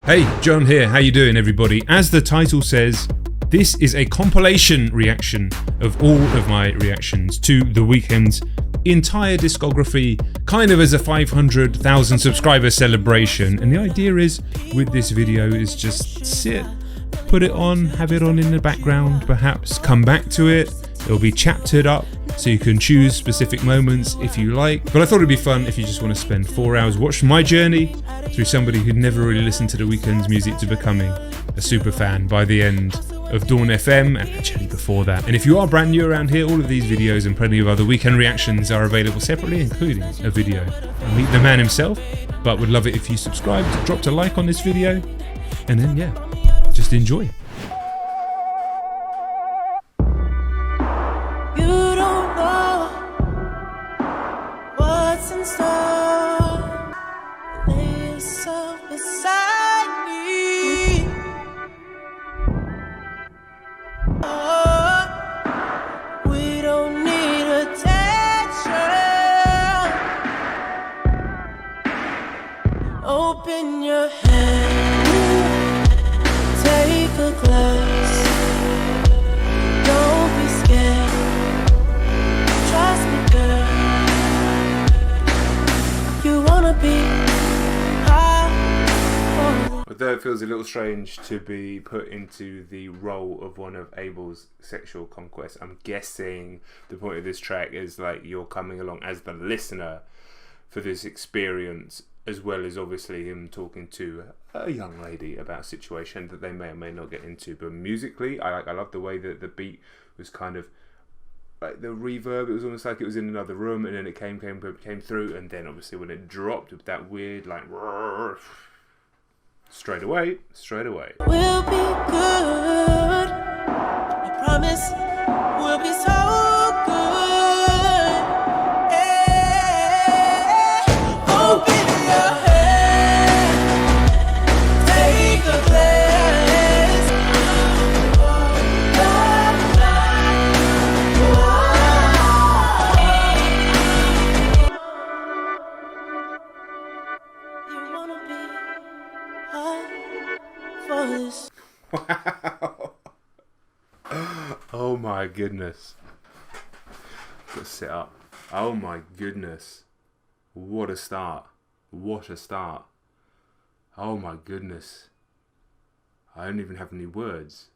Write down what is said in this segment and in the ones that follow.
Hey, John here. How you doing, everybody? As the title says, this is a compilation reaction of all of my reactions to The Weeknd's entire discography, kind of as a 500,000 subscriber celebration. And the idea is, with this video, is just sit, put it on, have it on in the background, perhaps come back to it. It'll be chaptered up, so you can choose specific moments if you like. But I thought it'd be fun if you just want to spend 4 hours watching my journey through somebody who'd never really listened to The Weeknd's music to becoming a super fan by the end of Dawn FM, and actually before that. And if you are brand new around here, all of these videos and plenty of other Weeknd reactions are available separately, including a video. I meet the man himself, but would love it if you subscribed, dropped a like on this video, and then yeah, just enjoy. Open your hand, take a glass, don't be scared, trust me girl, you wanna be high. Although it feels a little strange to be put into the role of one of Abel's sexual conquests, I'm guessing the point of this track is like you're coming along as the listener for this experience, as well as obviously him talking to a young lady about a situation that they may or may not get into. But musically, I love the way that the beat was kind of like the reverb. It was almost like it was in another room, and then it came through, and then obviously when it dropped with that weird like straight away. We'll be good, I promise. We'll be so good. Hey, open your head, take a glass. You wanna be high for this? Wow. Oh my goodness. Got to sit up. Oh my goodness. What a start. What a start. Oh my goodness. I don't even have any words.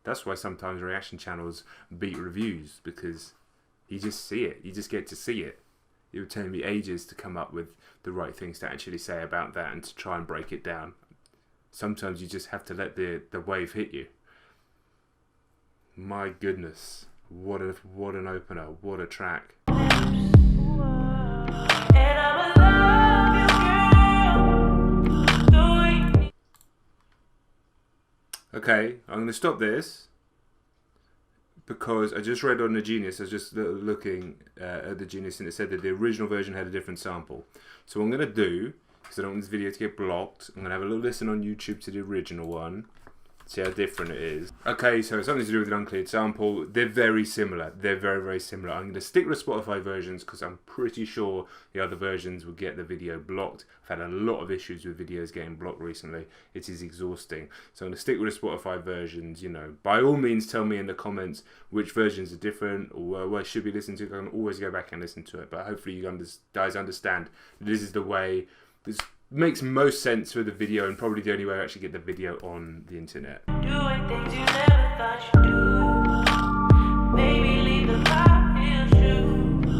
That's why sometimes reaction channels beat reviews, because you just see it. You just get to see it. It would take me ages to come up with the right things to actually say about that and to try and break it down. Sometimes you just have to let the wave hit you. My goodness. What an opener. What a track. Okay, I'm going to stop this because I just read on the Genius, I was just looking at the Genius, and it said that the original version had a different sample. So what I'm going to do, because I don't want this video to get blocked, I'm going to have a little listen on YouTube to the original one, see how different it is. Okay, so it's something to do with an uncleared sample. They're very similar. They're very, very similar. I'm going to stick with Spotify versions because I'm pretty sure the other versions will get the video blocked. I've had a lot of issues with videos getting blocked recently. It is exhausting. So I'm going to stick with the Spotify versions. You know, by all means, tell me in the comments which versions are different or what I should be listening to. I can always go back and listen to it. But hopefully you guys understand that this is the way. This makes most sense for the video, and probably the only way I actually get the video on the internet. Doing things you never thought you'd do. Baby, leave the high heel shoe.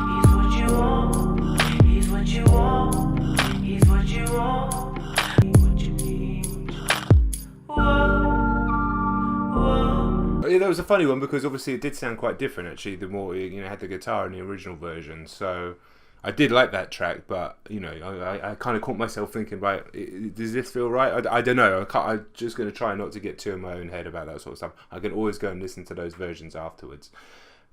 He's what you want. He's what you want. He's what you want. He's what you need. Whoa, whoa. Yeah, that was a funny one because obviously it did sound quite different actually. The more you know, had the guitar in the original version, so I did like that track, but you know, I kind of caught myself thinking, right, does this feel right? I don't know. I'm just going to try not to get too in my own head about that sort of stuff. I can always go and listen to those versions afterwards.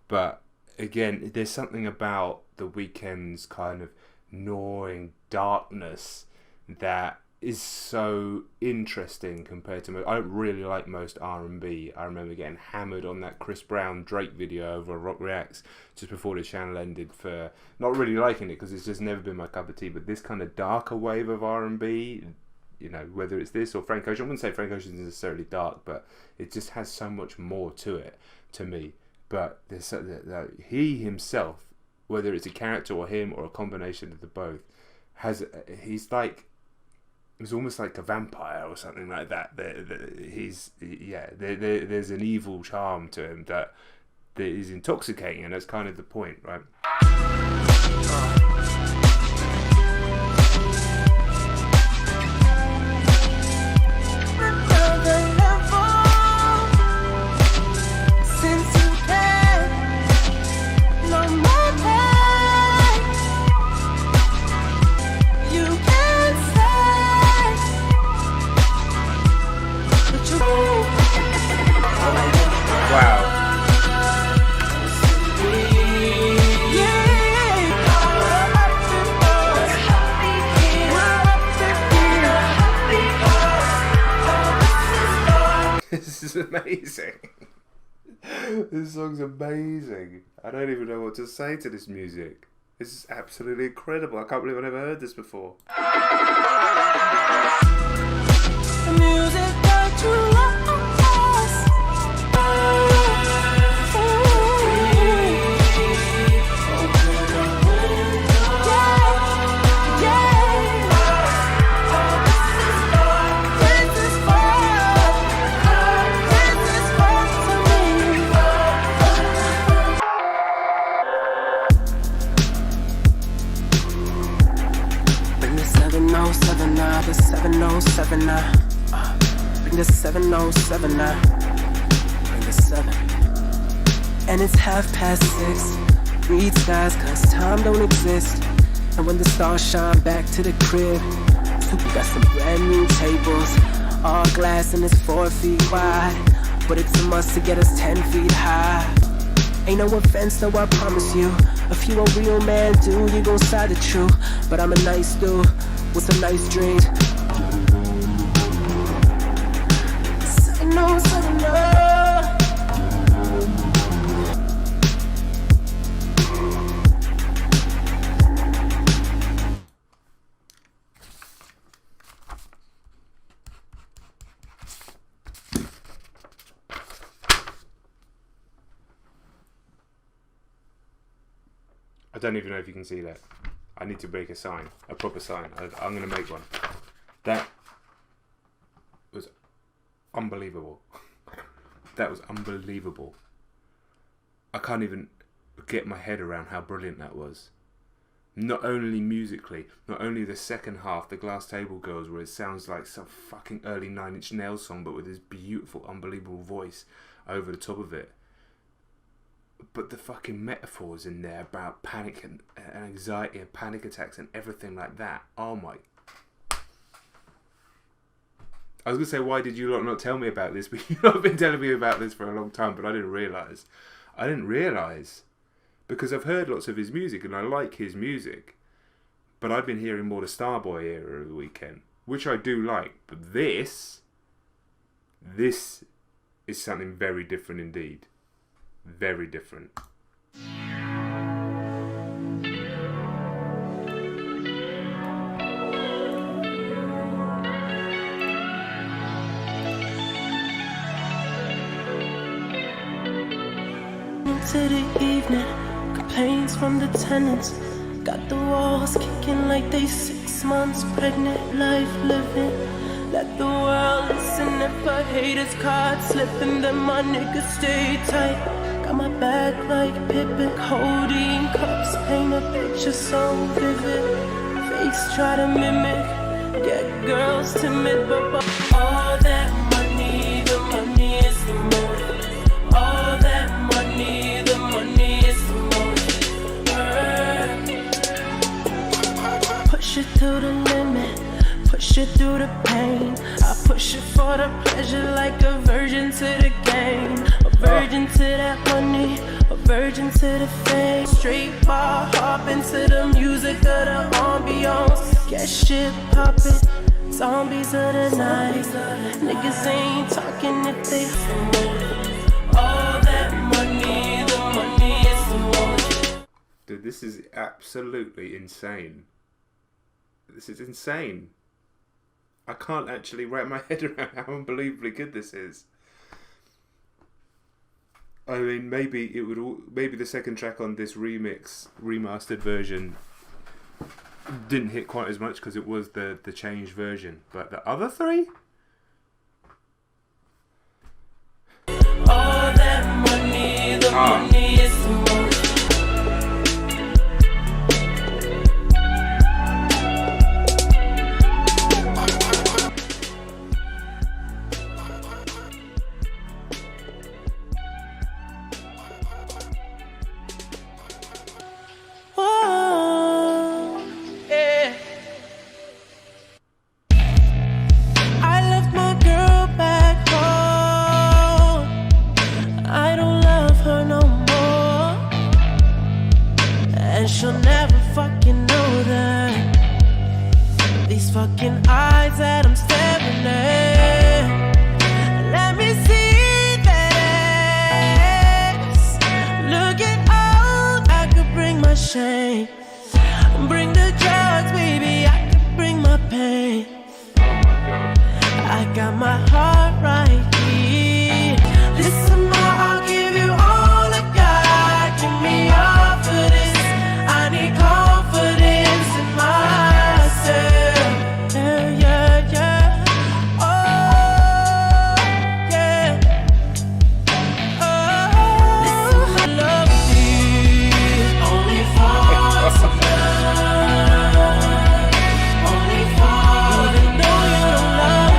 But again, there's something about The Weeknd's kind of gnawing darkness that is so interesting compared to most. I don't really like most R&B. I remember getting hammered on that Chris Brown Drake video over Rock Reacts just before the channel ended for not really liking it because it's just never been my cup of tea. But this kind of darker wave of R&B, you know, whether it's this or Frank Ocean, I wouldn't say Frank Ocean is necessarily dark, but it just has so much more to it to me. But there's he himself, whether it's a character or him or a combination of the both, he's like, it's almost like a vampire or something like that. There's an evil charm to him that is intoxicating, and that's kind of the point, right? This is amazing. This song's amazing. I don't even know what to say to this music. This is absolutely incredible. I can't believe I've never heard this before. The music that you lost. The 7079, bring the 7079, bring the 7. And it's 6:30. Read skies cause time don't exist. And when the stars shine back to the crib, Super got some brand new tables, all glass and it's 4 feet wide, but it's a must to get us 10 feet high. Ain't no offense though, I promise you, if you a real man, dude, you gon' side the truth. But I'm a nice dude with some nice dreams. No, I don't even know if you can see that. I need to make a sign, a proper sign. I'm going to make one. That was unbelievable. That was unbelievable. I can't even get my head around how brilliant that was. Not only musically, not only the second half, the Glass Table Girls, where it sounds like some fucking early Nine Inch Nails song, but with this beautiful, unbelievable voice over the top of it. But the fucking metaphors in there about panic and anxiety and panic attacks and everything like that. Oh my. I was going to say, why did you not tell me about this? But you've not been telling me about this for a long time, but I didn't realise. Because I've heard lots of his music and I like his music. But I've been hearing more the Starboy era of the Weeknd, which I do like. But this is something very different indeed. Very different. Into the evening, complaints from the tenants. Got the walls kicking like they 6 months pregnant. Life living, let the world listen. If I hate his card slipping, then my niggas stay tight. Got my back like Pippin. Codeine cups paint a picture so vivid. Face try to mimic, get girls timid, but all that money, the money is the motive. All that money, the money is the motive. Push it to the limit, push it through the pain. I push it for the pleasure like a virgin to the game. A virgin to that money, a virgin to the fame. Straight bar hopping to the music of the ambiance. Get shit poppin', it's zombies of the night. Niggas ain't talking if they all that money, the money is the most. Dude, this is absolutely insane. This is insane. I can't actually wrap my head around how unbelievably good this is. I mean, maybe the second track on this remastered version didn't hit quite as much because it was the changed version, but the other three? All that money, the money is the most. She'll never fucking know that. These fucking eyes that I'm staring at. Let me see that ass. Looking old, I could bring my shame. Bring the drugs, baby, I could bring my pain. I got my heart right here. Listen, ma, I'll give you all I got. Give me all for this. I need confidence in myself. Yeah, yeah, yeah. Oh, yeah. Oh, listen, I love you. Only for tonight. Only for even though you don't love.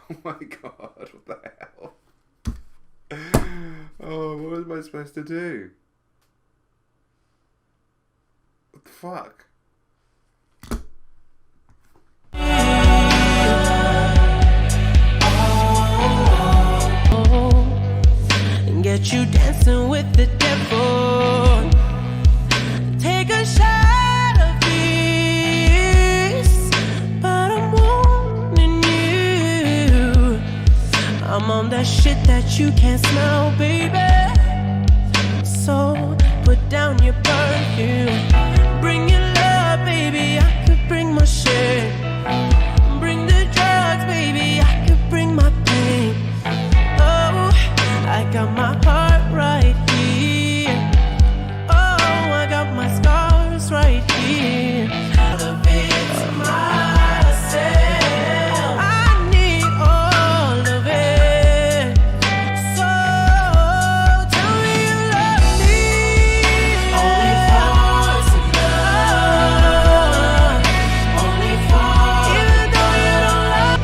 Oh my god, what the hell? Oh, what was I supposed to do? What the fuck? And get you dancing with the devil. Take a shot of this, but I'm warning you. I'm on that shit that you can't smell, baby. So put down your perfume. Bring your love, baby. I could bring my shit. Bring the drugs, baby. I could bring my pain. Oh, I got my heart right here. Oh, I got my scars right here. Elevate myself. I need all of it. So tell me you love me. Only for tonight. Only for even though you don't love.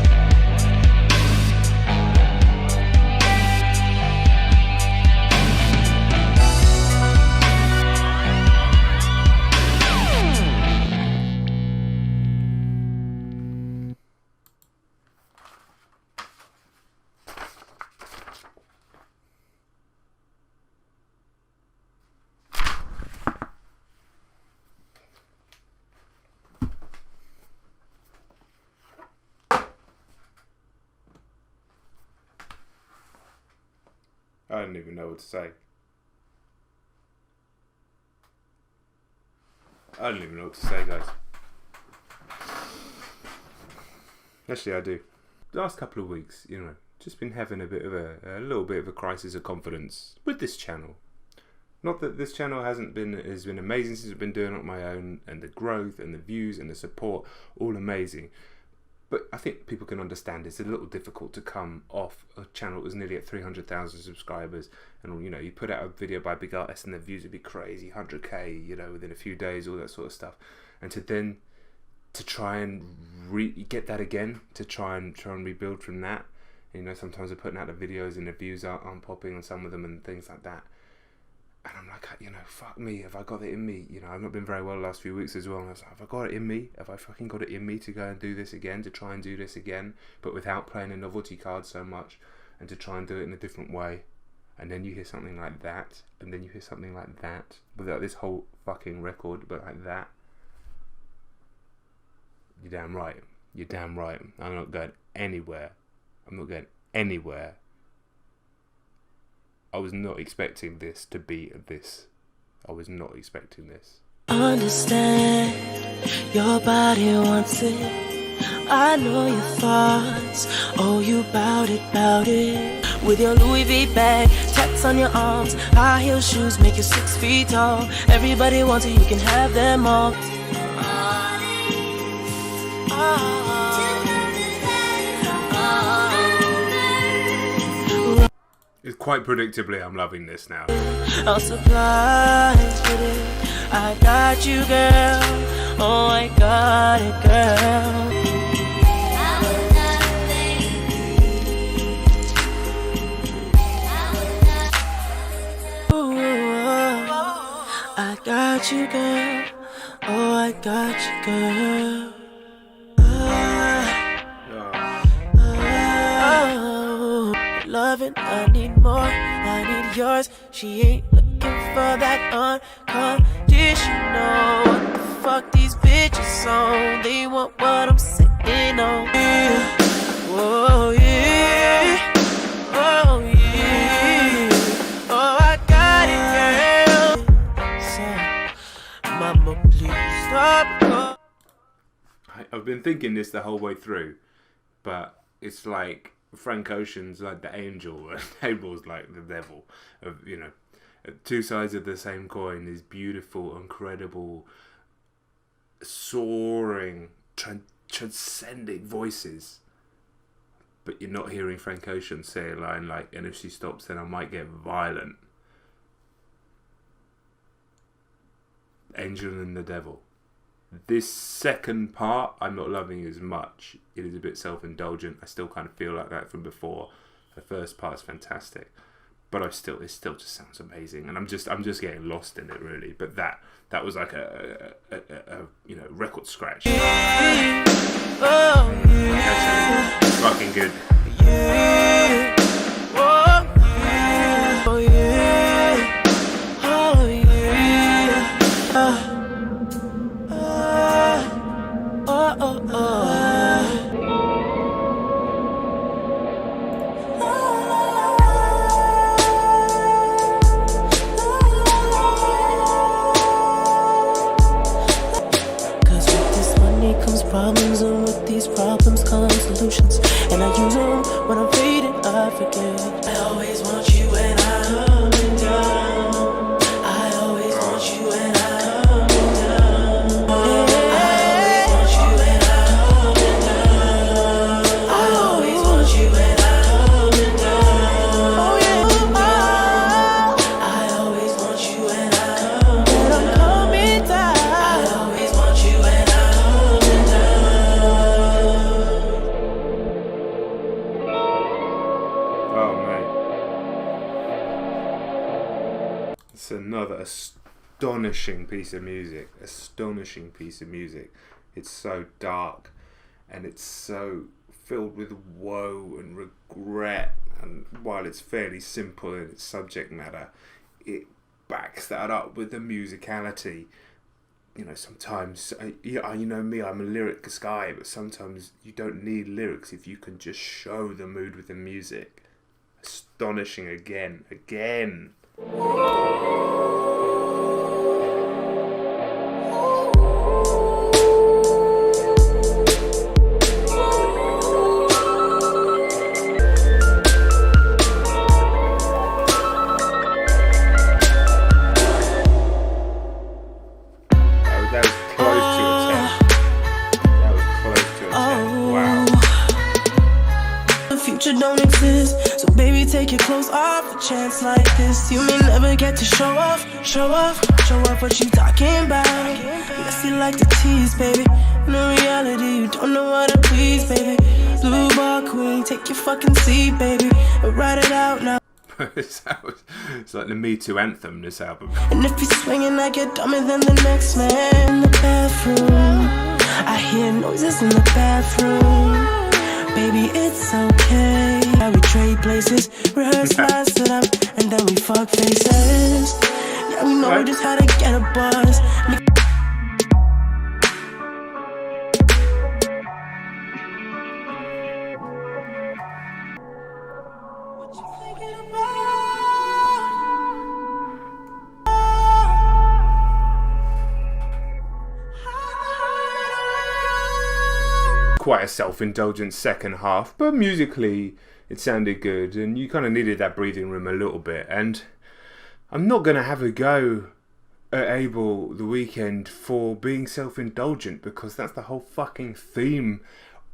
I don't even know what to say. I don't even know what to say, guys. Actually, I do. The last couple of weeks, just been having a little bit of a crisis of confidence with this channel. Not that this channel has been amazing since I've been doing it on my own, and the growth and the views and the support, all amazing. But I think people can understand it's a little difficult to come off a channel that was nearly at 300,000 subscribers, and you put out a video by a big artist and the views would be crazy, 100k, within a few days, all that sort of stuff, and to try and get that again, to try and rebuild from that. Sometimes we're putting out the videos and the views aren't popping on some of them and things like that. And I'm like, fuck me, have I got it in me? I've not been very well the last few weeks as well. And I was like, have I got it in me? Have I fucking got it in me to go and do this again, to try and do this again, but without playing a novelty card so much, and to try and do it in a different way? and then you hear something like that, and then you hear something like that, without this whole fucking record, but like that. You're damn right. You're damn right. I'm not going anywhere. I'm not going anywhere. I was not expecting this to be this. I was not expecting this. Understand, your body wants it. I know your thoughts. Oh, you bout it. With your Louis V bag, tats on your arms, high heel shoes make you 6 feet tall. Everybody wants it, you can have them all. It's quite predictably, I'm loving this now. I'll surprise with it. I got you, girl. Oh, I got it, girl. I got you, girl. Oh, I got you, girl. Loving, I need more. I need yours. She ain't looking for that unconditional. What the fuck these bitches on? They want what I'm sitting on. Yeah. Oh yeah. Oh yeah. Oh, I got it, girl. So, mama, please stop. I've been thinking this the whole way through, but it's like Frank Ocean's like the angel and Abel's like the devil. Of, you know, two sides of the same coin. These beautiful, incredible, soaring, transcending voices. But you're not hearing Frank Ocean say a line like, "And if she stops, then I might get violent." Angel and the devil. This second part, I'm not loving as much. It is a bit self-indulgent. I still kind of feel like that from before. The first part's fantastic, but it still just sounds amazing, and I'm just getting lost in it really. But that was like a you know, record scratch. Oh, yeah. That's fucking good. Yeah. Oh, yeah. Oh, yeah. Oh, yeah. Cause with this money comes problems, and with these problems come solutions. And I use them when I'm fading, I forget. I always want you when I'm up and down. I always want you when I'm up and down. I always want you when I'm up and down. I always want you when I'm up and down. Oh yeah. I always want you when I'm up and coming down. I always want you when I'm up and down. Oh mate, it's another astonishing piece of music. It's so dark, and it's so filled with woe and regret, and while it's fairly simple in its subject matter, it backs that up with the musicality. You know, sometimes, you know me, I'm a lyric guy, but sometimes you don't need lyrics if you can just show the mood with the music. Astonishing again. That was close to a 10. Wow. The future don't exist, so baby, take your clothes off. A chance like this, you may never get to show off what you talking about. Yes, you like to tease, baby. In reality, you don't know how to please, baby. Blue ball queen, take your fucking seat, baby, and write it out now. It's like the Me Too anthem, this album. And if you're swinging, I get dumber than the next man in the bathroom. I hear noises in the bathroom. Baby, it's okay. We trade places, rehearse lines set up, and then we fuck faces. Yeah, we know just how to get a buzz. What you thinking about? Quite a self-indulgent second half, but musically it sounded good, and you kind of needed that breathing room a little bit. And I'm not going to have a go at Abel the Weeknd for being self-indulgent, because that's the whole fucking theme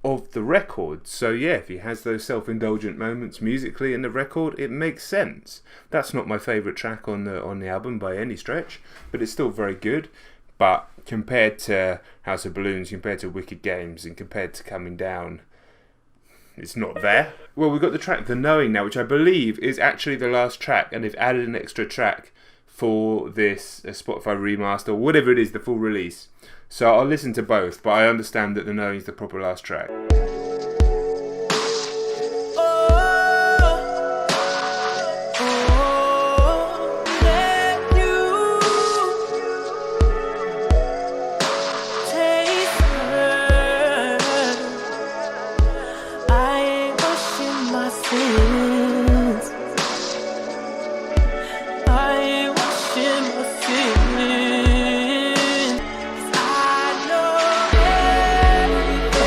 of the record. So yeah, if he has those self-indulgent moments musically in the record, it makes sense. That's not my favourite track on the album by any stretch, but it's still very good. But compared to House of Balloons, compared to Wicked Games, and compared to Coming Down, it's not there. Well, we've got the track The Knowing now, which I believe is actually the last track, and they've added an extra track for this Spotify remaster, or whatever it is, the full release. So I'll listen to both, but I understand that The Knowing is the proper last track.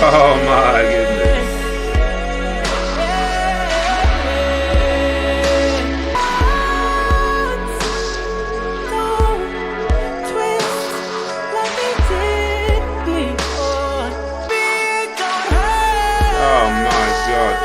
Oh my goodness. Oh my God.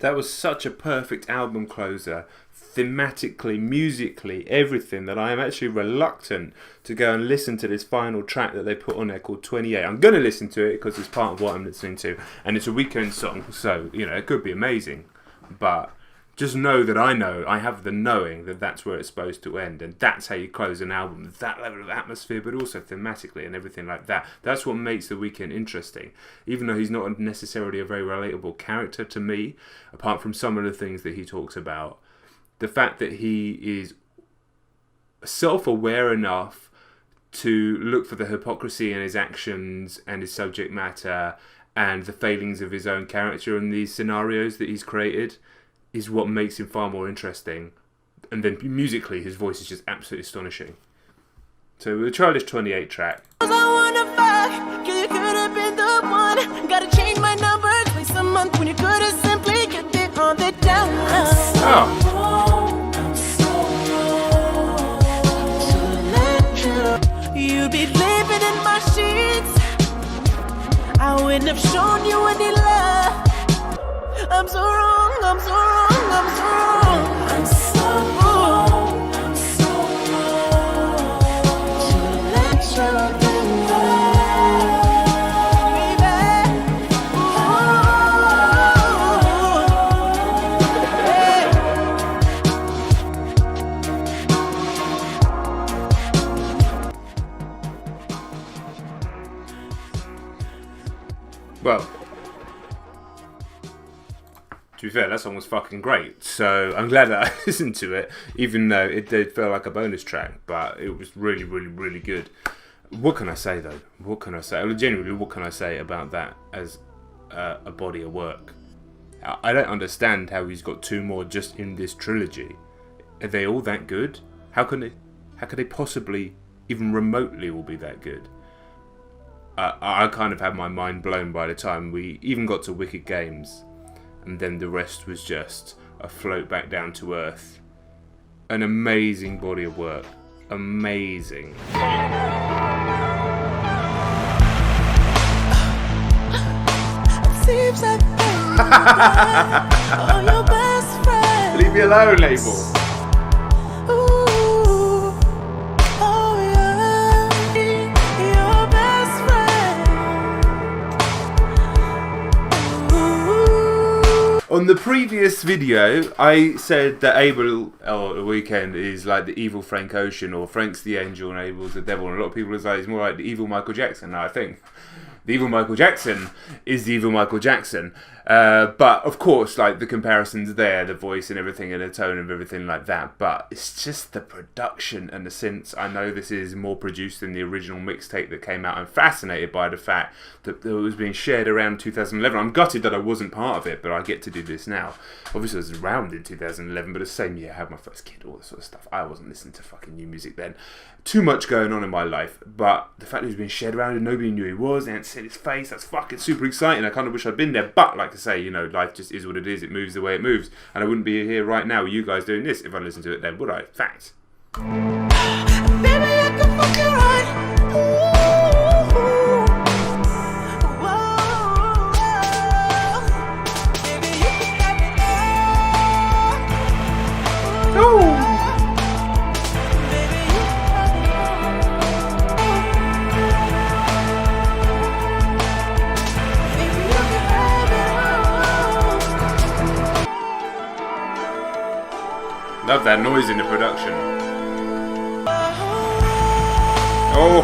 That was such a perfect album closer, thematically, musically, everything, that I am actually reluctant to go and listen to this final track that they put on there called 28. I'm going to listen to it because it's part of what I'm listening to, and it's a Weeknd song, so, you know, it could be amazing. But just know that I have the knowing that that's where it's supposed to end, and that's how you close an album, that level of atmosphere, but also thematically and everything like that. That's what makes The Weeknd interesting, even though he's not necessarily a very relatable character to me, apart from some of the things that he talks about. The fact that he is self-aware enough to look for the hypocrisy in his actions and his subject matter and the failings of his own character in these scenarios that he's created is what makes him far more interesting. And then musically, his voice is just absolutely astonishing. So we'll try this 28 track. I wanna fuck, you could have been the one. Gotta change my number twice a month when you could have simply kept it on the down low. Oh. You'd be living in my sheets. I wouldn't have shown you any love. I'm so wrong, I'm so wrong, I'm so wrong. I'm so wrong, I'm so wrong. To let you go, baby. Well, do be fair, that song was fucking great. So I'm glad that I listened to it, even though it did feel like a bonus track. But it was really, really, really good. What can I say though? What can I say? Genuinely, what can I say about that as a body of work? I don't understand how he's got 2 more just in this trilogy. Are they all that good? How could they possibly even remotely all be that good? I kind of had my mind blown by the time we even got to Wicked Games, and then the rest was just a float back down to earth. An amazing body of work. Amazing. Seems like oh, your best friend. Leave me alone, label. Ooh, oh yeah, your best friend. Ooh. On the previous video, I said that Abel or the Weeknd is like the evil Frank Ocean, or Frank's the angel and Abel's the devil. And a lot of people is like he's more like the evil Michael Jackson. Now I think the evil Michael Jackson is the evil Michael Jackson. But of course, like the comparisons there, the voice and everything, and the tone and everything like that. But it's just the production and the synths. I know this is more produced than the original mixtape that came out. I'm fascinated by the fact that it was being shared around 2011. I'm gutted that I wasn't part of it, but I get to do this now. Obviously, I was around in 2011, but the same year I had my first kid, all that sort of stuff. I wasn't listening to fucking new music then. Too much going on in my life, but the fact that he was being shared around and nobody knew who he was, they hadn't seen his face, that's fucking super exciting. I kind of wish I'd been there, but like I say, you know, life just is what it is. It moves the way it moves, and I wouldn't be here right now with you guys doing this if I listened to it then, would I? Fact. Baby, I can fuck you right. Ooh, whoa. Baby, you can have it all. Oh. Baby, you can have it all. Baby, you can have it all. Love that noise in the production. Oh.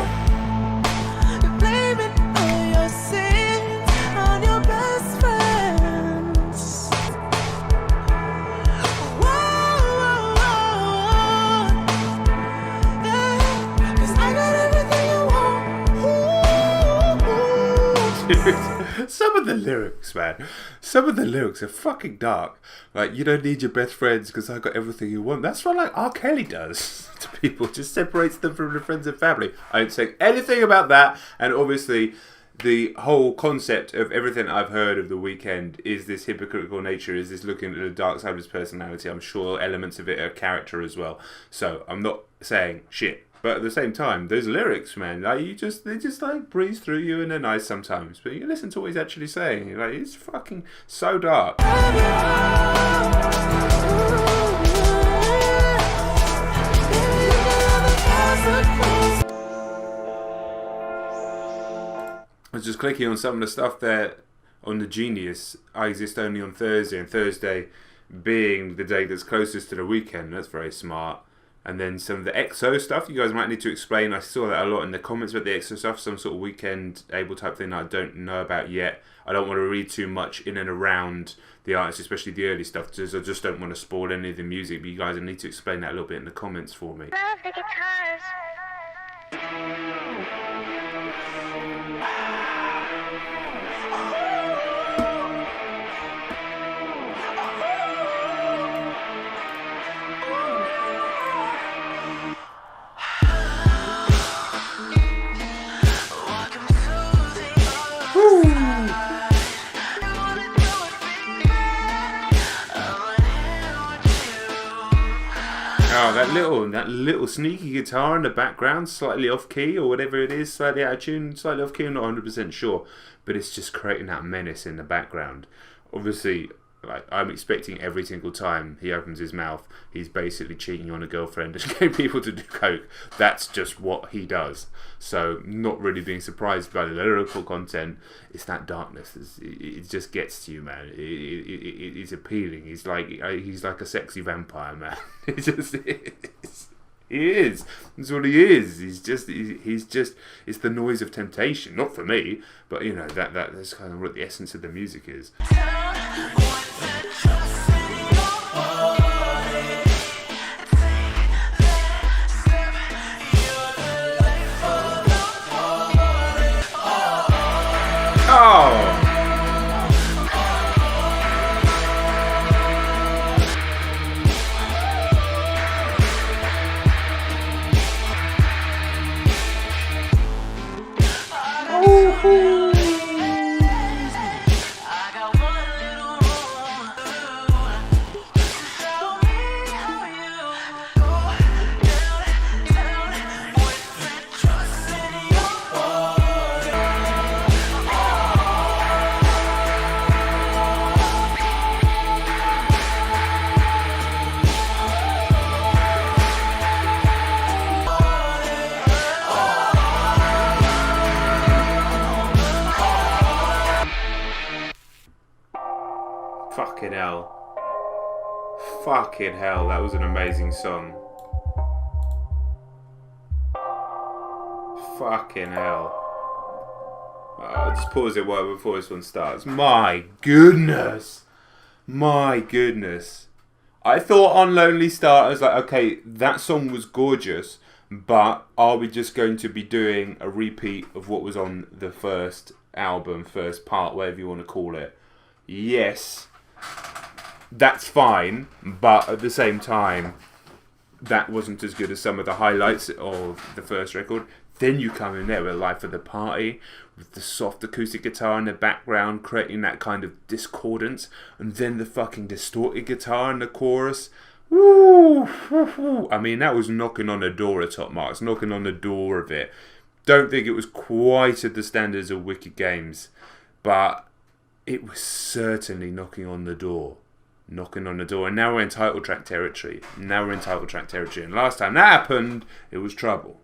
Blame it on your sins, on your best friends. Whoa, yeah, 'cause I got everything you want. Ooh. Some of the lyrics, man. Some of the lyrics are fucking dark. Like, you don't need your best friends because I got everything you want. That's what, like, R. Kelly does to people. Just separates them from their friends and family. I don't say anything about that. And obviously, the whole concept of everything I've heard of The Weeknd is this hypocritical nature, is this looking at the dark side of his personality. I'm sure elements of it are character as well. So, I'm not saying shit. But at the same time, those lyrics, man, like they just like breeze through you and they're nice sometimes. But you listen to what he's actually saying, you're like, it's fucking so dark. I was just clicking on some of the stuff there on the Genius. I exist only on Thursday, and Thursday being the day that's closest to the weekend. That's very smart. And then some of the EXO stuff, you guys might need to explain. I saw that a lot in the comments about the EXO stuff, some sort of Weeknd Able type thing that I don't know about yet. I don't want to read too much in and around the artists, especially the early stuff, because I just don't want to spoil any of the music. But you guys need to explain that a little bit in the comments for me. Love the guitars. Oh, that little sneaky guitar in the background, slightly off key or whatever it is, slightly out of tune, slightly off key, I'm not 100% sure, but it's just creating that menace in the background. Obviously, like, I'm expecting every single time he opens his mouth, he's basically cheating on a girlfriend and getting people to do coke. That's just what he does. So, not really being surprised by the lyrical content. It's that darkness. It just gets to you, man. It's appealing. He's like a sexy vampire, man. It just is. He is. That's what he is. He's just. It's the noise of temptation. Not for me, but you know that's kind of what the essence of the music is. Fucking hell, that was an amazing song. Fucking hell. I'll just pause it while before this one starts. My goodness. My goodness. I thought on Lonely Star, I was like, okay, that song was gorgeous, but are we just going to be doing a repeat of what was on the first album, first part, whatever you want to call it? Yes. That's fine, but at the same time, that wasn't as good as some of the highlights of the first record. Then you come in there with Life of the Party, with the soft acoustic guitar in the background, creating that kind of discordance, and then the fucking distorted guitar in the chorus. Woo! I mean, that was knocking on the door of Top Marks, knocking on the door of it. Don't think it was quite at the standards of Wicked Games, but it was certainly knocking on the door. Knocking on the door. And now we're in title track territory. And last time that happened, it was trouble.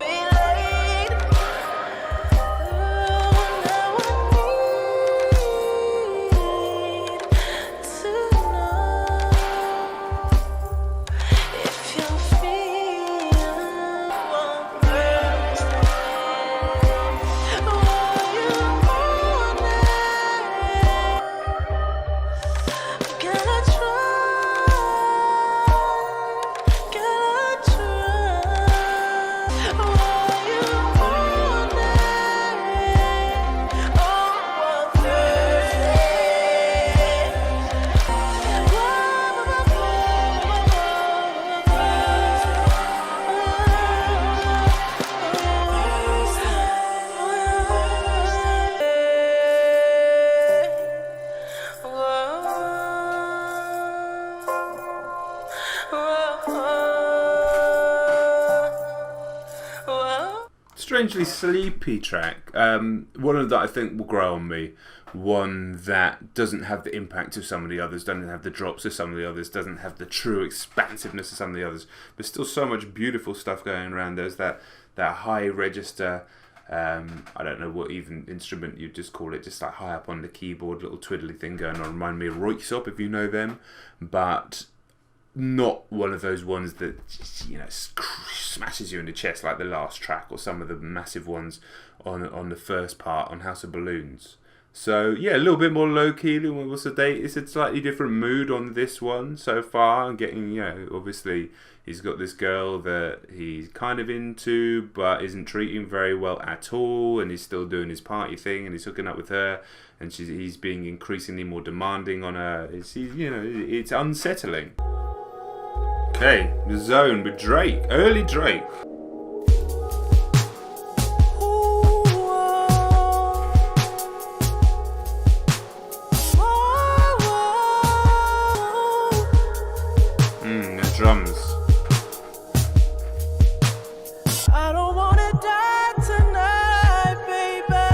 Strangely sleepy track. One of that I think will grow on me. One that doesn't have the impact of some of the others, doesn't have the drops of some of the others, doesn't have the true expansiveness of some of the others. But still so much beautiful stuff going around. There's that high register, I don't know what even instrument you'd just call it, just like high up on the keyboard, little twiddly thing going on. Remind me of Royksop if you know them. But not one of those ones that, you know, smashes you in the chest like the last track or some of the massive ones on the first part on House of Balloons. So yeah, a little bit more low key, a little more sedate. It's a slightly different mood on this one so far. I'm getting, you know, obviously he's got this girl that he's kind of into but isn't treating very well at all, and he's still doing his party thing and he's hooking up with her, and he's being increasingly more demanding on her. It's unsettling. Okay, The Zone with Drake, early Drake. The drums. I don't wanna die tonight, baby.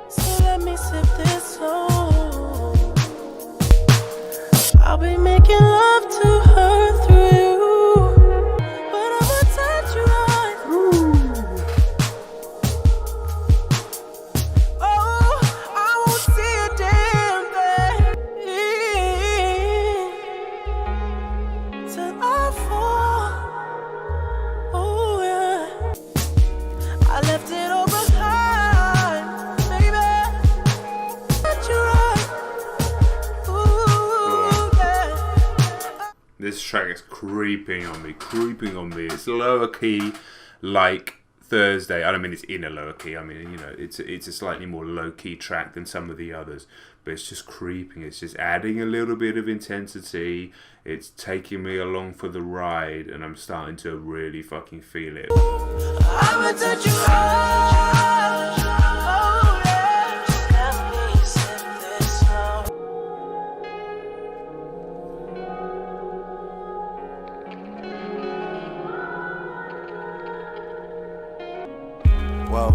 So let me sip this song. I'll be making love to her through you, but I'ma touch you right. Oh, I won't see a damn thing till I fall. Oh yeah, I left it all behind, baby. Touch you right. Ooh yeah. This track is creeping on me. It's lower key, like Thursday. I don't mean it's in a lower key. I mean, you know, it's a slightly more low key track than some of the others. But it's just creeping. It's just adding a little bit of intensity. It's taking me along for the ride, and I'm starting to really fucking feel it. I'ma touch you right. Oh yeah, just let me sip this song. Whoa,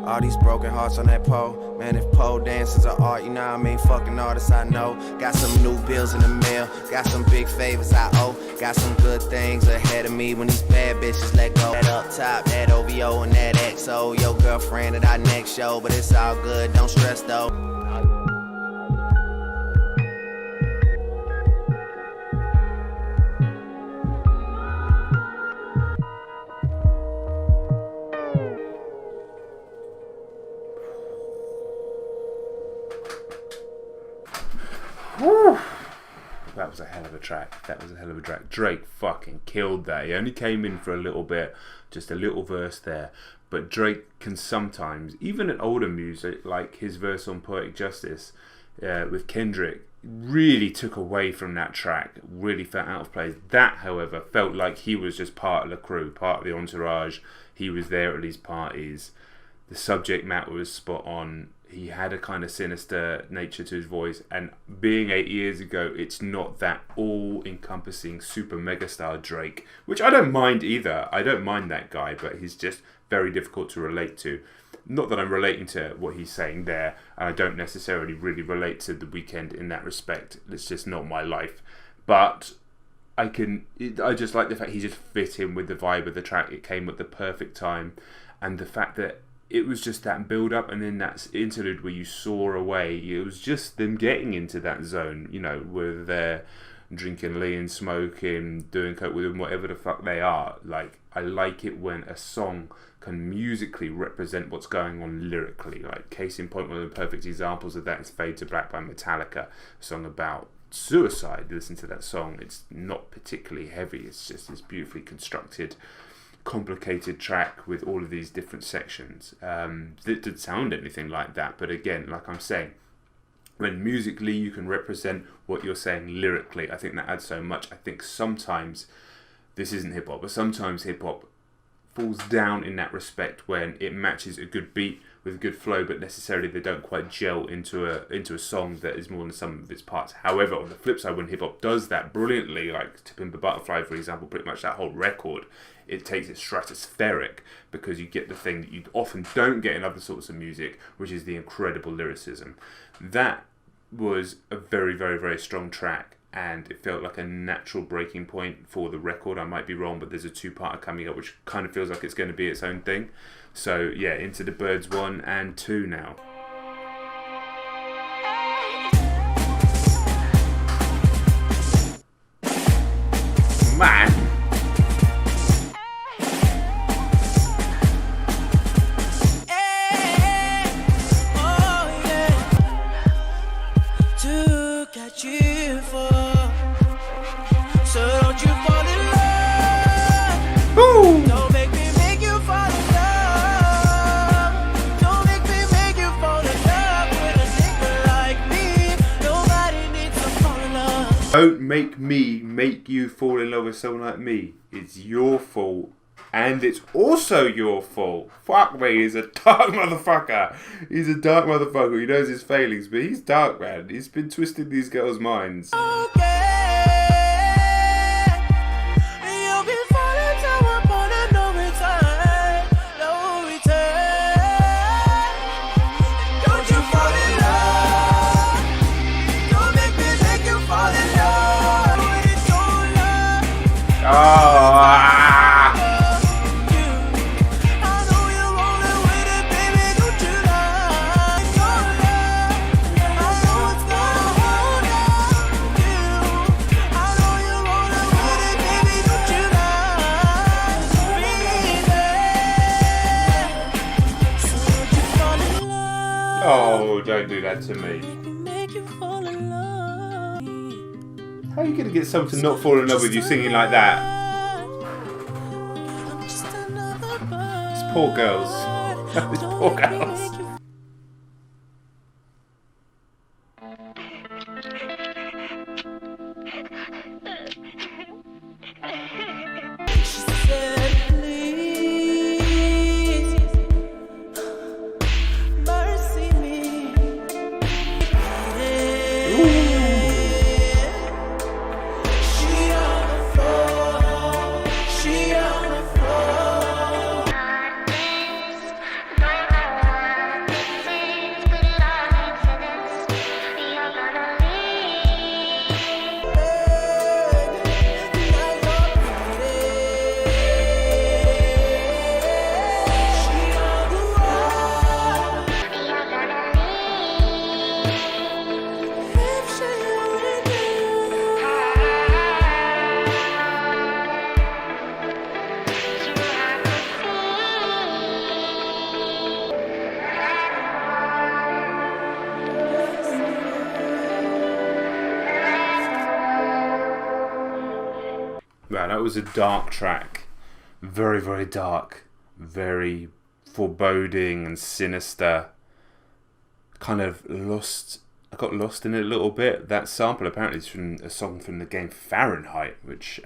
all these broken hearts on that pole. Man, if pole dances are art, you know what I mean? Fucking artists I know. Got some new bills in the mail. Got some big favors I owe. Got some good things ahead of me when these bad bitches let go. That up top, that OVO and that XO. Your girlfriend at our next show, but it's all good, don't stress though. that was a hell of a track. That was a hell of a track. Drake fucking killed that. He only came in for a little bit, just a little verse there. But Drake can sometimes, even in older music, like his verse on Poetic Justice with Kendrick, really took away from that track, really felt out of place. That, however, felt like he was just part of the crew, part of the entourage. He was there at these parties. The subject matter was spot on. He had a kind of sinister nature to his voice, and being 8 years ago, it's not that all-encompassing super megastar Drake, which I don't mind either. I don't mind that guy, but he's just very difficult to relate to. Not that I'm relating to what he's saying there, and I don't necessarily really relate to The Weeknd in that respect. It's just not my life. But I just like the fact he just fit in with the vibe of the track. It came at the perfect time, and the fact that it was just that build up, and then that interlude where you soar away. It was just them getting into that zone, you know, where they're drinking lean, smoking, doing coke with them, whatever the fuck they are. Like, I like it when a song can musically represent what's going on lyrically. Like, case in point, one of the perfect examples of that is Fade to Black by Metallica, a song about suicide. Listen to that song. It's not particularly heavy. It's just this beautifully constructed, complicated track with all of these different sections. It didn't sound anything like that, but again, like I'm saying, when musically you can represent what you're saying lyrically, I think that adds so much. I think sometimes, this isn't hip hop, but sometimes hip hop falls down in that respect when it matches a good beat with a good flow, but necessarily they don't quite gel into a song that is more than some of its parts. However, on the flip side, when hip hop does that brilliantly, like To Pimp a Butterfly, for example, pretty much that whole record, it takes it stratospheric, because you get the thing that you often don't get in other sorts of music, which is the incredible lyricism. That was a very, very, very strong track, and it felt like a natural breaking point for the record. I might be wrong, but there's a two-parter coming up which kind of feels like it's going to be its own thing. So yeah, into the Birds 1 and 2 now. Man! Don't make me make you fall in love with someone like me. It's your fault. And it's also your fault. Fuck me, he's a dark motherfucker. He's a dark motherfucker. He knows his failings, but he's dark, man. He's been twisting these girls' minds. Oh, don't do that to me. How are you going to get someone to not fall in love with you singing like that? These poor girls. These poor girls. Wow, that was a dark track. Very, very dark. Very foreboding and sinister. Kind of lost. I got lost in it a little bit. That sample apparently is from a song from the game Fahrenheit, which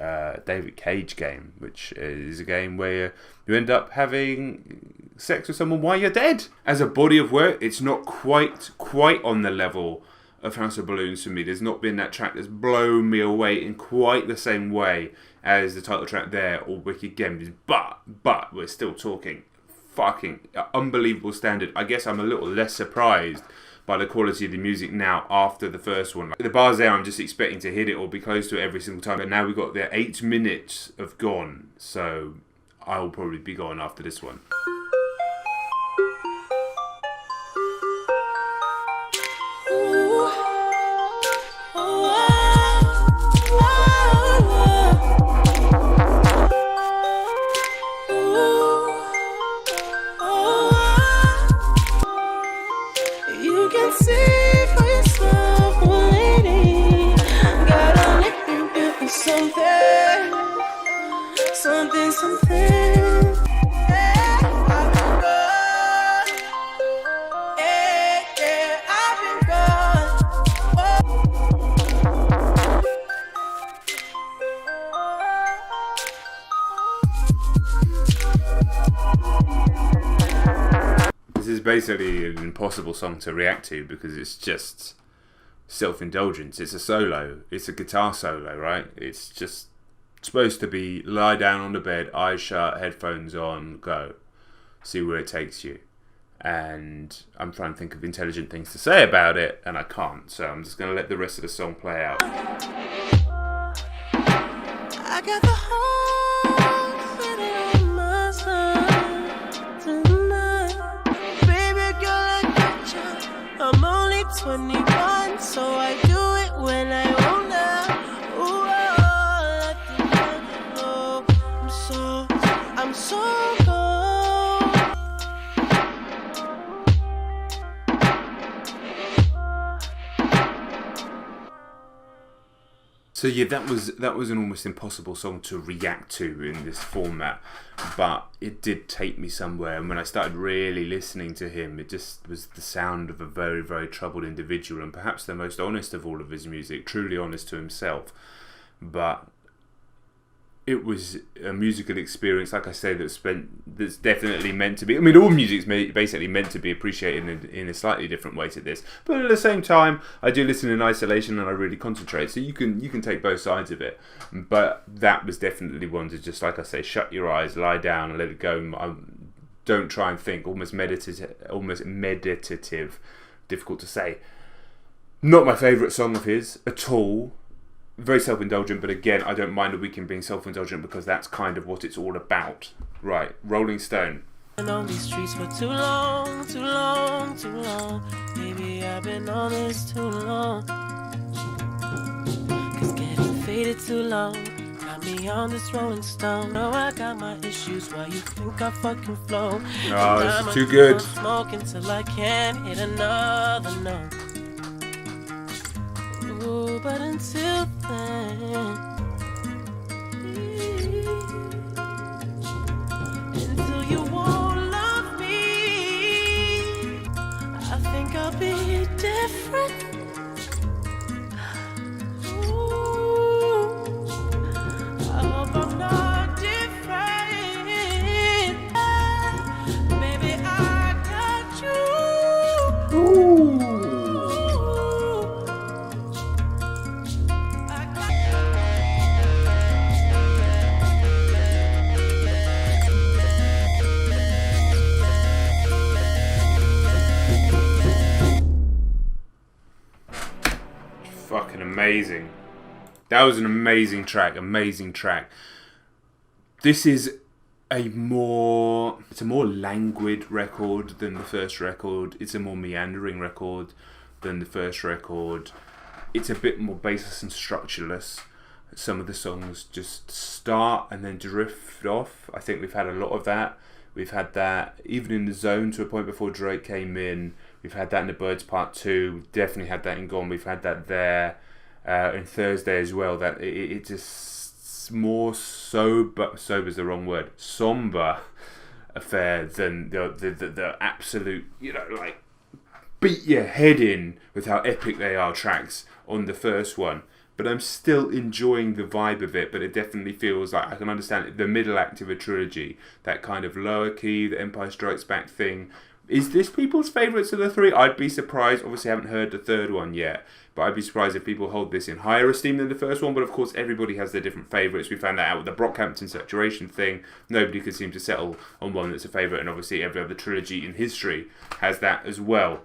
David Cage game, which is a game where you end up having sex with someone while you're dead. As a body of work, it's not quite on the level of House of Balloons for me. There's not been that track that's blown me away in quite the same way as the title track there or Wicked Games. But we're still talking fucking unbelievable standard. I guess I'm a little less surprised by the quality of the music now after the first one. Like, the bars there, I'm just expecting to hit it or be close to it every single time. But now we've got the 8 minutes of Gone, so I'll probably be gone after this one. This is basically an impossible song to react to because it's just self-indulgence. It's a solo. It's a guitar solo, right? It's just supposed to be lie down on the bed, eyes shut, headphones on, go. See where it takes you. And I'm trying to think of intelligent things to say about it, and I can't. So I'm just going to let the rest of the song play out. I got the whole city on my side tonight. Baby girl, I got you. I'm only 21, so I do it when I wanna. Ooh, let the night go. I'm so gone. So yeah, that was an almost impossible song to react to in this format, but it did take me somewhere. And when I started really listening to him, it just was the sound of a very, very troubled individual, and perhaps the most honest of all of his music, truly honest to himself. But it was a musical experience, like I say, that's definitely meant to be. I mean, all music's basically meant to be appreciated in a slightly different way to this. But at the same time, I do listen in isolation and I really concentrate. So you can take both sides of it. But that was definitely one to just, like I say, shut your eyes, lie down, and let it go. Don't try and think. Almost meditative. Difficult to say. Not my favourite song of his at all. Very self-indulgent, but again, I don't mind a Weeknd being self-indulgent because that's kind of what it's all about. Right, Rolling Stone. Been on these streets for too long, too long, too long. Baby, I've been on this too long. Cause getting faded too long got me on this Rolling Stone. No, I got my issues, why you think I fucking flow? Oh, this is too good. Smoking till I can't hit another note. Ooh, but until then, until you won't love me, I think I'll be different. Ooh, I hope I'm not different. Baby, I got you. Fucking amazing. That was an amazing track. This is it's a more languid record than the first record. It's a more meandering record than the first record. It's a bit more baseless and structureless. Some of the songs just start and then drift off. I think we've had a lot of that. We've had that even in The Zone to a point before Drake came in. We've had that in the Birds Part 2. We've definitely had that in Gone. We've had that there in Thursday as well. That it just more sober's the wrong word, somber affair than the absolute, you know, like beat your head in with how epic they are tracks on the first one. But I'm still enjoying the vibe of it, but it definitely feels like I can understand it. The middle act of a trilogy, that kind of lower key, the Empire Strikes Back thing. Is this people's favourites of the three? I'd be surprised. Obviously, I haven't heard the third one yet, but I'd be surprised if people hold this in higher esteem than the first one. But of course, everybody has their different favourites. We found that out with the Brockhampton Saturation thing. Nobody could seem to settle on one that's a favourite, and obviously every other trilogy in history has that as well.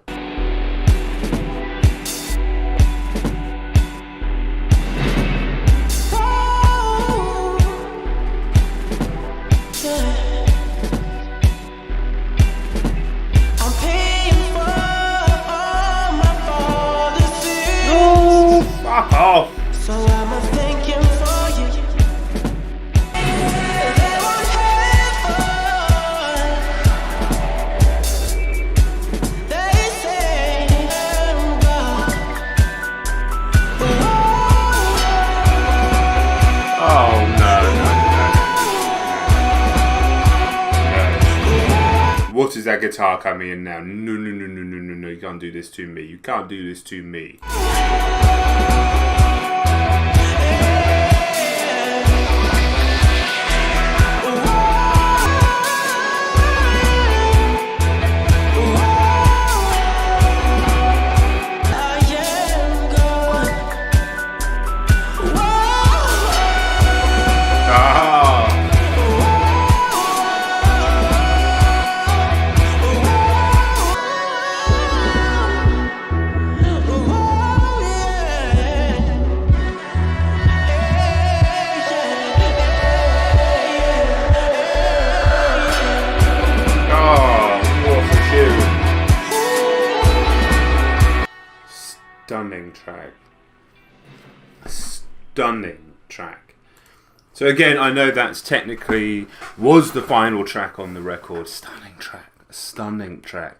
Fuck off. So I'm thinking for you. They say I'm gone. Oh no. What is that guitar coming in now? No, you can't do this to me. You can't do this to me. Stunning track. So again, I know that's technically was the final track on the record. Stunning track.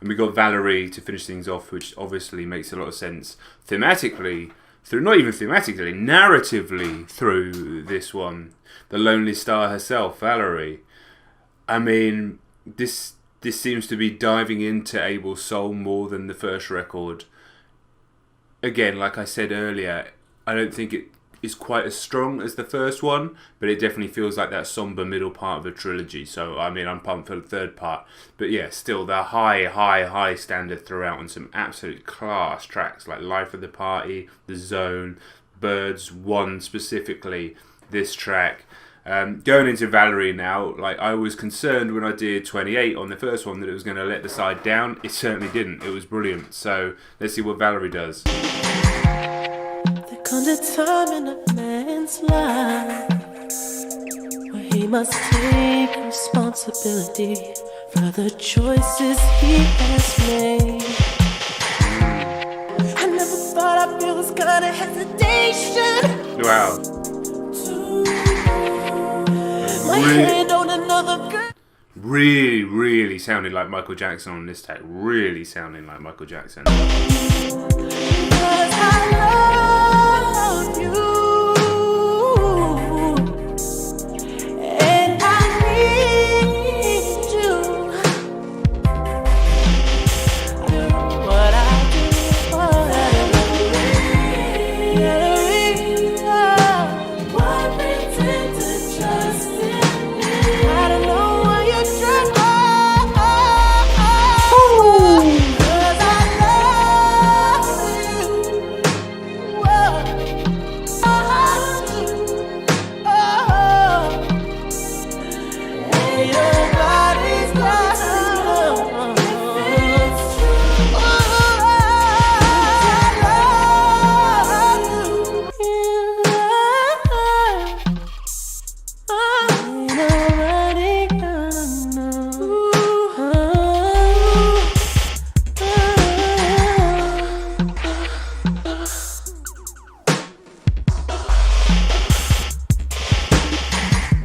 And we got Valerie to finish things off, which obviously makes a lot of sense thematically, narratively through this one. The lonely star herself, Valerie. I mean, this seems to be diving into Abel's soul more than the first record. Again, like I said earlier, I don't think it is quite as strong as the first one, but it definitely feels like that somber middle part of a trilogy. So, I mean, I'm pumped for the third part. But yeah, still, the high standard throughout on some absolute class tracks like Life of the Party, The Zone, Birds 1 specifically, this track. Going into Valerie now, like I was concerned when I did 28 on the first one that it was going to let the side down. It certainly didn't. It was brilliant. So let's see what Valerie does. There comes a time in a man's life where he must take responsibility for the choices he has made. I never thought I'd feel this kind of hesitation. Wow. My hand on another girl. Really sounded like Michael Jackson on this track. Really sounding like Michael Jackson. Cause I love you, and I need you. Do what I do for why pretend to trust in me? I don't know why you're trying. Cause I love you.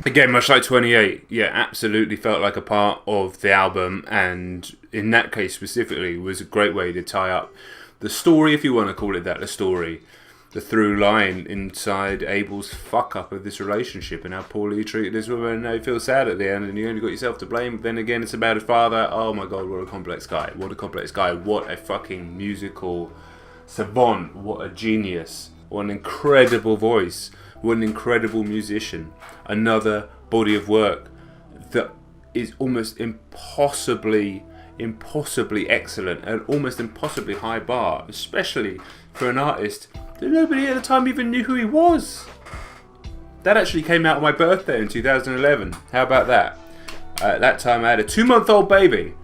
Again, much like 28, yeah, absolutely felt like a part of the album, and in that case specifically was a great way to tie up the story, if you want to call it that, the story. the through line inside Abel's fuck up of this relationship and how poorly he treated this woman, and how you feel sad at the end and you only got yourself to blame. But then again, it's about his father. Oh my god, what a complex guy. What a complex guy. What a fucking musical savant. What a genius. What an incredible voice. What an incredible musician. Another body of work that is almost impossibly excellent and almost impossibly high bar, especially for an artist that nobody at the time even knew who he was. That actually came out on my birthday in 2011. How about that? At that time I had a 2-month-old baby.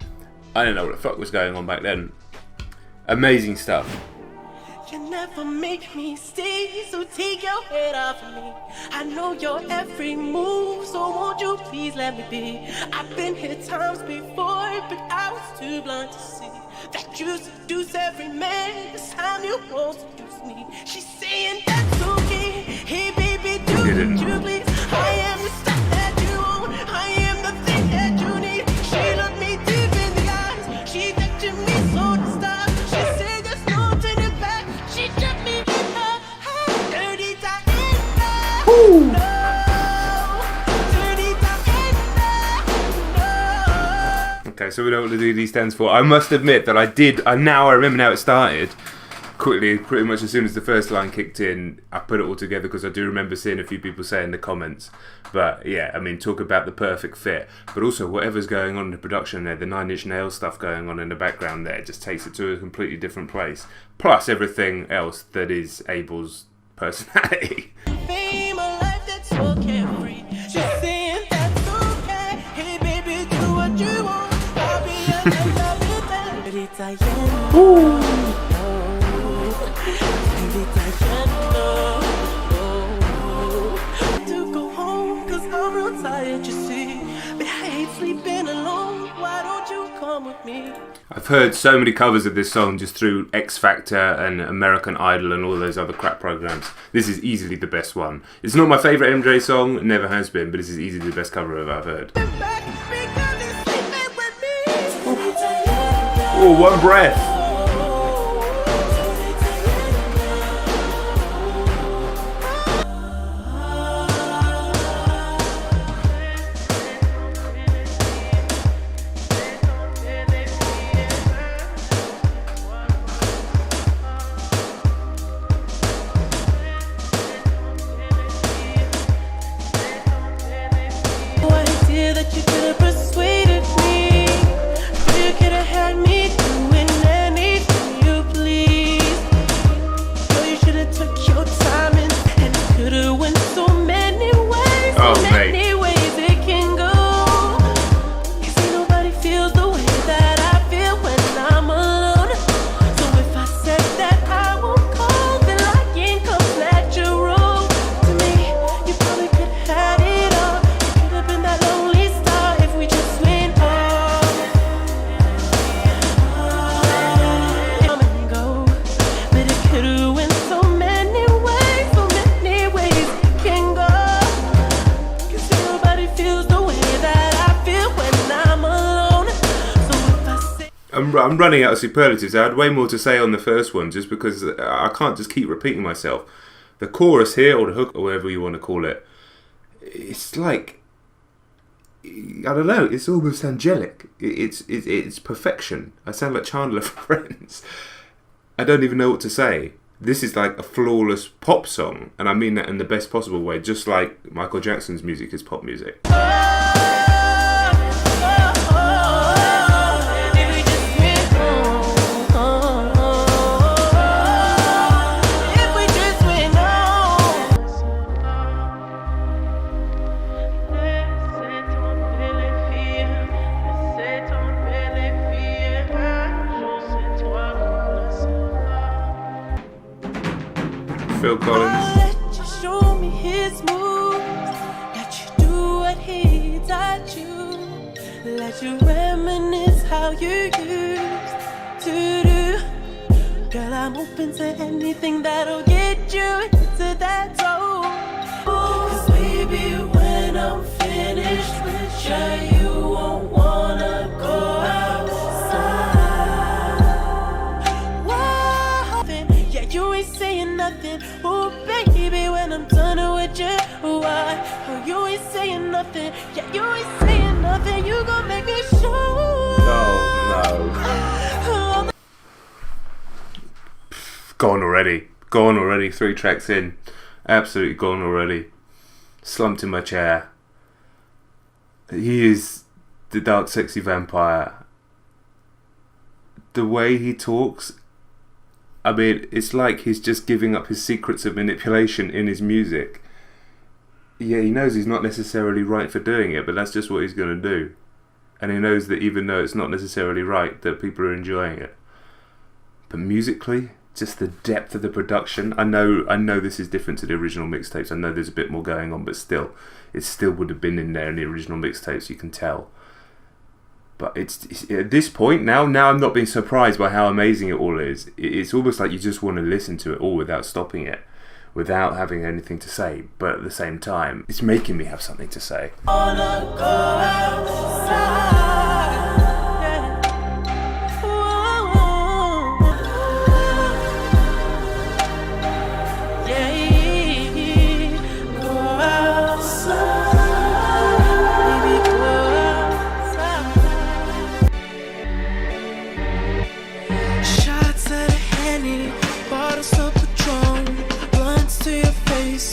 I don't know what the fuck was going on back then. Amazing stuff. You never make me stay, so take your head off of me. I know your every move, so won't you please let me be? I've been here times before, but I was too blind to see that you seduce every man. This time you won't seduce me. She's saying that's okay. Hey baby, do what you please. I am the stuff that you own. I am the thing that you need. She looked me deep in the eyes. She touched me so to stop. She said there's no turning back. She took me in her dirty time in the dirty time in the Okay, so we know what the DD stands for. I must admit that I remember now it started. Quickly, pretty much as soon as the first line kicked in, I put it all together because I do remember seeing a few people say in the comments. But yeah, I mean, talk about the perfect fit. But also, whatever's going on in the production there, the Nine Inch Nails stuff going on in the background there, just takes it to a completely different place. Plus everything else that is Abel's personality. fame, a life that's so carefree. She's saying that's okay. Hey baby, do what you want. I'll be your to go home, cause I'm real tired, you see. But I hate sleeping alone. Why don't you come with me? I've heard so many covers of this song just through X Factor and American Idol and all those other crap programs. This is easily the best one. It's not my favourite MJ song, it never has been, but this is easily the best cover I've heard. Oh, one breath. I'm running out of superlatives. I had way more to say on the first one just because I can't just keep repeating myself. The chorus here, or the hook, or whatever you want to call it, it's like, I don't know, it's almost angelic. It's perfection. I sound like Chandler from Friends. I don't even know what to say. This is like a flawless pop song, and I mean that in the best possible way, just like Michael Jackson's music is pop music. Phil Collins. Show me his moves. Let you do what he taught you. Let you reminisce how you used to do. Girl, I'm open to anything that'll get you into that zone. Cause baby, when I'm finished with you, you won't wanna go outside. Whoa, yeah, you ain't saying nothing. nothing. Yeah, you ain't saying nothing. You gon' make me show. No. Gone already. 3 tracks in. Absolutely gone already. Slumped in my chair. He is the dark, sexy vampire. The way he talks, I mean, it's like he's just giving up his secrets of manipulation in his music. Yeah, he knows he's not necessarily right for doing it, but that's just what he's going to do. And he knows that even though it's not necessarily right, that people are enjoying it. But musically, just the depth of the production. I know this is different to the original mixtapes. I know there's a bit more going on, but still, it still would have been in there in the original mixtapes, you can tell. But it's at this point now I'm not being surprised by how amazing it all is. It's almost like you just want to listen to it all without stopping it, without having anything to say. But at the same time, it's making me have something to say. Wanna go outside.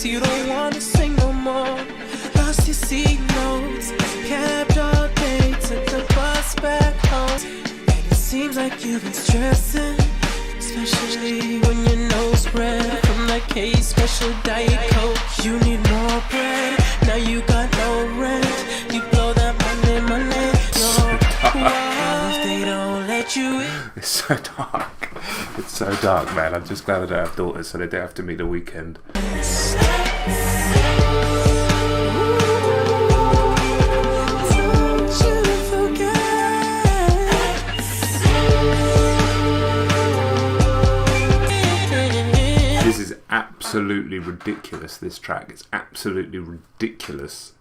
You don't wanna sing no more. Lost your seat notes, kept all day, took the bus back home. And it seems like you've been stressing, especially when your nose red from that case special diet coke. You need more bread, now you got no rent. You blow that money, no. Why they don't let you in? It's so dark. It's so dark, man. I'm just glad I don't have daughters, so they don't have to meet the Weeknd. This is absolutely ridiculous, this track. It's absolutely ridiculous.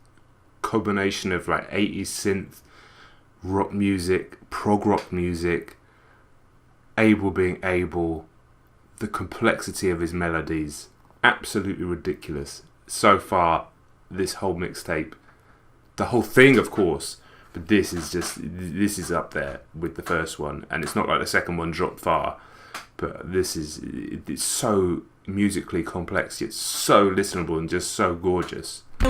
Combination of like 80s synth, rock music, prog rock music, Abel being Abel, the complexity of his melodies. Absolutely ridiculous. So far, this whole mixtape, the whole thing, of course, but this is up there with the first one, and it's not like the second one dropped far, but it's so musically complex, yet so listenable and just so gorgeous. I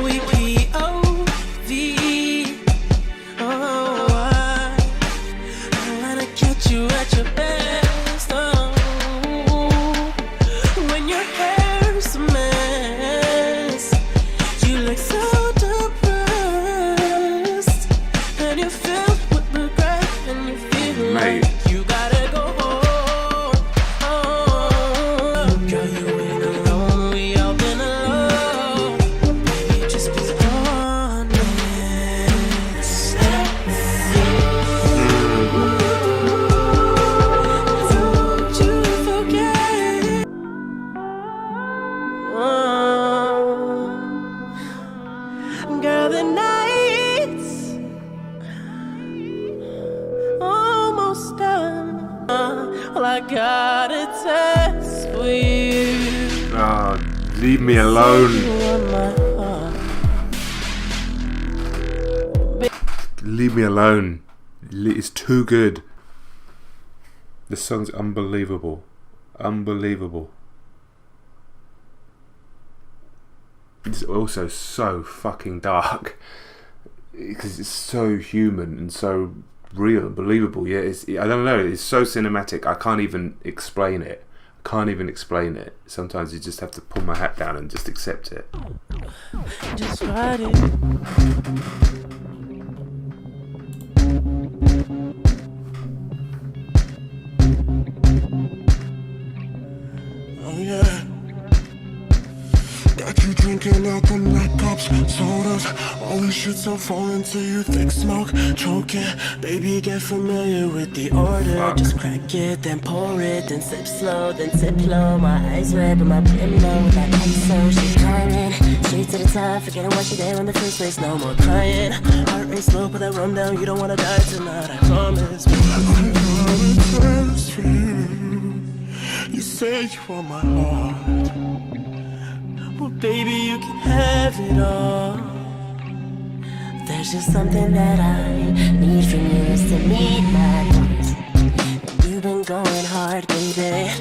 wanna catch you at your best. When your hair's a mess, you look so depressed, and you feel with regret, and you feel Mate. like you gotta go home. Girl, you ain't alone, we all been alone. Baby, just be honest. Don't you forget. Girl, the night's almost done. Well, I got a test for you. Oh, leave me alone. You want my heart. Leave me alone. It's too good. This song's unbelievable. Unbelievable. It's also so fucking dark because it's so human and so real and believable. Yeah, I don't know. It's so cinematic. I can't even explain it. Sometimes you just have to pull my hat down and just accept it. Just ride it. Oh yeah. Got you drinking out the night cups, sodas. All this shit's so foreign to you, thick smoke, choking. Baby, get familiar with the order. Just crack it, then pour it, then sip slow, then tip low. My eyes red, but my brain low with that XO. She's climbing, straight to the top, forgetting what she did in the first place. No more crying, heart rate slow, put that rum down. You don't wanna die tonight, I promise. I got a test for you. You say you want my heart. Well, baby, you can have it all. There's just something that I need from you is to meet my needs. You've been going hard, baby.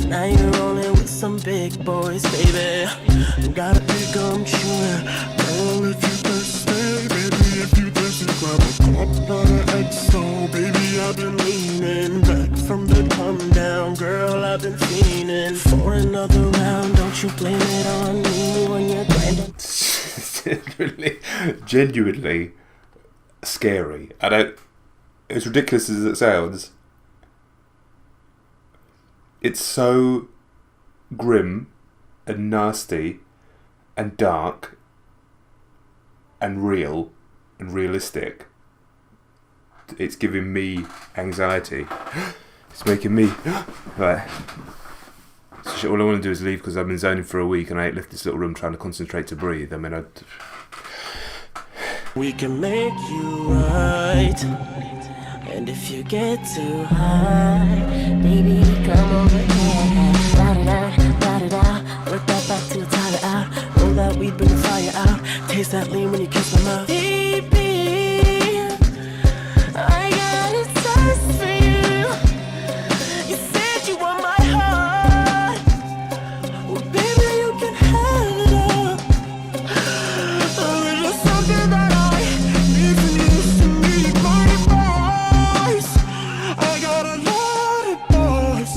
Now you're rolling with some big boys, baby. Gotta think I'm sure. Girl, if you thirsty, baby, if you thirsty, grab a cup of the XO. Baby, I've been leaning back from the come down. Girl, I've been fiending for another round. Don't you blame it on me when you're grinding. Genuinely scary. As ridiculous as it sounds, it's so grim and nasty and dark and real and realistic. It's giving me anxiety. It's making me right. So all I want to do is leave because I've been zoning for a week and I ain't left this little room trying to concentrate to breathe. I mean, We can make you right. And if you get too high, baby, come over here. Ride it out, ride it out. Work that back till you tire it out. Roll that weed, bring the fire out. Taste that lean when you kiss my mouth. Baby, I got a taste for you. You said you want my heart. Well, baby, you can have it all. There's just something that I need from you to meet my voice. I got a lot of boys.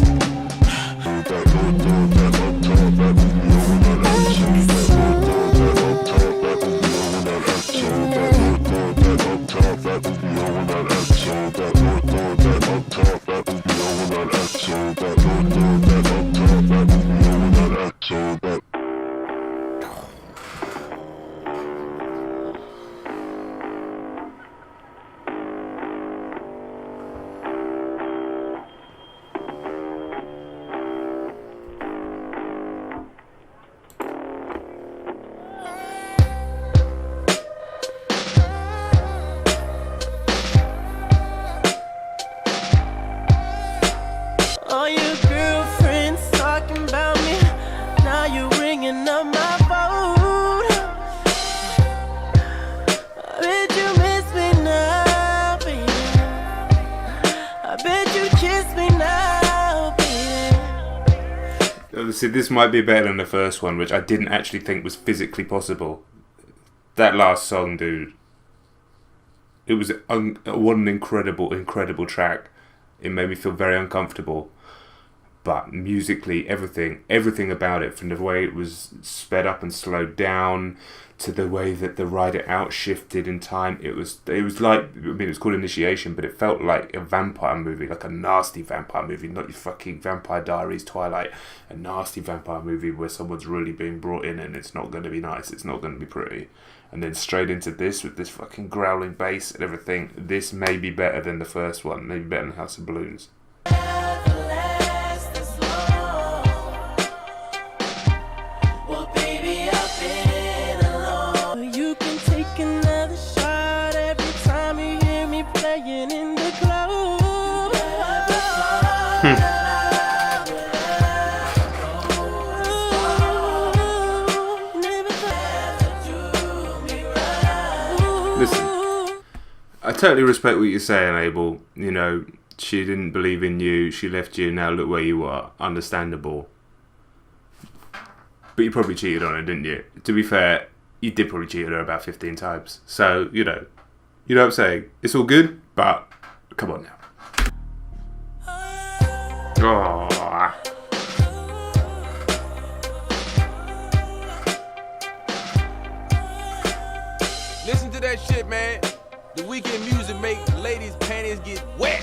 All your girlfriends talking about me. Now you're ringing up my phone. I bet you miss me now, baby. I bet you kiss me now, baby. see, this might be better than the first one, which I didn't actually think was physically possible. That last song, dude. It was one incredible track. It made me feel very uncomfortable. But musically, everything about it, from the way it was sped up and slowed down to the way that the Ride It Out shifted in time, it was like, I mean, it was called Initiation, but it felt like a vampire movie, like a nasty vampire movie, not your fucking Vampire Diaries, Twilight, a nasty vampire movie where someone's really being brought in and it's not going to be nice, it's not going to be pretty. And then straight into this with this fucking growling bass and everything. This may be better than the first one, maybe better than House of Balloons. Listen, I totally respect what you're saying, Abel. You know, she didn't believe in you, she left you, now look where you are. Understandable. But you probably cheated on her, didn't you? To be fair, you did probably cheat on her about 15 times. So, you know what I'm saying? It's all good, but come on now. Oh. Listen to that shit, man. The Weeknd music make ladies' panties get wet.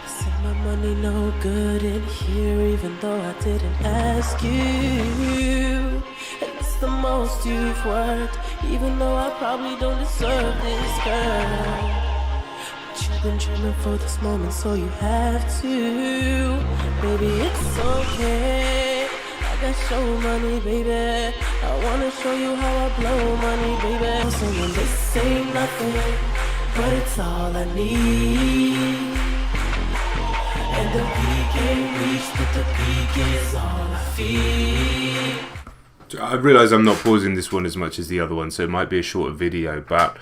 Said my money no good in here, even though I didn't ask you. And it's the most you've worked, even though I probably don't deserve this, girl. But you've been dreaming for this moment, so you have to. Baby, it's okay. I got show money, baby. I wanna show you how I blow money, baby. I'm saying this ain't nothing, but it's all I need. And the peak ain't reached, but the peak is all I feel. I realise I'm not pausing this one as much as the other one, so it might be a shorter video, but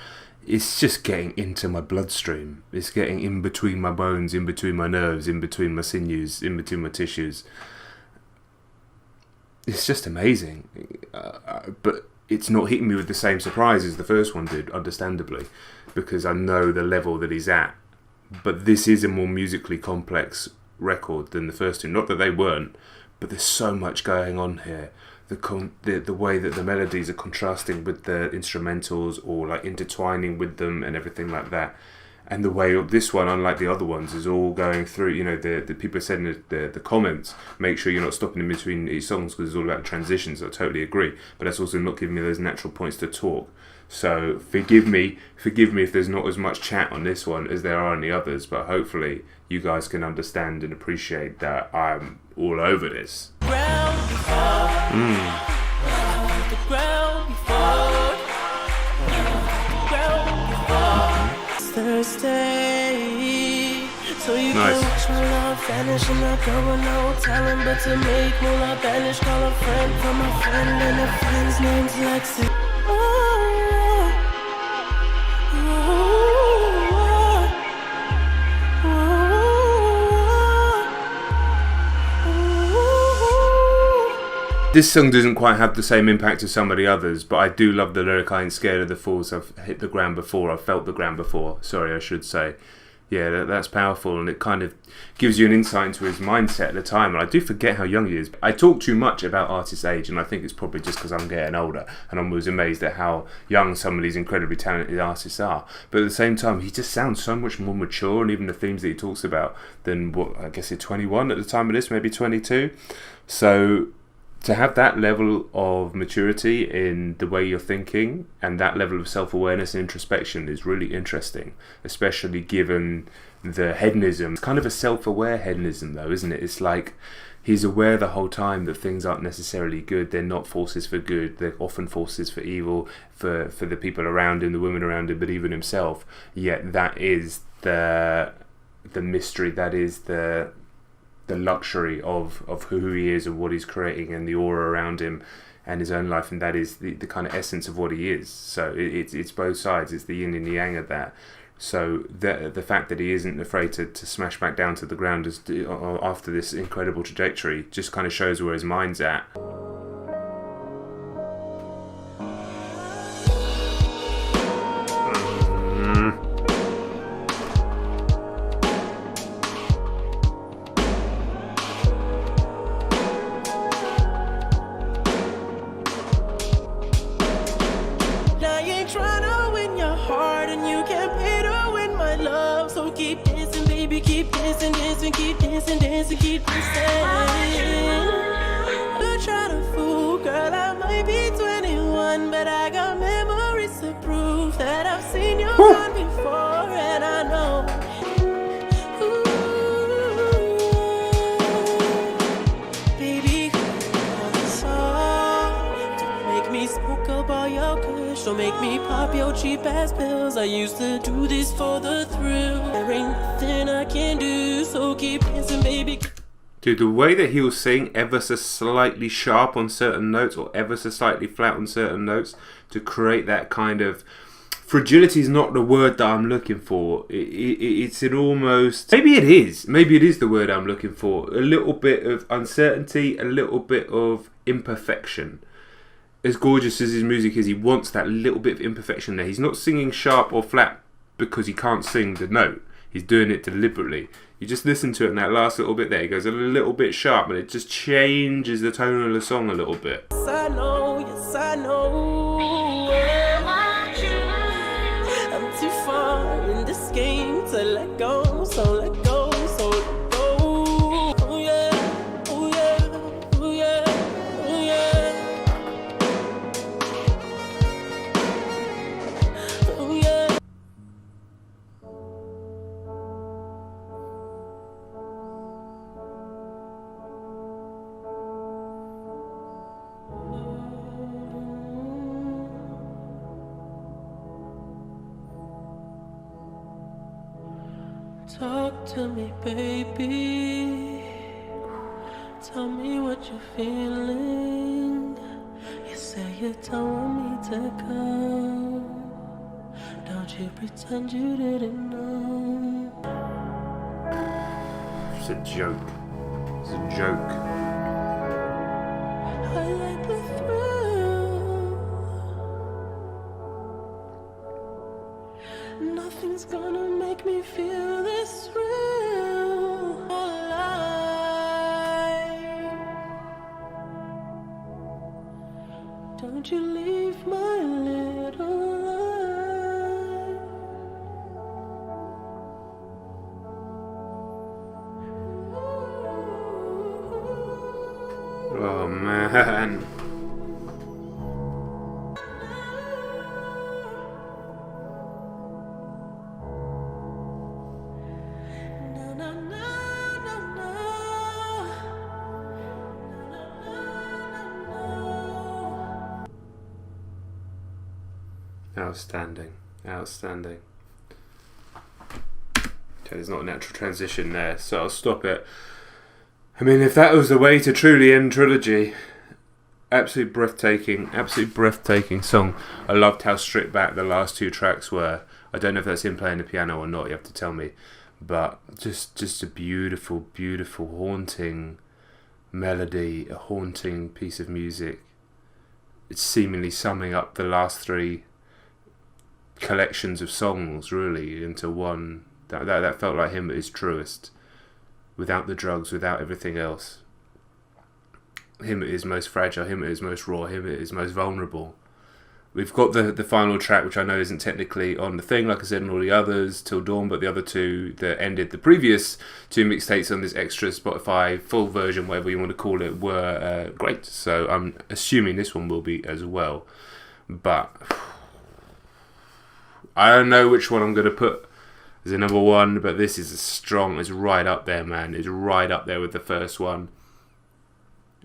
it's just getting into my bloodstream. It's getting in between my bones, in between my nerves, in between my sinews, in between my tissues. It's just amazing. But it's not hitting me with the same surprise as the first one did, understandably, because I know the level that he's at. But this is a more musically complex record than the first two. Not that they weren't, but there's so much going on here. The way that the melodies are contrasting with the instrumentals, or like intertwining with them and everything like that, and the way this one, unlike the other ones, is all going through. You know, the people said in the comments, make sure you're not stopping in between each songs because it's all about transitions. I totally agree, but that's also not giving me those natural points to talk. So forgive me if there's not as much chat on this one as there are on the others, but hopefully you guys can understand and appreciate that I'm all over this. Thursday, so you Nice. can watch my love vanish. I'm not going no telling, but to make moolah banish, call a friend from a friend, and a friend's name's Lexi. This song doesn't quite have the same impact as some of the others, but I do love the lyric, I ain't scared of the falls, I've hit the ground before, I've felt the ground before. Sorry, I should say. Yeah, that's powerful, and it kind of gives you an insight into his mindset at the time, and I do forget how young he is. I talk too much about artists' age, and I think it's probably just because I'm getting older, and I'm always amazed at how young some of these incredibly talented artists are. But at the same time, he just sounds so much more mature, and even the themes that he talks about, than what, I guess he's 21 at the time of this, maybe 22. So to have that level of maturity in the way you're thinking and that level of self-awareness and introspection is really interesting, especially given the hedonism. It's kind of a self-aware hedonism though, isn't it? It's like he's aware the whole time that things aren't necessarily good. They're not forces for good. They're often forces for evil, for the people around him, the women around him, but even himself. Yet that is the mystery, that is the luxury of who he is and what he's creating, and the aura around him and his own life, and that is the kind of essence of what he is. So it's both sides, it's the yin and the yang of that. So the fact that he isn't afraid to smash back down to the ground after this incredible trajectory just kind of shows where his mind's at. Keep dancing. Don't try to fool, girl, I might be 21, but I got memories to prove that I've seen you run before, and I know. Baby, don't make me smoke up all your kush, don't make me pop your cheap ass pills. I used to do this for the thrill. There ain't nothing I can do, so keep dancing, baby. Dude, the way that he'll sing ever so slightly sharp on certain notes or ever so slightly flat on certain notes to create that kind of... Fragility is not the word that I'm looking for. It's an almost... Maybe it is. Maybe it is the word I'm looking for. A little bit of uncertainty, a little bit of imperfection. As gorgeous as his music is, he wants that little bit of imperfection there. He's not singing sharp or flat because he can't sing the note. He's doing it deliberately. You just listen to it in that last little bit there. He goes a little bit sharp, but it just changes the tone of the song a little bit. Yes, I know, yes, I know. I'm too far in this game to let go, so let go, so let go. Oh yeah, oh yeah, oh yeah, oh yeah. Oh yeah. Talk to me, baby. Tell me what you're feeling. You you don't want me to go? Don't you pretend you didn't know. It's a joke. It's a joke. I like the thrill. Nothing's gonna make me feel this real alive. Don't you leave my little life. Oh man. No, no, no, no, no. Outstanding. Outstanding. Okay, there's not a natural transition there, so I'll stop it. I mean, if that was the way to truly end Trilogy, absolutely breathtaking song. I loved how stripped back the last two tracks were. I don't know if that's him playing the piano or not, you have to tell me. But just a beautiful, beautiful, haunting melody, a haunting piece of music. It's seemingly summing up the last three collections of songs, really, into one. That felt like him at his truest. Without the drugs, without everything else. Him at his most fragile, him at his most raw, him at his most vulnerable. We've got the final track, which I know isn't technically on the thing, like I said, and all the others, Till Dawn, but the other two that ended the previous two mixtapes on this extra Spotify full version, whatever you want to call it, were great. So I'm assuming this one will be as well. But I don't know which one I'm going to put as a number one, but this is strong. It's right up there, man. It's right up there with the first one.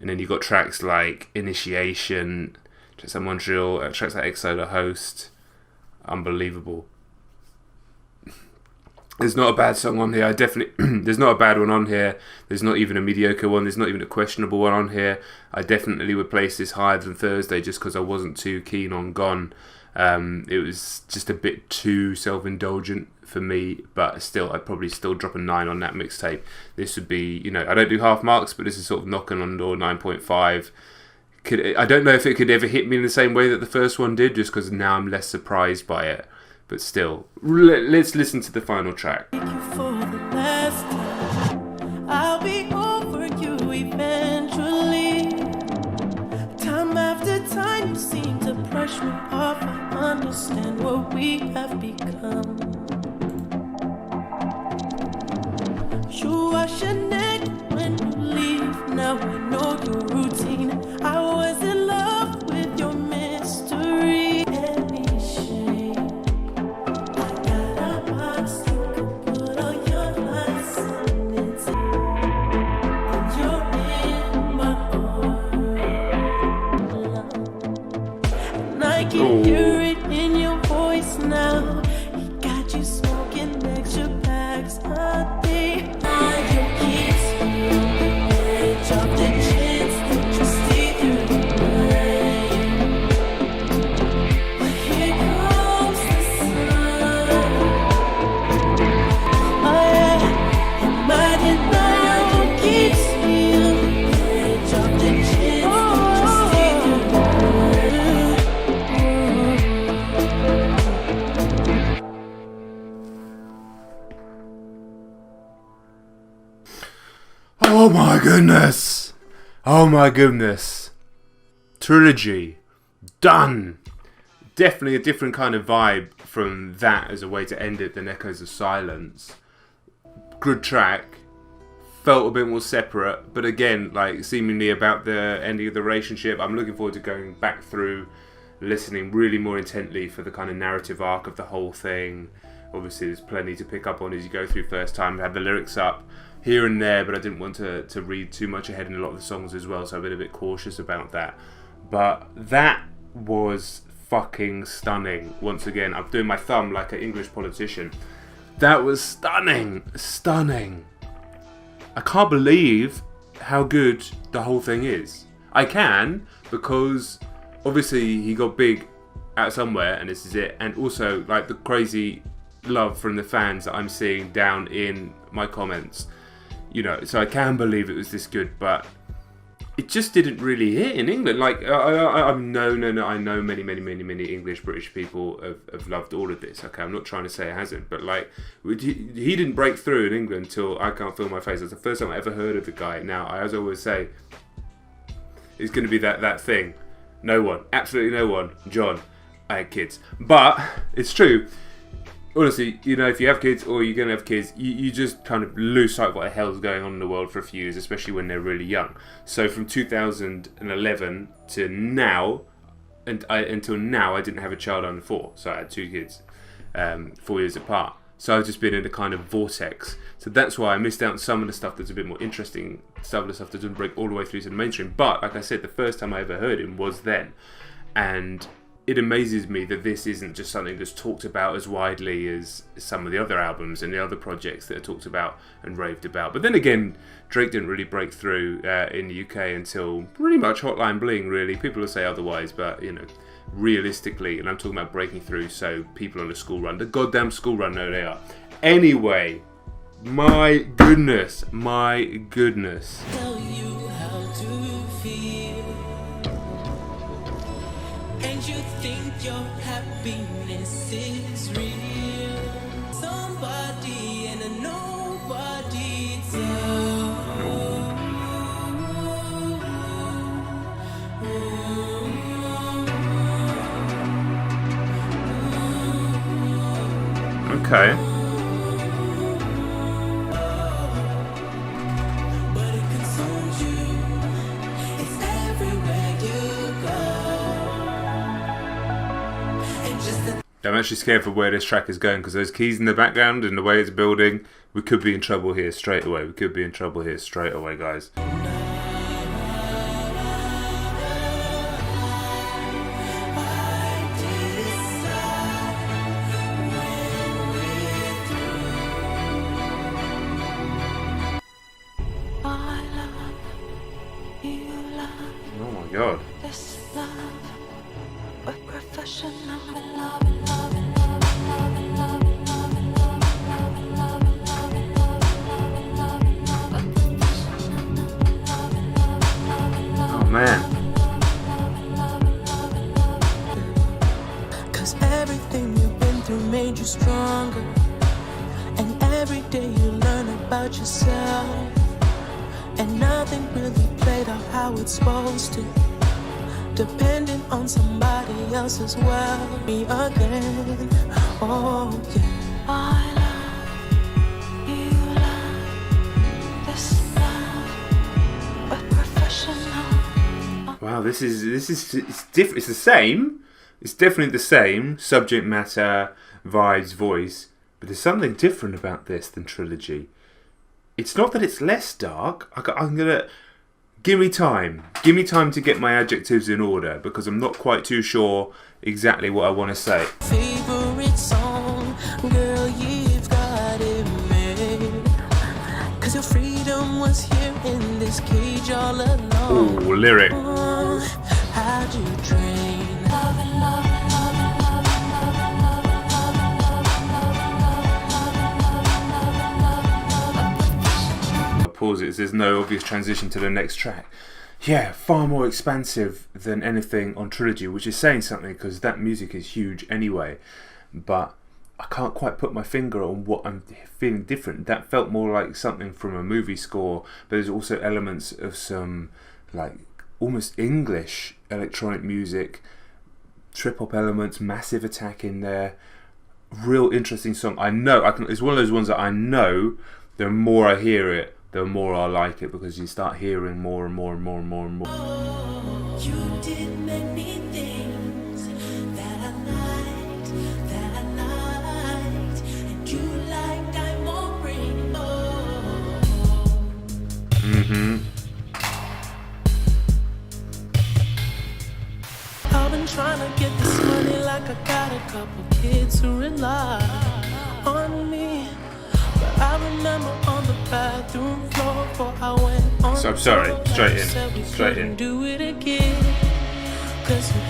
And then you've got tracks like Initiation, tracks like Montreal, tracks like Exile the Host. Unbelievable. There's not a bad song on here. There's not a bad one on here. There's not even a mediocre one. There's not even a questionable one on here. I definitely would place this higher than Thursday just because I wasn't too keen on Gone. It was just a bit too self-indulgent for me, but still, I'd probably still drop a 9 on that mixtape. This would be, I don't do half marks, but this is sort of knocking on the door, 9.5. I don't know if it could ever hit me in the same way that the first one did, just because now I'm less surprised by it. But still, let's listen to the final track. Thank you for the last time. I'll be over you eventually. Time after time, you seem to brush me off. I understand what we have become. You wash your neck when you leave. Now I know your routine. I was in love with your mystery. Any shade. I got a box you can put all your lies in it. And you're in my heart. And I can hear it in your voice now. He got you smoking extra packs a day. Oh my goodness! Oh my goodness! Trilogy. Done! Definitely a different kind of vibe from that as a way to end it than Echoes of Silence. Good track. Felt a bit more separate, but again, like seemingly about the ending of the relationship. I'm looking forward to going back through, listening really more intently for the kind of narrative arc of the whole thing. Obviously there's plenty to pick up on as you go through first time. I had the lyrics up here and there, but I didn't want to read too much ahead in a lot of the songs as well, so I've been a bit cautious about that. But that was fucking stunning. Once again, I'm doing my thumb like an English politician. That was stunning. Stunning. I can't believe how good the whole thing is. I can, because obviously he got big out somewhere, and this is it. And also, like, the crazy love from the fans that I'm seeing down in my comments, you know, so I can believe it was this good, but it just didn't really hit in England. Like, I know many English, British people have loved all of this. Okay, I'm not trying to say it hasn't, but like, he didn't break through in England until I Can't Feel My Face. That's the first time I ever heard of the guy. Now, as I always say, it's going to be that thing. No one, absolutely no one. John, I had kids, but it's true. Honestly, you know, if you have kids or you're going to have kids, you just kind of lose sight of what the hell is going on in the world for a few years, especially when they're really young. So from 2011 to now, until now, I didn't have a child under 4. So I had 2 kids, 4 years apart. So I've just been in a kind of vortex. So that's why I missed out on some of the stuff that's a bit more interesting, some of the stuff that doesn't break all the way through to the mainstream. But like I said, the first time I ever heard him was then. And it amazes me that this isn't just something that's talked about as widely as some of the other albums and the other projects that are talked about and raved about. But then again, Drake didn't really break through in the UK until pretty much Hotline Bling, really. People will say otherwise, but, you know, realistically, and I'm talking about breaking through, so people on the school run, the goddamn school run, no, they are. Anyway, my goodness. Tell you how to feel, and you think your happiness is real. Somebody and a nobody Okay. but it consumes you. It's everywhere you go. And just the I'm actually scared for where this track is going, because those keys in the background and the way it's building, we could be in trouble here straight away. Guys. I love you, love Oh my god. this love. We're professional. Oh man. Cause everything you've been through made you stronger. And every day you learn about yourself. And nothing really played out how it's supposed to. Depending on somebody else as well. Me again. Oh yeah. I love you, love this love. We're professional. Wow, this is it's different. It's the same. It's definitely the same subject matter, vibes, voice, but there's something different about this than Trilogy. It's not that it's less dark. I'm gonna give me time to get my adjectives in order, because I'm not quite too sure exactly what I want to say. Favorite song, girl, you've got it made. Cause your freedom was here in this cage all alone. Ooh, lyric. How'd you drain? Pause it. There's no obvious transition to the next track. Yeah, far more expansive than anything on Trilogy, which is saying something, because that music is huge anyway. But I can't quite put my finger on what I'm feeling different. That felt more like something from a movie score, but there's also elements of some like almost English electronic music, trip hop elements, Massive Attack in there. Real interesting song. It's one of those ones that I know the more I hear it, the more I like it, because you start hearing more and more and more and more and more. You did many things that I liked, and you liked diamond ring. I've been trying to get this money like I got a couple kids who rely on me. But I remember on the bathroom floor before I went on. So I'm sorry, tour, straight you said we in. couldn't do it again. 'Cause you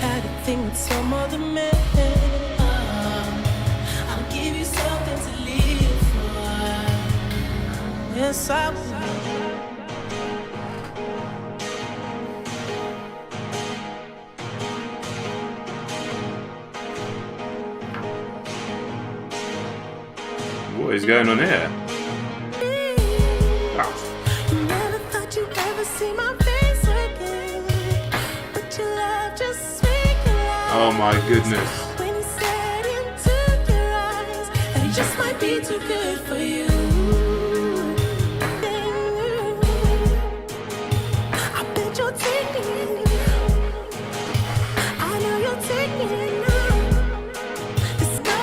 everything with some other man. I'll give you something to live for. Yes, I will. What is going on here? Ah. Never thought you'd ever see my face again, but your love just speaks alive. Oh my goodness. When you said into your eyes that it just might be too good for you. I bet you'll take me. I know you'll take me now. Let's go.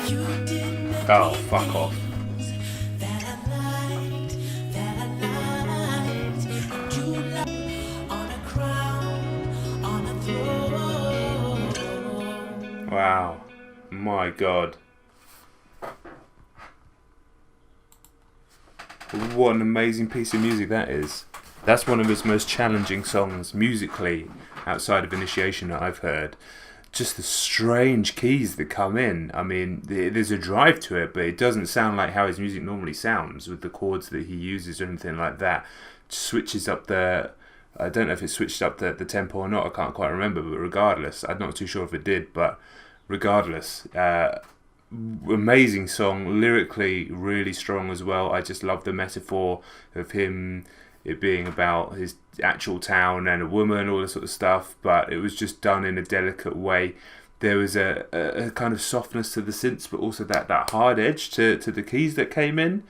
You did many Oh, fuck off. that I liked. You love on a crown, on a throne. Wow. My God. What an amazing piece of music that is. That's one of his most challenging songs musically outside of Initiation that I've heard. Just the strange keys that come in. I mean, there's a drive to it, but it doesn't sound like how his music normally sounds with the chords that he uses or anything like that. Switches up the... I don't know if it switched up the tempo or not, I can't quite remember, but regardless, I'm not too sure if it did, but regardless, amazing song, lyrically really strong as well. I just love the metaphor of him, it being about his actual town and a woman, all this sort of stuff, but it was just done in a delicate way. There was a kind of softness to the synths, but also that hard edge to the keys that came in.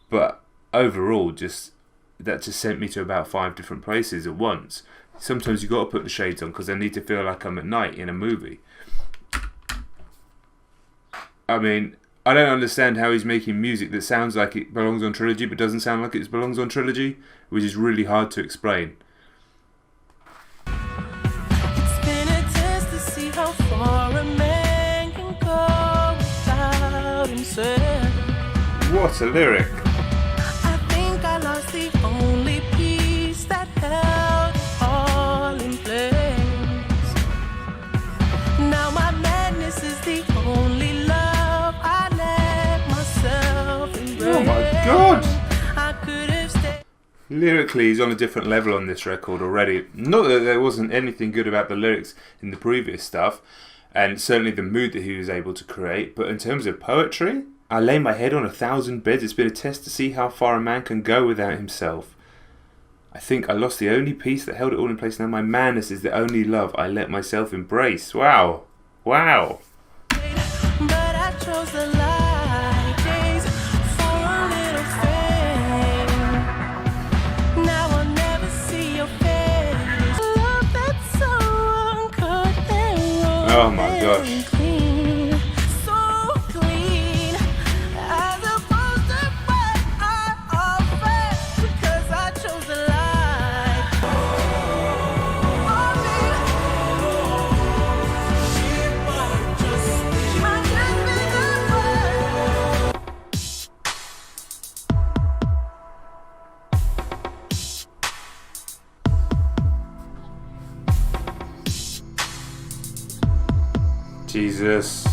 But overall, that just sent me to about 5 different places at once. Sometimes you got to put the shades on because I need to feel like I'm at night in a movie. I mean, I don't understand how he's making music that sounds like it belongs on Trilogy but doesn't sound like it belongs on Trilogy, which is really hard to explain. It's been a test to see how far a man can go without himself. What a lyric. I think I lost the only piece that held it all in place. Now my madness is the only love I let myself embrace. Oh my God. I could have stayed. Lyrically, he's on a different level on this record already. Not that there wasn't anything good about the lyrics in the previous stuff, and certainly the mood that he was able to create, but in terms of poetry, I lay my head on 1,000 beds. It's been a test to see how far a man can go without himself. I think I lost the only piece that held it all in place. Now my madness is the only love I let myself embrace. Wow. Wow. But I chose the light days for a little fame. Now I'll never see your face. Love that's so uncut and raw Oh my gosh. and clean, so clean, as opposed to what I offer, because I chose the light. Jesus.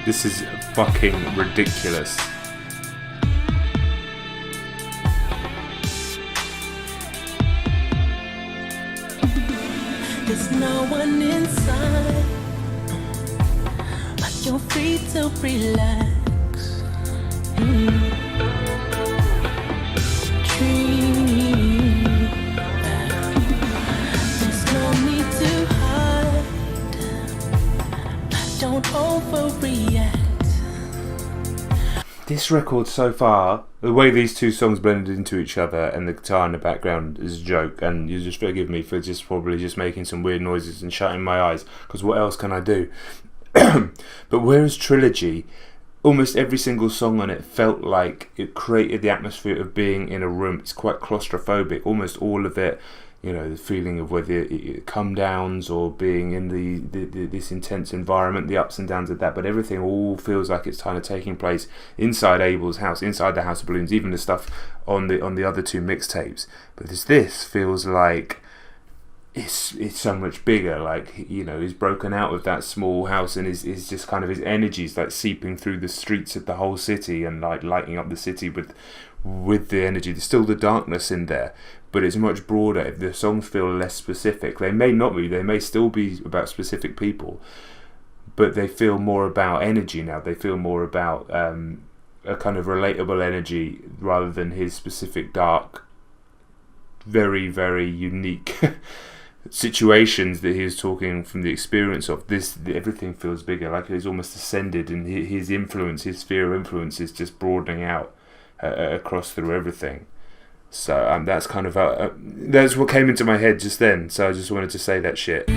This is fucking ridiculous. There's no one inside, but you're free to relax. Dream. There's no need to hide. Don't overreact. This record so far, the way these two songs blended into each other and the guitar in the background is a joke, and you just forgive me for probably just making some weird noises and shutting my eyes, because what else can I do? But whereas Trilogy, almost every single song on it felt like it created the atmosphere of being in a room. It's quite claustrophobic, almost all of it. the feeling of whether it come downs or being in this intense environment, the ups and downs of that. But everything all feels like it's kind of taking place inside Abel's house, inside the House of Balloons, even the stuff on the other two mixtapes. But this feels like it's so much bigger. Like, he's broken out of that small house, and is just kind of his energies like seeping through the streets of the whole city and like lighting up the city with the energy. There's still the darkness in there, but it's much broader. The songs feel less specific. They may not be. They may still be about specific people, but they feel more about energy now. They feel more about a kind of relatable energy rather than his specific dark, very, very unique situations that he was talking from the experience of. Everything feels bigger, like he's almost ascended, and his influence, his sphere of influence is just broadening out across through everything. So that's kind of that's what came into my head just then, so I just wanted to say that shit.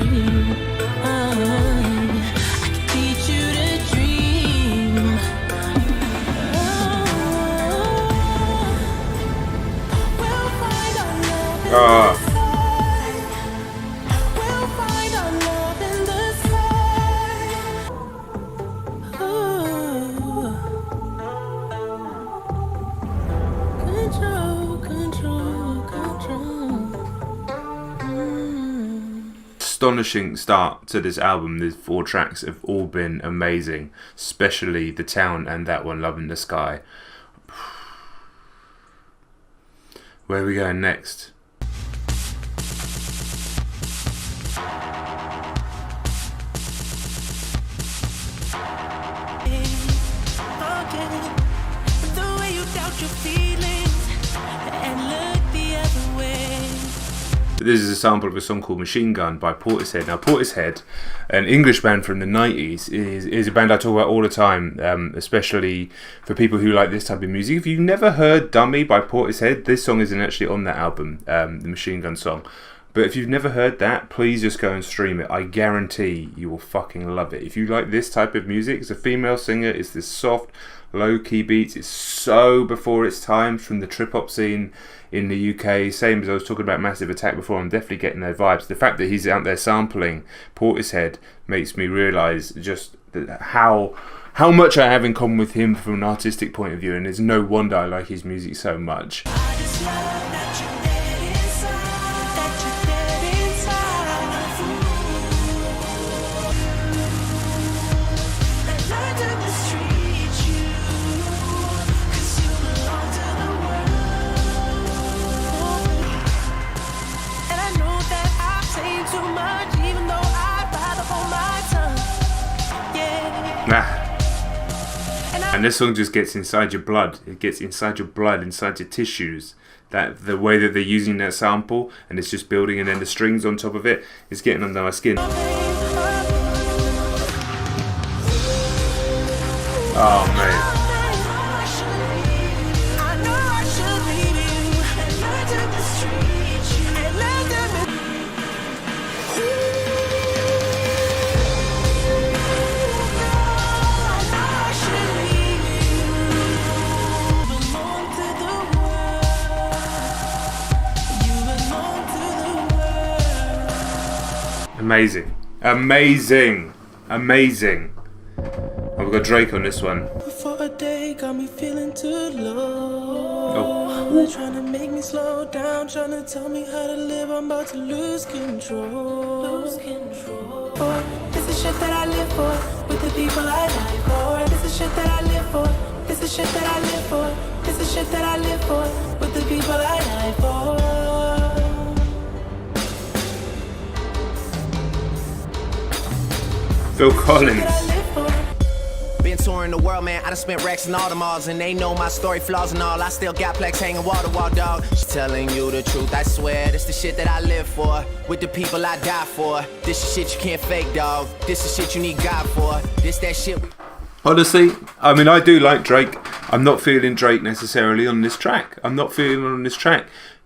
Astonishing start to this album. The 4 tracks have all been amazing, especially The Town and that one, Love in the Sky. Where are we going next? This is a sample of a song called Machine Gun by Portishead. Now, Portishead, an English band from the 90s, is a band I talk about all the time, especially for people who like this type of music. If you've never heard Dummy by Portishead, this song isn't actually on that album, the Machine Gun song. But if you've never heard that, please just go and stream it. I guarantee you will fucking love it. If you like this type of music, it's a female singer, it's this soft, low-key beats. It's so before its time from the trip-hop scene in the UK. Same as I was talking about Massive Attack before, I'm definitely getting their vibes. The fact that he's out there sampling Portishead makes me realise just how much I have in common with him from an artistic point of view, and it's no wonder I like his music so much. And this song just gets inside your blood. It gets inside your blood, inside your tissues. That the way that they're using that sample, and it's just building, and then the strings on top of it, is getting under my skin. Oh man. Amazing. Amazing. Amazing. Oh, we've got Drake on this one. For a day, got me feeling too low. Oh. They're trying to make me slow down, trying to tell me how to live. I'm about to lose control. Lose control. This is shit that I live for, with the people I die for. This is shit that I live for. This is shit that I live for. This is shit that I live for, with the people I die for. Phil Collins. Been touring the world, man. I done spent racks in all the malls, and they know my story, flaws and all. I still got plex hanging wall to wall, dog. Just telling you the truth, I swear. This the shit that I live for, with the people I die for. This is shit you can't fake, dog. This is shit you need God for. This that shit. Honestly, I mean, I do like Drake. I'm not feeling Drake necessarily on this track.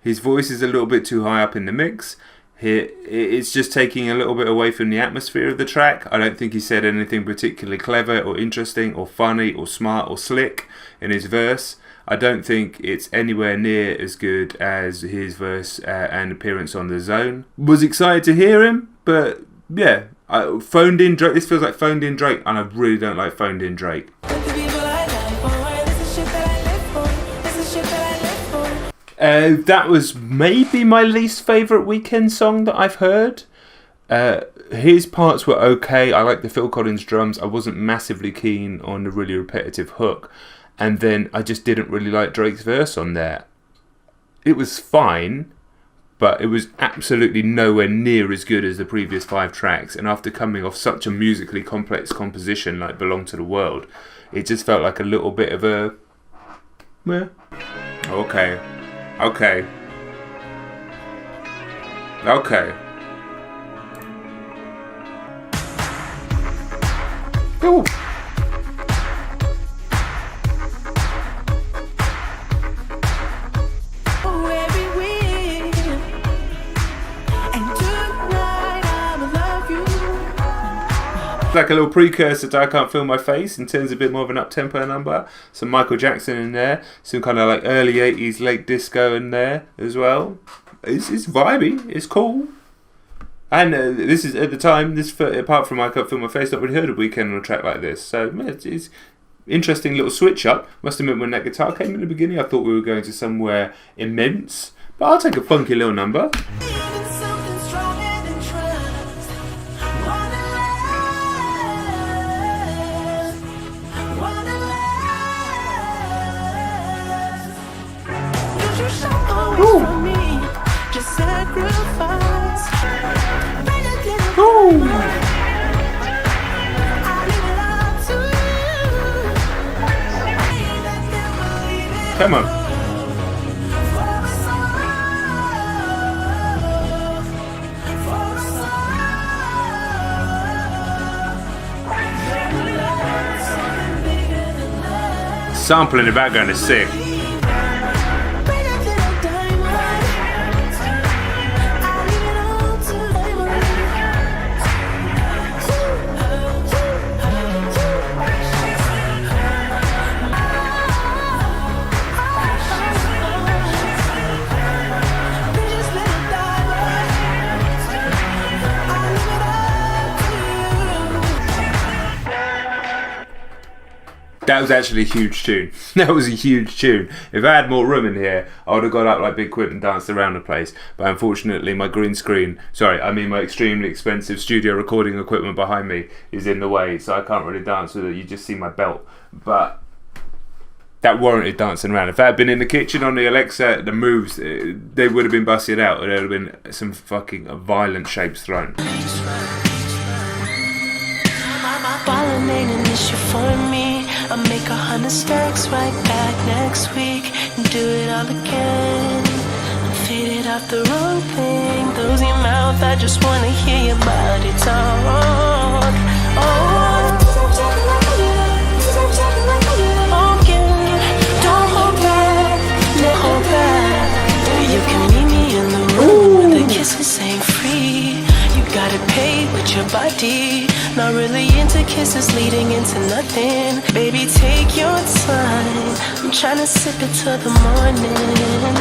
His voice is a little bit too high up in the mix. It's just taking a little bit away from the atmosphere of the track. I don't think he said anything particularly clever or interesting or funny or smart or slick in his verse. I don't think it's anywhere near as good as his verse and appearance on The Zone. Was excited to hear him, but yeah, phoned in Drake. This feels like phoned in Drake, and I really don't like phoned in Drake. That was maybe my least favourite Weeknd song that I've heard. His parts were okay. I like the Phil Collins drums. I wasn't massively keen on the really repetitive hook. And then I just didn't really like Drake's verse on there. It was fine, but it was absolutely nowhere near as good as the previous 5 tracks. And after coming off such a musically complex composition like Belong to the World, it just felt like a little bit of a... Meh. Okay. Ooh. Like a little precursor to I Can't Feel My Face in terms of a bit more of an up-tempo number. Some Michael Jackson in there. Some kind of like early 80s late disco in there as well. It's vibey. It's cool. And this is, at the time, apart from I Can't Feel My Face, not really heard of Weeknd on a track like this. So it's interesting little switch up. Must admit, when that guitar came in the beginning, I thought we were going to somewhere immense. But I'll take a funky little number. Come on. Sample in the background is sick. That was actually a huge tune. That was a huge tune. If I had more room in here, I would have got up like Big Quint and danced around the place. But unfortunately, my my extremely expensive studio recording equipment behind me is in the way, so I can't really dance with it. You just see my belt. But that warranted dancing around. If I had been in the kitchen on the Alexa, the moves, they would have been busted out. There would have been some fucking violent shapes thrown. Ballin' ain't an issue for me. I'll make 100 stacks right back next week and do it all again. I'm faded off the wrong thing. Close your mouth, I just wanna hear your body talk. Oh, don't hold back, no hold back. You can meet me in the room where the kisses ain't free. You gotta pay with your body. Not really into kisses leading into nothing. Baby, take your time. I'm trying to sip it till the morning.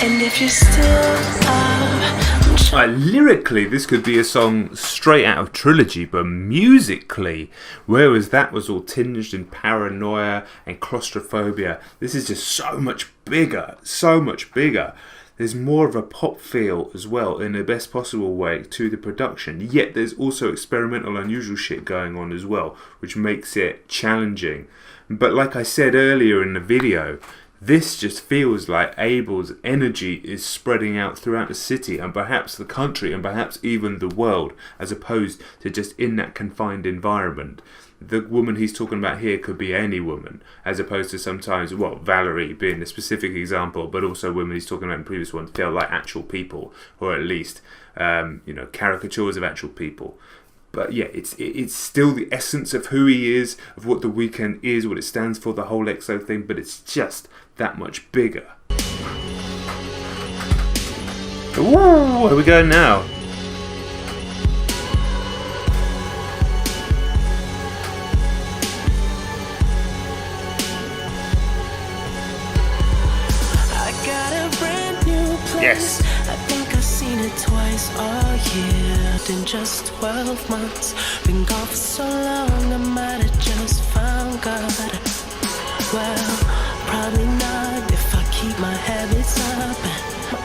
And if you're still up, lyrically, this could be a song straight out of Trilogy, but musically, whereas that was all tinged in paranoia and claustrophobia, this is just so much bigger, so much bigger. There's more of a pop feel as well, in the best possible way, to the production. Yet there's also experimental, unusual shit going on as well, which makes it challenging. But like I said earlier in the video, this just feels like Abel's energy is spreading out throughout the city and perhaps the country and perhaps even the world, as opposed to just in that confined environment. The woman he's talking about here could be any woman, as opposed to sometimes, Valerie being a specific example, but also women he's talking about in the previous one feel like actual people, or at least, caricatures of actual people. But yeah, it's still the essence of who he is, of what the Weeknd is, what it stands for, the whole EXO thing, but it's just that much bigger. Ooh, where are we going now? was a year, then just 12 months. Been gone for so long, I might have just found God. Well, probably not if I keep my habits up.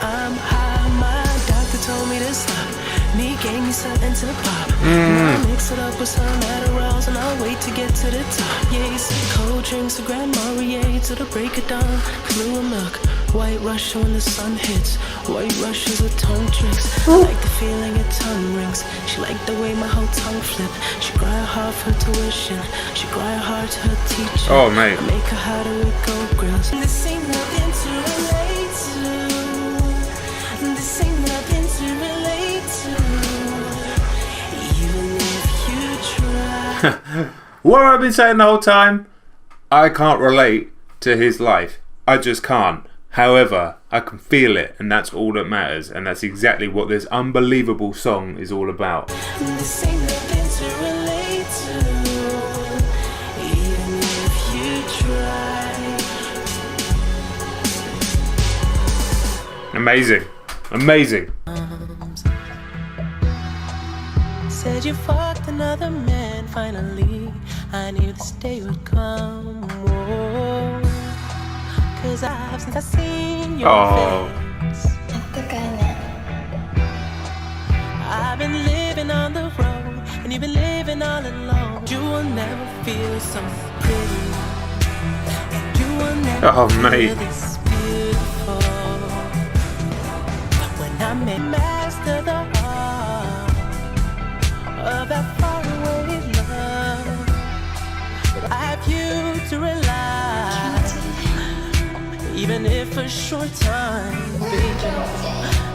I'm high, my doctor told me to stop. And he gave me something to pop. Now I mix it up with some Adderalls and I'll wait to get to the top. Yeah, some cold drinks, a Grand Marnier till the break of dawn. Fluid milk, White Russian when the sun hits. White Russians with tongue tricks. I like the feeling your tongue rings. She liked the way my whole tongue flip. She cried hard for tuition. She cried hard to her teacher. Oh, mate. I make her hotter with gold grills. And this ain't nothing to relate to. And this ain't nothing to relate to. Even if you try. What have I been saying the whole time? I can't relate to his life. I just can't. However, I can feel it, and that's all that matters. And that's exactly what this unbelievable song is all about. This ain't nothing to relate to, even if you try. Amazing. Amazing. Said you fucked another man, finally. I knew this day would come. Whoa. 'Cause since I seen your face, I've been living on the road, and you've been living all alone. You will never feel so pretty, and you will never feel this beautiful. When I may master the art of that faraway love, but I have you to rely. Even if a short time, baby.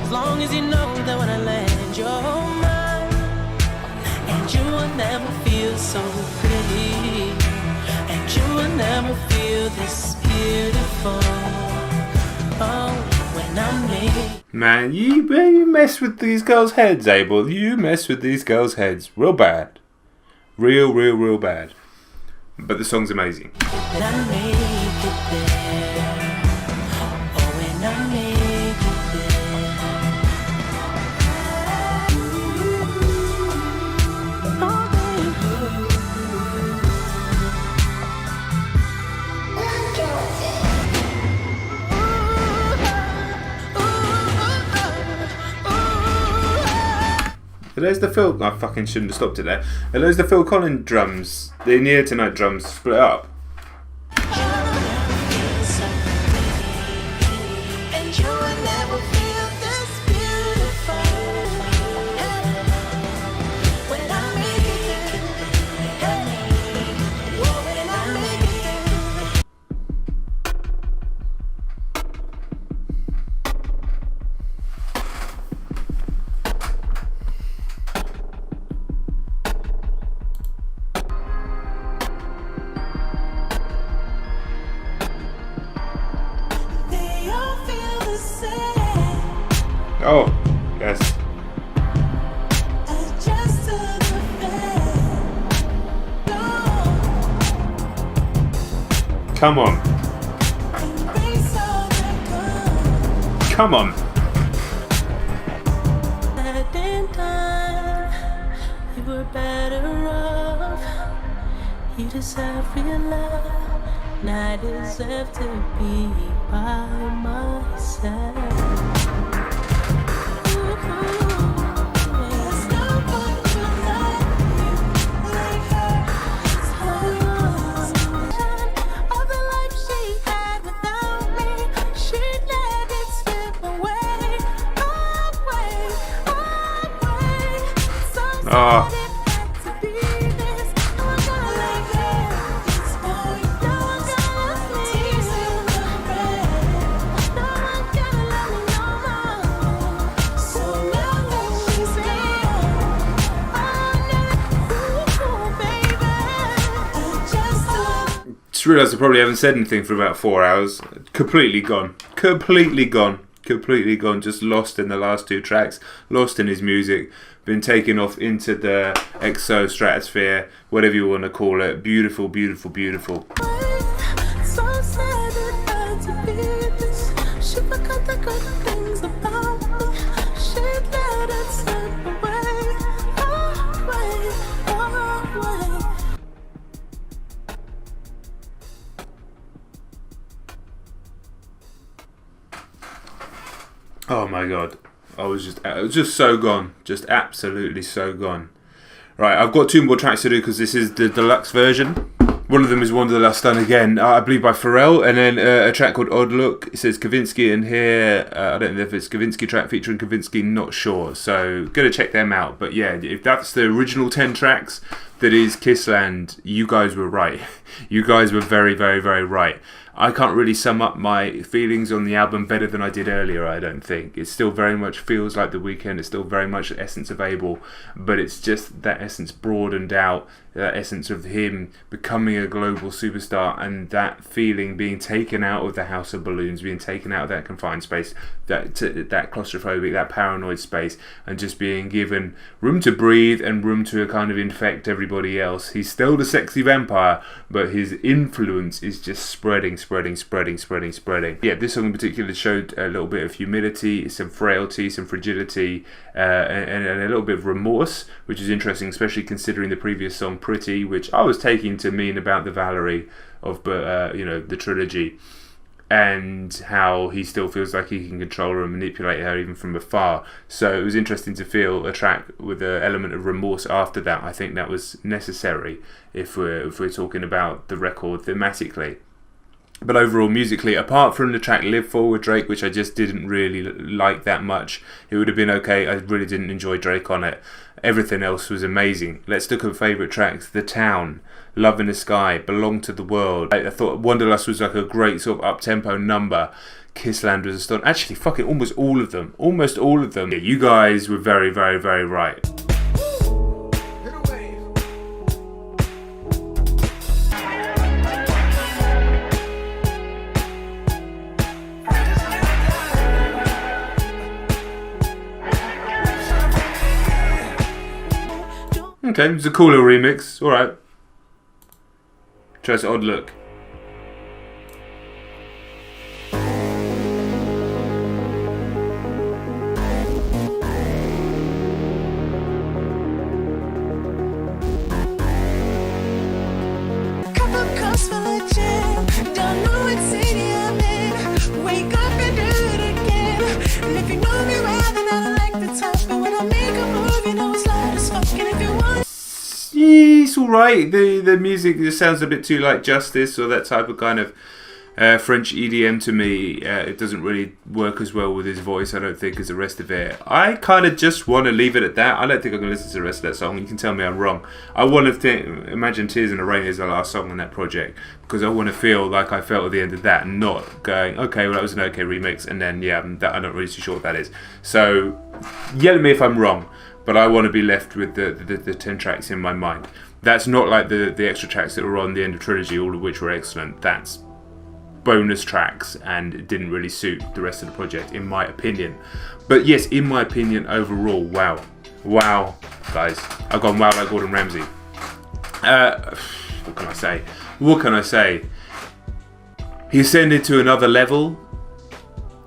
As long as you know that when I land, you're mine. And you will never feel so pretty. And you will never feel this beautiful. Oh, when I'm made. Man, you mess with these girls' heads, Abel. You mess with these girls' heads. Real bad. Real bad. But the song's amazing. When I make it there. There's the Phil. I fucking shouldn't have stopped it there. There's the Phil Collins drums. The In the Air Tonight drums split up. Oh, yes. Come on. Come on. You were better off. You deserve real love. And I deserve to be by myself. Oh. Just realised I probably haven't said anything for about 4 hours. Completely gone. Just lost in the last two tracks. Lost in his music. Been taken off into the exo stratosphere, whatever you want to call it. Beautiful. my god, I was just so gone, just absolutely so gone. Right, I've got 2 more tracks to do because this is the deluxe version. One of them is Wanderlust done again, I believe by Pharrell, and then a track called Odd Look. It says Kavinsky in here. I don't know if it's Kavinsky track featuring Kavinsky, not sure. So, gonna check them out. But yeah, if that's the original 10 tracks that is Kissland, you guys were right. You guys were very, very, very right. I can't really sum up my feelings on the album better than I did earlier, I don't think. It still very much feels like The Weeknd. It's still very much the essence of Abel, but it's just that essence broadened out, that essence of him becoming a global superstar, and that feeling being taken out of the House of Balloons, being taken out of that confined space, that claustrophobic, that paranoid space, and just being given room to breathe and room to kind of infect everybody else. He's still the sexy vampire, but his influence is just spreading. Yeah, this song in particular showed a little bit of humility, some frailty, some fragility, and a little bit of remorse, which is interesting, especially considering the previous song, Pretty, which I was taking to mean about the Valerie of, the trilogy, and how he still feels like he can control her and manipulate her even from afar. So it was interesting to feel a track with an element of remorse after that. I think that was necessary if we're talking about the record thematically. But overall, musically, apart from the track Live For with Drake, which I just didn't really like that much, it would have been okay. I really didn't enjoy Drake on it. Everything else was amazing. Let's look at favourite tracks. The Town, Love in the Sky, Belong to the World. I thought Wanderlust was like a great sort of up-tempo number. Kissland was astonishing. Actually, fucking almost all of them. Yeah, you guys were very, very, very right. Okay, it's a cool little remix. Alright. Tries Odd Look. It's alright. The music just sounds a bit too like Justice or that type of kind of French EDM to me. It doesn't really work as well with his voice, I don't think, as the rest of it. I kind of just want to leave it at that. I don't think I'm going to listen to the rest of that song. You can tell me I'm wrong. I want to imagine Tears in the Rain is the last song on that project, because I want to feel like I felt at the end of that, and not going, okay, well, that was an okay remix, and then, yeah, I'm not really too sure what that is. So, yell at me if I'm wrong, but I want to be left with the 10 tracks in my mind. That's not like the extra tracks that were on the end of Trilogy, all of which were excellent. That's bonus tracks and it didn't really suit the rest of the project, in my opinion. But yes, in my opinion, overall, wow. Wow, guys. I've gone wow like Gordon Ramsay. What can I say? He ascended to another level.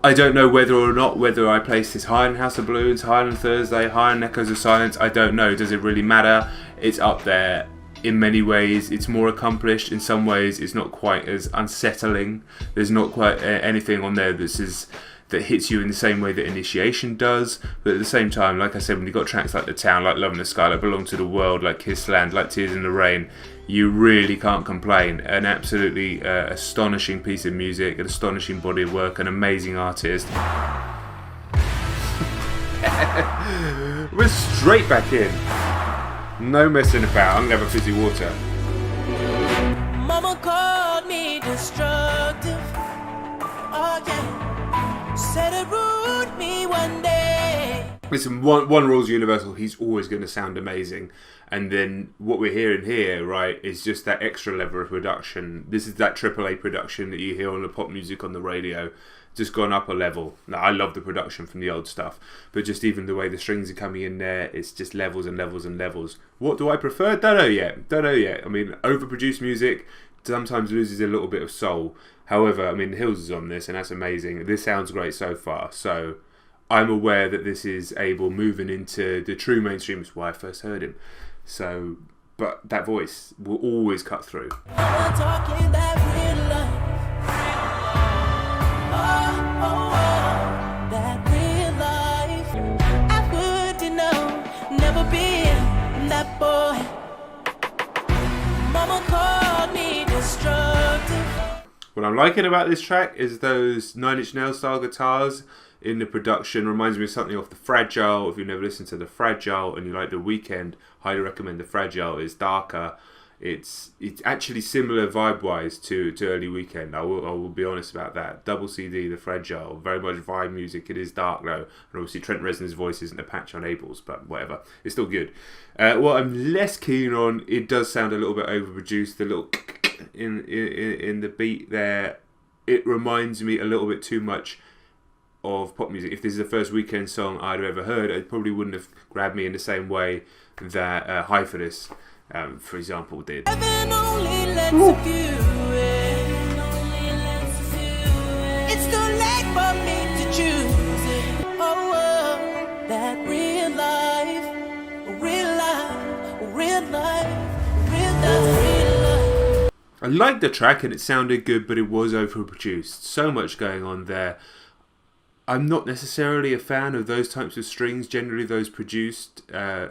I don't know whether I place this high in House of Balloons, high on Thursday, high on Echoes of Silence. I don't know. Does it really matter? It's up there. In many ways, it's more accomplished. In some ways, it's not quite as unsettling. There's not quite anything on there that hits you in the same way that Initiation does. But at the same time, like I said, when you've got tracks like The Town, like Love in the Sky, like Belong to the World, like Kissland, like Tears in the Rain, you really can't complain. An absolutely astonishing piece of music, an astonishing body of work, an amazing artist. We're straight back in. No messing about. I'm gonna have a fizzy water. Mama called me destructive. Oh yeah. Said it ruined me one day. Listen, one rule's universal. He's always going to sound amazing. And then what we're hearing here, right, is just that extra level of production. This is that AAA production that you hear on the pop music on the radio. Just gone up a level. Now, I love the production from the old stuff, but just even the way the strings are coming in there, it's just levels and levels and levels. What do I prefer? Don't know yet. I mean, overproduced music sometimes loses a little bit of soul. However, I mean, Hills is on this, and that's amazing. This sounds great so far. So I'm aware that this is Abel moving into the true mainstream. Is why I first heard him. So, but that voice will always cut through. I'm talking that real life. That real What I'm liking about this track is those 9 Inch Nails style guitars in the production. Reminds me of something off the Fragile. If you've never listened to the Fragile and you like the Weeknd, highly recommend the Fragile. It's darker. It's actually similar vibe-wise to early Weeknd. I will be honest about that. Double CD, the Fragile, very much vibe music. It is dark though, and obviously Trent Reznor's voice isn't a patch on Abel's, but whatever, it's still good. What I'm less keen on, it does sound a little bit overproduced. The little in the beat there, it reminds me a little bit too much of pop music. If this is the first Weeknd song I'd have ever heard, it probably wouldn't have grabbed me in the same way that Heartless, for example, did. Heaven only lets you view it. It's too late for me to choose it. Oh, that real life, real life, real life, real life. I liked the track and it sounded good, but it was overproduced. So much going on there. I'm not necessarily a fan of those types of strings. Generally, those produced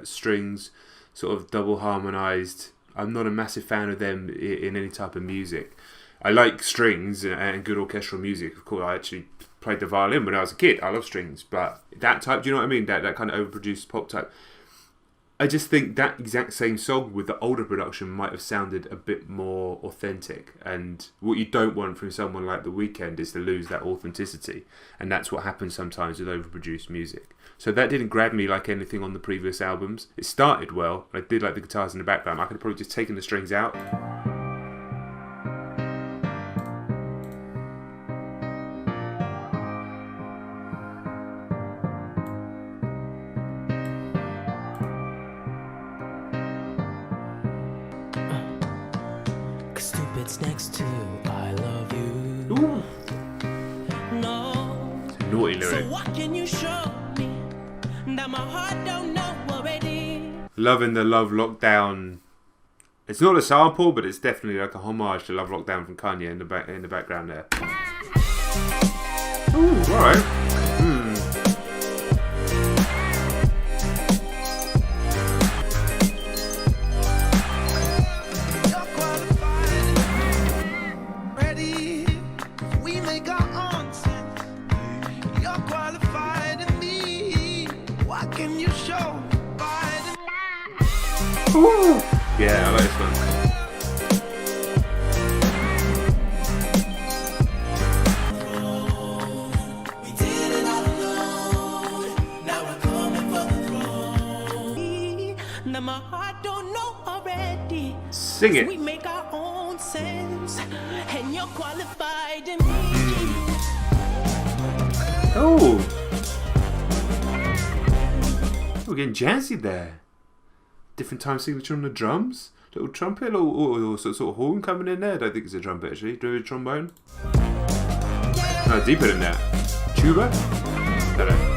strings, sort of double harmonized. I'm not a massive fan of them in any type of music. I like strings and good orchestral music. Of course, I actually played the violin when I was a kid. I love strings, but that type, do you know what I mean? That kind of overproduced pop type. I just think that exact same song with the older production might have sounded a bit more authentic. And what you don't want from someone like The Weeknd is to lose that authenticity. And that's what happens sometimes with overproduced music. So that didn't grab me like anything on the previous albums. It started well. I did like the guitars in the background. I could have probably just taken the strings out. Stupid's next to I love you. Ooh. No. Naughty lyric. So what can you show me that my heart don't know already? Loving the Love Lockdown. It's not a sample, but it's definitely like a homage to Love Lockdown from Kanye in the background there. Ooh, alright. Ooh. Yeah, I like this one. Sing it. We make our own sense, and you're qualified in me. Oh, we're getting jazzy there. Different time signature on the drums. Little trumpet or sort of horn coming in there. I don't think it's a trumpet actually. Do a trombone? No, deeper than that. Tuba? Don't know.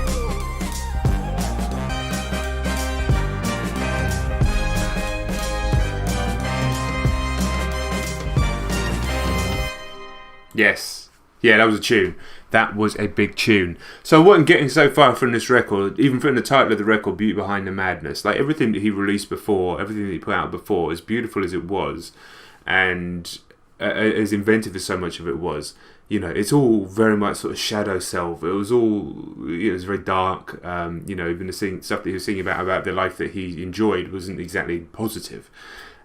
Yes. Yeah, that was a tune. That was a big tune. So what I'm getting so far from this record, even from the title of the record, Beauty Behind the Madness, like everything that he released before, everything that he put out before, as beautiful as it was, and as inventive as so much of it was, you know, it's all very much sort of shadow self. It was all, you know, it was very dark. You know, even the stuff that he was singing about the life that he enjoyed wasn't exactly positive.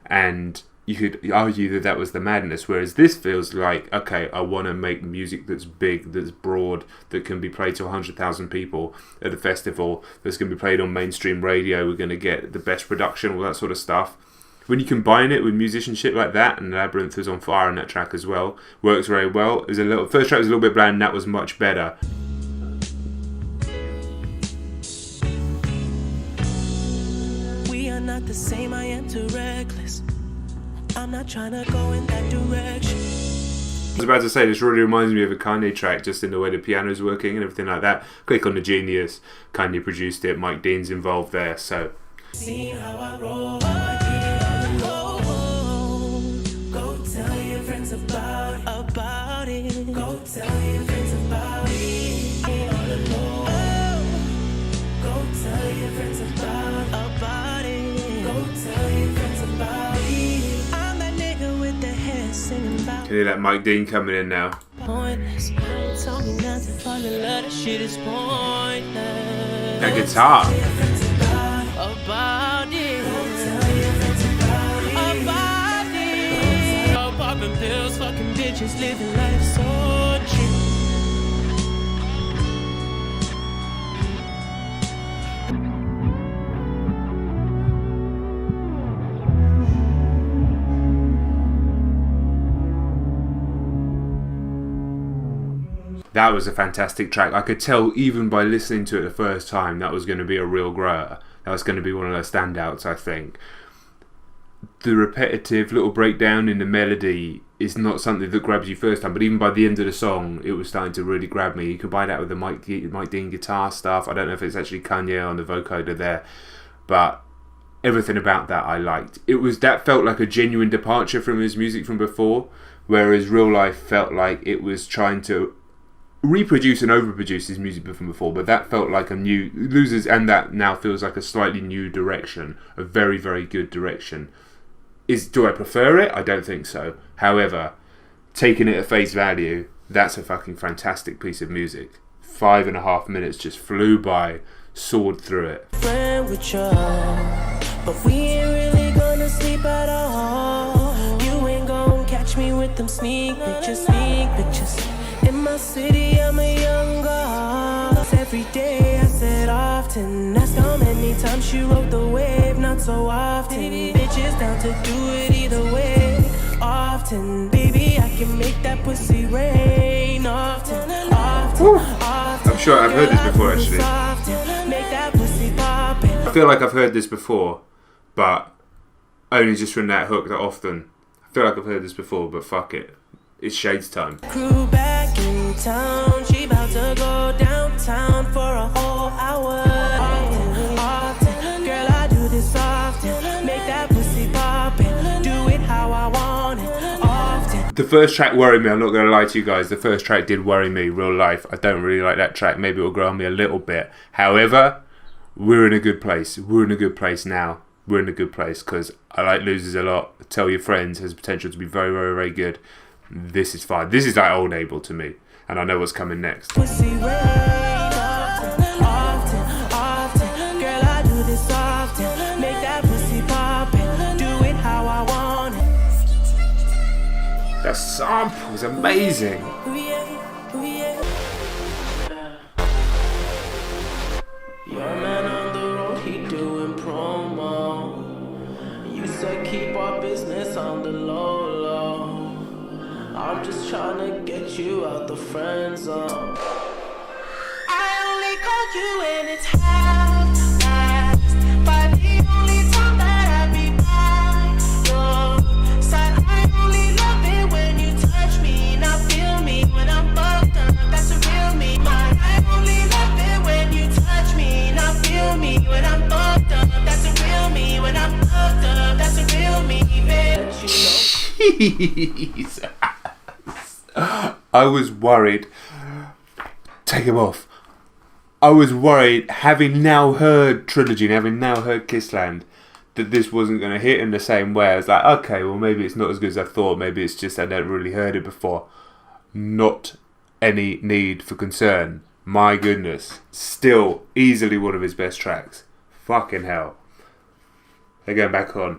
And you could argue that was the madness, whereas this feels like, okay, I want to make music that's big, that's broad, that can be played to 100,000 people at a festival, that's going to be played on mainstream radio, we're going to get the best production, all that sort of stuff. When you combine it with musicianship like that, and Labyrinth was on fire on that track as well, works very well. First track was a little bit bland, that was much better. We are not the same, I am too reckless. I'm not trying to go in that direction. I was about to say, this really reminds me of a Kanye track, just in the way the piano's working and everything like that. Click on the Genius. Kanye produced it. Mike Dean's involved there. So. See how I roll. Go tell your friends about it. Go tell your friends about it. All alone. Go tell your friends about it. Go tell your friends about it. I'm that nigga with the hair singing about Hear that Mike Dean coming in now. Pointless. Tell me not to fall in love, that shit is pointless. That guitar. About it. About it. Oh, popping pills, fucking bitches, living life so cheap. That was a fantastic track. I could tell even by listening to it the first time that was going to be a real grower. That was going to be one of those standouts, I think. The repetitive little breakdown in the melody is not something that grabs you first time, but even by the end of the song, it was starting to really grab me. You could buy that with the Mike Dean guitar stuff. I don't know if it's actually Kanye on the vocoder there, but everything about that I liked. That felt like a genuine departure from his music from before, whereas Real Life felt like it was trying to reproduce and overproduce his music from before, but that felt like a new Losers, and that now feels like a slightly new direction, a very, very good direction. Do I prefer it? I don't think so. However, taking it at face value, that's a fucking fantastic piece of music. 5.5 minutes just flew by, soared through it. Friend with you, but we ain't really gonna sleep at all. You ain't gonna catch me with them sneak pictures. In my city, I'm a young god. Every day I said often. Ask how many times she rode the wave, not so often. Bitches down to do it either way. Often, baby, I can make that pussy rain. Often. I'm sure I've heard this before, actually. Make that pussy poppin'. I feel like I've heard this before, but only just from that hook that often. I feel like I've heard this before, but fuck it. It's Shades time. Crew back in town, she about to go downtown for a whole hour. Often, girl, I do this often. Make that pussy poppin', do it how I want it. Often. The first track worried me, I'm not going to lie to you guys. The first track did worry me, Real Life. I don't really like that track. Maybe it'll grow on me a little bit. However, we're in a good place. We're in a good place now. We're in a good place because I like Losers a lot. Tell Your Friends has potential to be very, very, very good. This is fine. This is like Old Abel to me, and I know what's coming next. Pussy rain, often. Girl, I do this often. Make that pussy poppin', do it how I want it. That sample is amazing. Your man on the road, he doing promo. You said keep our business on the low. I'm just trying to get you out the friend zone. I only call you when it's half-assed, but the only time that I be by your side. I only love it when you touch me, not feel me when I'm fucked up. That's a real me. I only love it when you touch me, not feel me when I'm fucked up. That's a real me. When I'm fucked up, that's a real me, bitch. Jesus. I was worried. Take him off. I was worried, having now heard Trilogy and having now heard Kissland, that this wasn't going to hit in the same way. I was like, okay, well maybe it's not as good as I thought. Maybe it's just I never really heard it before. Not any need for concern. My goodness. Still easily one of his best tracks. Fucking hell. They're going back on.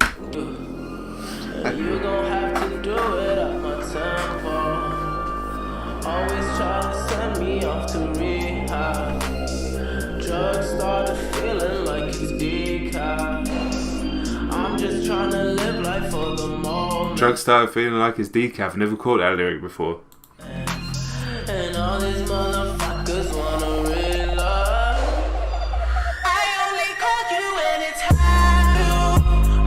You gon' have to do it at my tempo. Always try to send me off to rehab. Drugs started feeling like it's decaf. I'm just trying to live life for the moment. Drugs started feeling like it's decaf. Never caught that lyric before. And all these motherfuckers wanna realize I only call you when it's hot.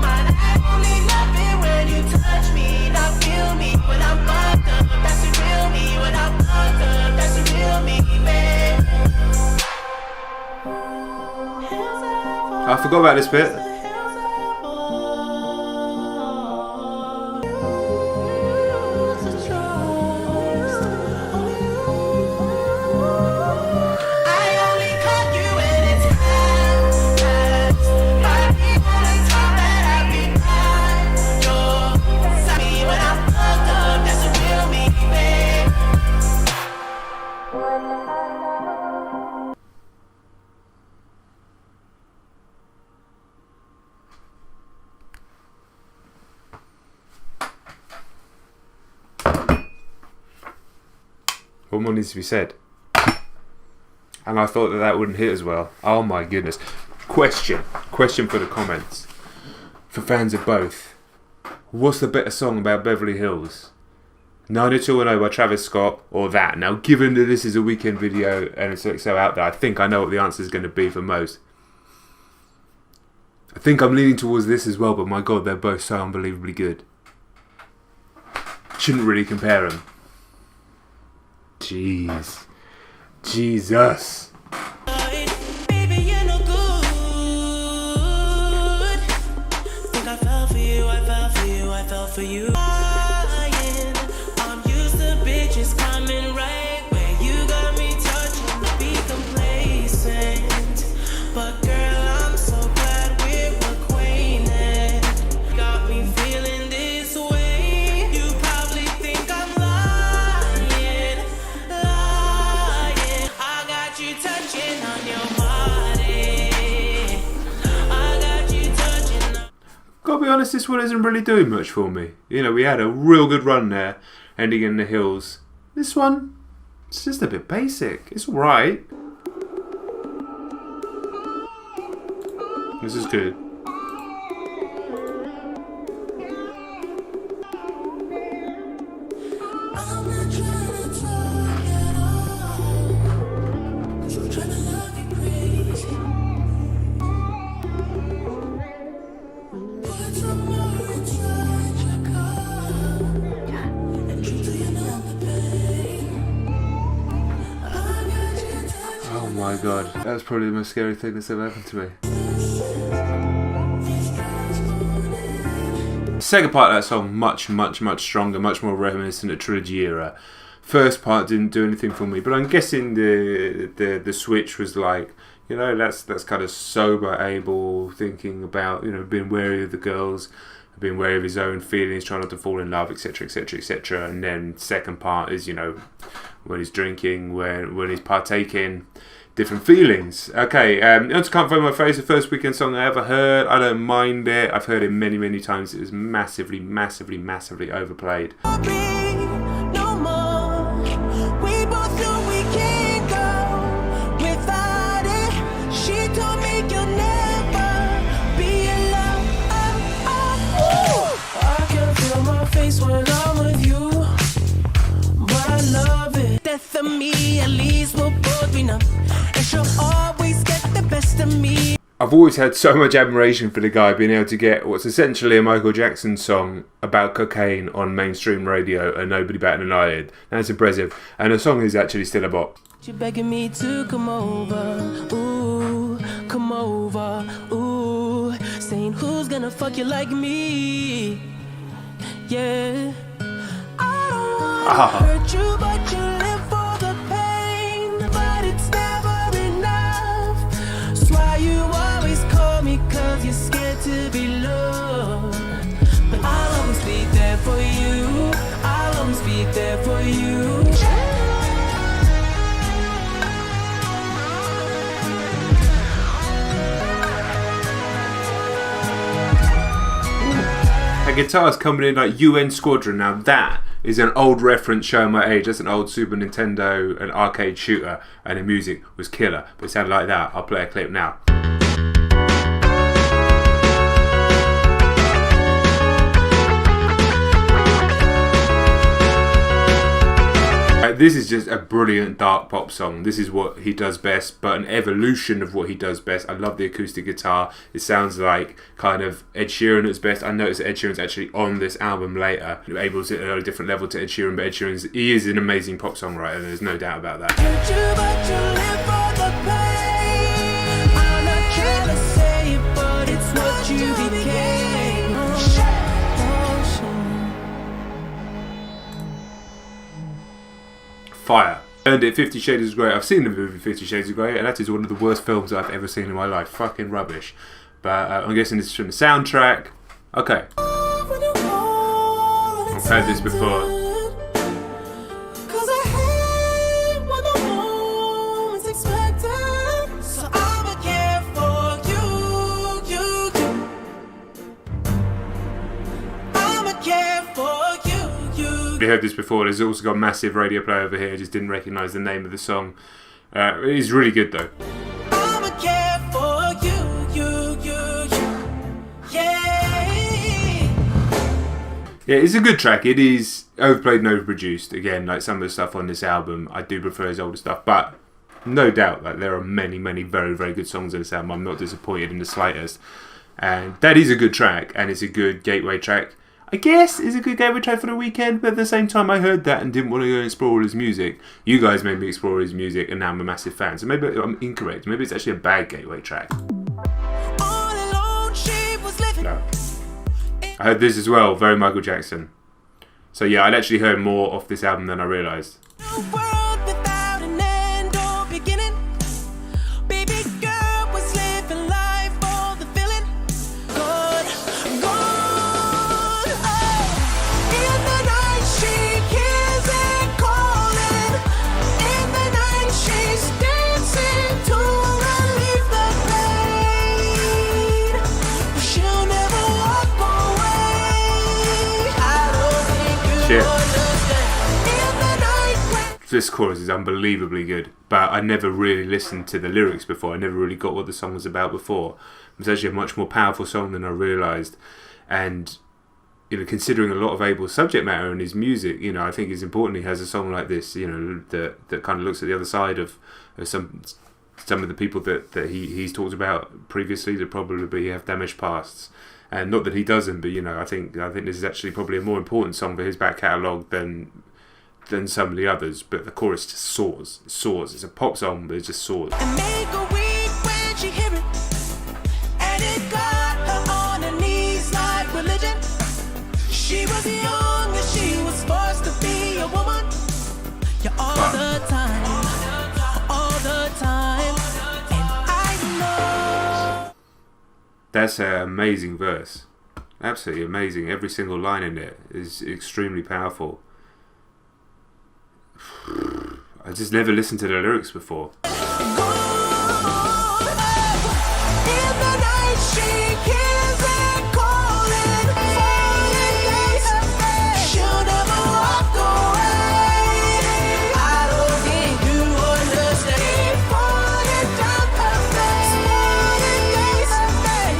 Man, I only love it when you touch me, not feel me when I'm fucked up. That's the real me. When I'm fucked up, that's the real me, babe. I forgot about this bit. What more needs to be said? And I thought that wouldn't hit as well. Oh my goodness. Question for the comments. For fans of both. What's the better song about Beverly Hills? 90210 by Travis Scott or that? Now, given that this is a Weeknd video and it's so out there, I think I know what the answer is going to be for most. I think I'm leaning towards this as well, but my god, they're both so unbelievably good. Shouldn't really compare them. Jeez. Jesus. Baby, you're no good. Think I fell for you, I fell for you, I fell for you. I'm used to bitches coming right where you got me touching to be complacent. But girl, I'm so glad we're acquainted. Got me feeling this way. You probably think I'm lying. I got you touching on your body. I got you touching on. Gotta be honest, this one isn't really doing much for me. You know, we had a real good run there, ending in the hills. This one, it's just a bit basic. It's alright. This is good. I'm not trying to talk at all. 'Cause I'm trying to love you crazy. But tomorrow inside your car. And true to your number, babe. I got you touching. Oh my god, that was probably the most scary thing that's ever happened to me. Second part of that song, much stronger, much more reminiscent of Trilogy era. First part didn't do anything for me, but I'm guessing the switch was like, you know, that's kind of sober Abel thinking about, you know, being wary of the girls, being wary of his own feelings, trying not to fall in love, etc, etc, etc. And then second part is, you know, when he's drinking, when he's partaking, different feelings. Okay, Can't Find My Face, the first Weeknd song I ever heard. I don't mind it. I've heard it many times. It was massively overplayed. No more. We both know we can't go without it. She told me you'll never be alone. I can feel my face when I'm with you, but I love it. Death of me, at least we'll both be numb, and she'll always get the best of me. I've always had so much admiration for the guy being able to get what's essentially a Michael Jackson song about cocaine on mainstream radio and nobody batting an eyelid. That's impressive. And the song is actually still a bop. You're begging me to come over, ooh, come over, ooh, saying who's gonna fuck you like me, yeah. I don't wanna hurt you, but you live for the pain, but it's never enough. That's why you always call me, 'cause you're scared to be loved. But I'll always be there for you, I'll always be there for you. A guitar's coming in like UN Squadron. Now that is an old reference showing my age. That's an old Super Nintendo, an arcade shooter, and the music was killer. But it sounded like that. I'll play a clip now. This is just a brilliant dark pop song. This is what he does best, but an evolution of what he does best. I love the acoustic guitar. It sounds like kind of Ed Sheeran at his best. I noticed that Ed Sheeran's actually on this album later. Abel's at a different level to Ed Sheeran, but Ed Sheeran's, he is an amazing pop songwriter. There's no doubt about that. Fire. Earned it. 50 Shades of Grey. I've seen the movie 50 Shades of Grey, and that is one of the worst films I've ever seen in my life. Fucking rubbish. But I'm guessing this is from the soundtrack. Okay. I've heard this before. We heard this before. There's also got massive radio play over here. I just didn't recognise the name of the song. It is really good though. I'ma care for you. Yeah. Yeah, it's a good track. It is overplayed and overproduced. Again, like some of the stuff on this album, I do prefer his older stuff, but no doubt that there are many, many very, very good songs on this album. I'm not disappointed in the slightest. And that is a good track, and it's a good gateway track. I guess it's a good gateway track for the Weeknd, but at the same time I heard that and didn't want to go and explore all his music. You guys made me explore his music, and now I'm a massive fan. So maybe I'm incorrect. Maybe it's actually a bad gateway track. All alone she was living. No. I heard this as well, very Michael Jackson. So yeah, I'd actually heard more off this album than I realised. New world without an end or beginning. Baby girl was living life for the feeling. Gone. Oh. In the night she hears it calling. In the night she's dancing to relieve the pain. But she'll never walk away. I don't think you Shit. understand. In the night when This chorus is unbelievably good, but I never really listened to the lyrics before. I never really got what the song was about before. It was actually a much more powerful song than I realised. And, you know, considering a lot of Abel's subject matter and his music, you know, I think it's important he has a song like this, you know, that kind of looks at the other side of some of the people that he's talked about previously that probably have damaged pasts. And not that he doesn't, but, you know, I think this is actually probably a more important song for his back catalogue than some of the others. But the chorus just soars. It soars. It's a pop song, but it just soars. and make her weak when she hear it. And it got her on her knees like religion. She was young and she was forced to be a woman. Yeah, all the time. All the time. And I know. That's an amazing verse. Absolutely amazing. Every single line in it is extremely powerful. I just never listened to the lyrics before. In the night she hears it calling. She'll never walk away. I don't think you understand.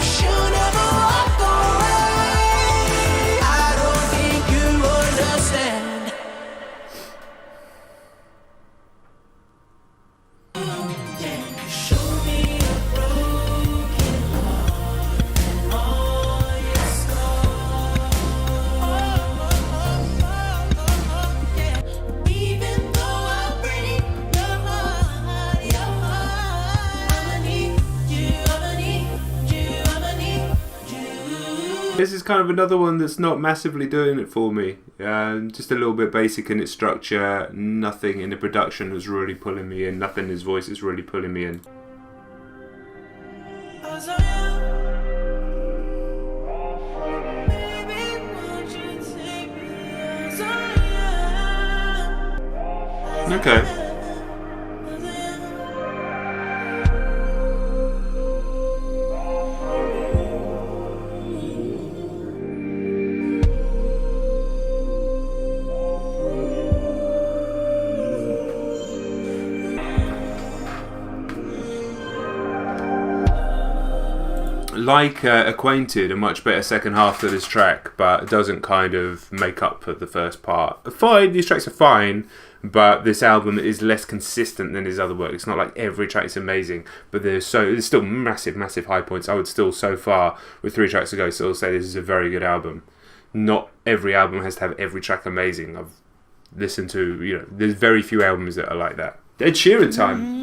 She'll never walk away. I don't think you understand. Show me a broken heart and all your scars. Even though I break your heart, I'ma need you, I'ma need you, I'ma need you. This is kind of another one that's not massively doing it for me. Just a little bit basic in its structure. Nothing in the production was really pulling me in. Nothing in his voice is really pulling me in. As I am, baby, won't you take me as I am? Okay. Like Acquainted, a much better second half to this track, but it doesn't kind of make up for the first part. Fine, these tracks are fine, but this album is less consistent than his other work. It's not like every track is amazing, but there's still massive, massive high points. I would still, so far, with 3 tracks to go, still say this is a very good album. Not every album has to have every track amazing. I've listened to, you know, there's very few albums that are like that. Ed Sheeran time.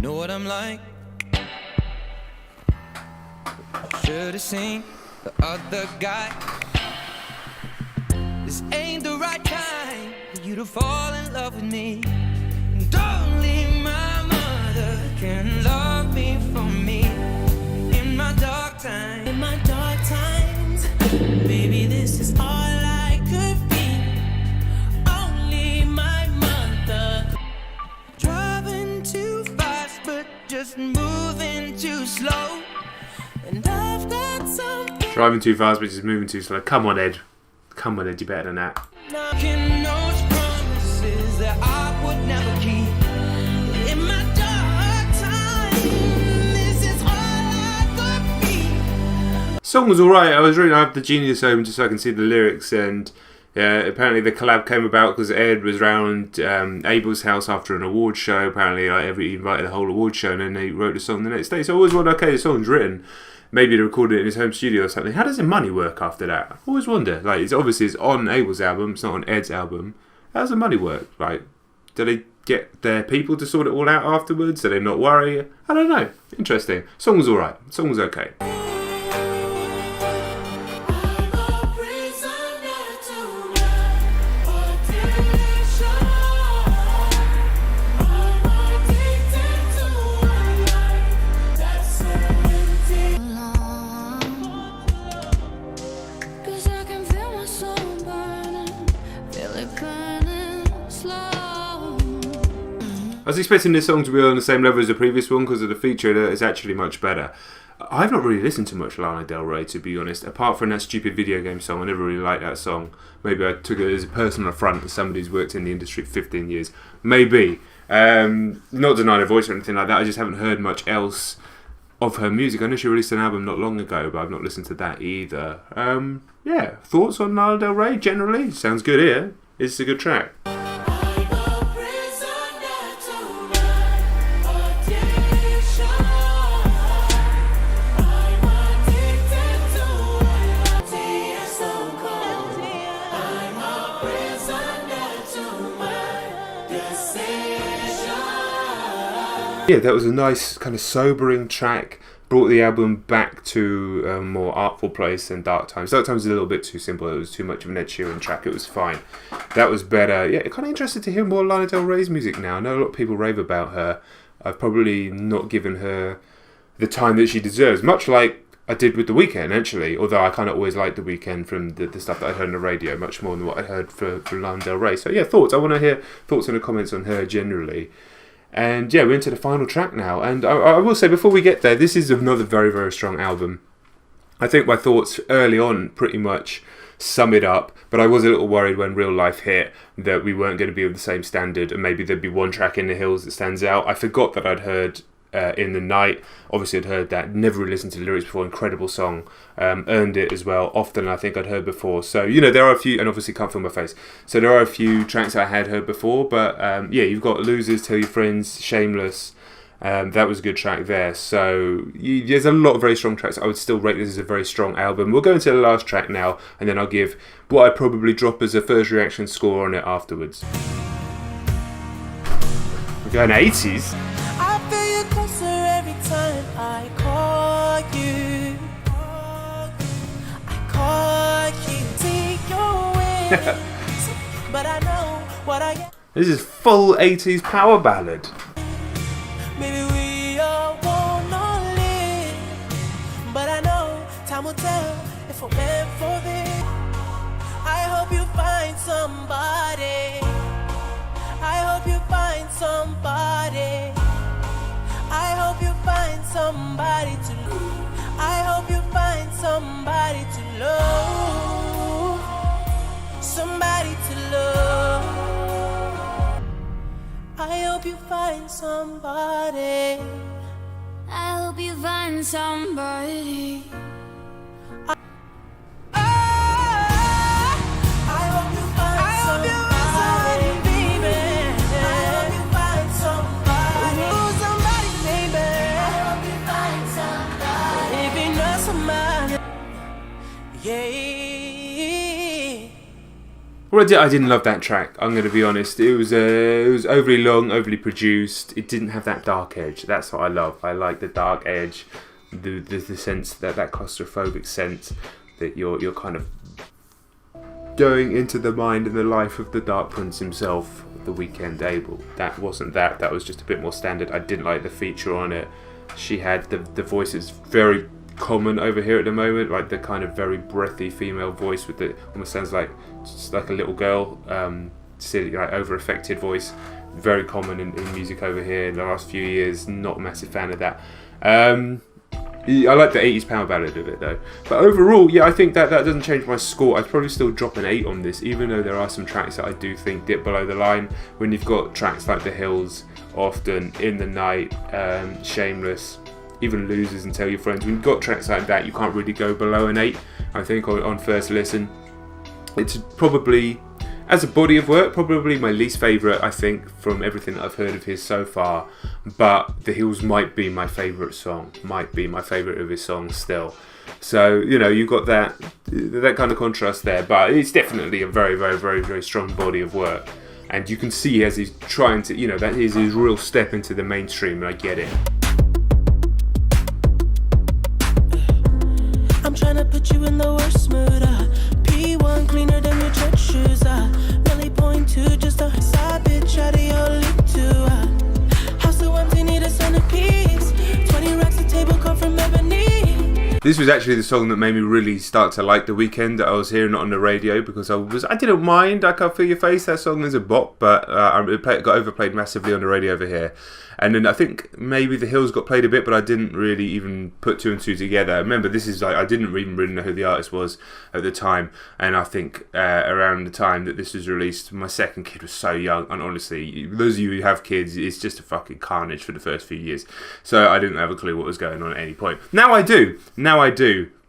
Know what I'm like? Should've seen the other guy. This ain't the right time for you to fall in love with me. And only my mother can love me for me. In my dark times, baby, this is all I could be. Only my mother. fast and moving too slow. And I've got something Driving too fast, but just moving too slow. Come on, Ed. Come on, Ed. You're better than that. knocking those promises that I would never keep. In my dark time, this is all I could be. Song was alright. I was reading. I have the Genius open just so I can see the lyrics, and apparently the collab came about because Ed was round Abel's house after an award show. Apparently, he invited the whole award show, and then they wrote the song the next day. So I always wondered, okay, the song's written. Maybe they recorded it in his home studio or something. How does the money work after that? I always wonder. Like, it's obviously on Abel's album. It's not on Ed's album. How does the money work? Like, do they get their people to sort it all out afterwards? Do they not worry? I don't know. Interesting. Song was alright. Song was okay. I was expecting this song to be on the same level as the previous one because of the feature. It's actually much better. I've not really listened to much Lana Del Rey, to be honest. Apart from that stupid video game song, I never really liked that song. Maybe I took it as a personal affront as somebody who's worked in the industry for 15 years. Maybe. Not denying her voice or anything like that. I just haven't heard much else of her music. I know she released an album not long ago, but I've not listened to that either. Yeah, thoughts on Lana Del Rey generally? Sounds good here. It's a good track. Yeah, that was a nice kind of sobering track. Brought the album back to a more artful place than Dark Times. Dark Times was a little bit too simple. It was too much of an Ed Sheeran track. It was fine. That was better. Yeah, kind of interested to hear more Lana Del Rey's music now. I know a lot of people rave about her. I've probably not given her the time that she deserves. Much like I did with The Weeknd, actually. Although I kind of always liked The Weeknd from the stuff that I heard on the radio, much more than what I heard for Lana Del Rey. So yeah, thoughts. I want to hear thoughts and comments on her generally. And yeah, we're into the final track now. And I will say, before we get there, this is another very, very strong album. I think my thoughts early on pretty much sum it up. But I was a little worried when Real Life hit that we weren't going to be of the same standard. And maybe there'd be one track, In the Hills, that stands out. I forgot that I'd heard In the Night. Obviously I'd heard that. Never really listened to the lyrics before. Incredible song. Earned It as well. Often I think I'd heard before. So, you know, there are a few, and obviously Can't Feel My Face. So there are a few tracks I had heard before. But yeah, you've got Losers, Tell Your Friends, Shameless. That was a good track there. So there's a lot of very strong tracks. I would still rate this as a very strong album. We'll go into the last track now, and then I'll give what I'd probably drop as a first reaction score on it afterwards. We're going 80s. I feel you closer every time I call you. I call you, take your wings. But I know what I get. This is full 80s power ballad. Maybe we all wanna live, but I know time will tell if we're meant for this. I hope you find somebody. I hope you find somebody. I hope you find somebody to love. I hope you find somebody to love. Somebody to love. I hope you find somebody. I hope you find somebody. Well, I didn't love that track. I'm going to be honest. It was overly long, overly produced. It didn't have that dark edge. That's what I love. I like the dark edge, the sense that claustrophobic sense that you're kind of going into the mind and the life of the Dark Prince himself, the Weeknd Abel. That wasn't that. That was just a bit more standard. I didn't like the feature on it. She had the voice is very common over here at the moment, like the kind of very breathy female voice with the almost sounds like just like a little girl, silly, like over affected voice. very common in music over here in the last few years. Not a massive fan of that. I like the 80s power ballad of it though. But overall, yeah, I think that doesn't change my score. I'd probably still drop an 8 on this, even though there are some tracks that I do think dip below the line. When you've got tracks like The Hills, Often, In the Night, Shameless, even Losers and Tell Your Friends, when you've got tracks like that, you can't really go below an 8, I think, on first listen. It's probably, as a body of work, probably my least favourite, I think, from everything that I've heard of his so far. But The Hills might be my favourite song, might be my favourite of his songs still. So, you know, you've got that kind of contrast there. But it's definitely a very, very, very, very strong body of work. And you can see as he's trying to, you know, that is his real step into the mainstream, and I get it. I'm trying to put you in the worst mood. P1 cleaner than your church shoes. Really point to just a side bitch out of your league too. House so empty, need a centerpiece. 20 racks a table come from ebony. This was actually the song that made me really start to like The Weeknd, that I was hearing it on the radio, because I didn't mind I Can't Feel Your Face. That song is a bop, but it got overplayed massively on the radio over here. And then I think maybe The Hills got played a bit, but I didn't really even put 2 and 2 together. Remember, this is like, I didn't even really know who the artist was at the time, and I think around the time that this was released, my second kid was so young, and honestly, those of you who have kids, it's just a fucking carnage for the first few years. So I didn't have a clue what was going on at any point. Now I do.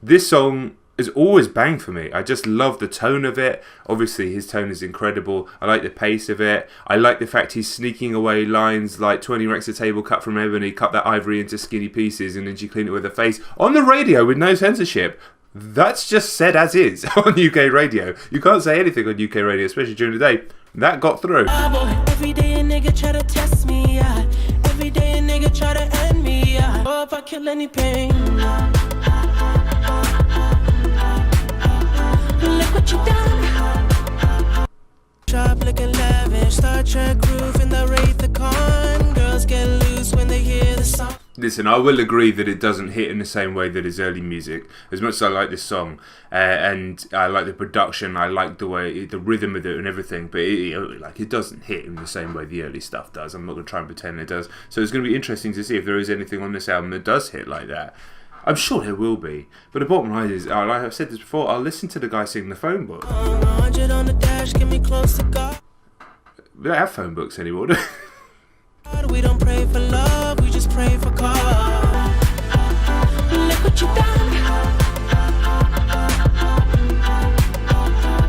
This song is always bang for me. I just love the tone of it. Obviously his tone is incredible. I like the pace of it. I like the fact he's sneaking away lines like 20 racks a table cut from ebony, cut that ivory into skinny pieces, and then she cleaned it with her face on the radio with no censorship. That's just said as is on UK radio. You can't say anything on UK radio, especially during the day. That got through. Every day a nigga try to test me. Every day a nigga try to end me. Oh, if I kill any pain. Look what you done. Drop like 11, Star Trek roof in the Wraith the Con. Girls get loose when they hear the song. Listen, I will agree that it doesn't hit in the same way that his early music. As much as I like this song, and I like the production, I like the way, the rhythm of it and everything, but it doesn't hit in the same way the early stuff does. I'm not going to try and pretend it does. So it's going to be interesting to see if there is anything on this album that does hit like that. I'm sure there will be, but the bottom line is, like I've said this before, I'll listen to the guy sing the phone book. 100 on the dash, get me close to God. We don't have phone books anymore, do we? We don't pray for love, we just pray for God. Look what you done.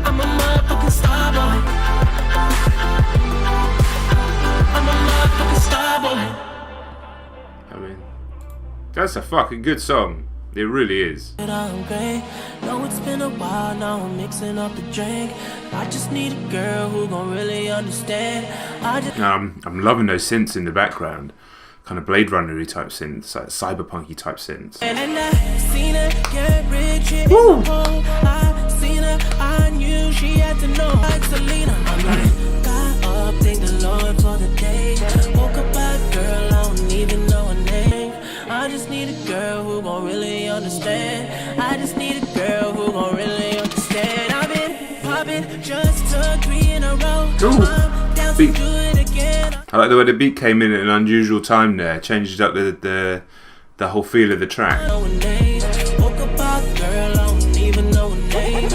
I'm a motherfucking starboy. I'm a motherfucking starboy. I mean, that's a fucking good song. It really is. No, it's been a while, now I'm mixing up the drink. I just need a girl who gon' really understand. I'm loving those synths in the background. Kind of Blade Runner-y type synths, like cyberpunk-y type synths. And I seen her get rich. Woo! I seen her, I knew she had to know. Like Selena, I'm like, got up, thank the Lord for the day. Woke up a girl, I don't even know her name. I just need a girl who gon' really understand. I just need a girl who gon' really understand. I've been popping just 3 in a row. I'm down to do it again. I like the way the beat came in at an unusual time there. Changed up the whole feel of the track. Woke up a girl, I don't even know her name.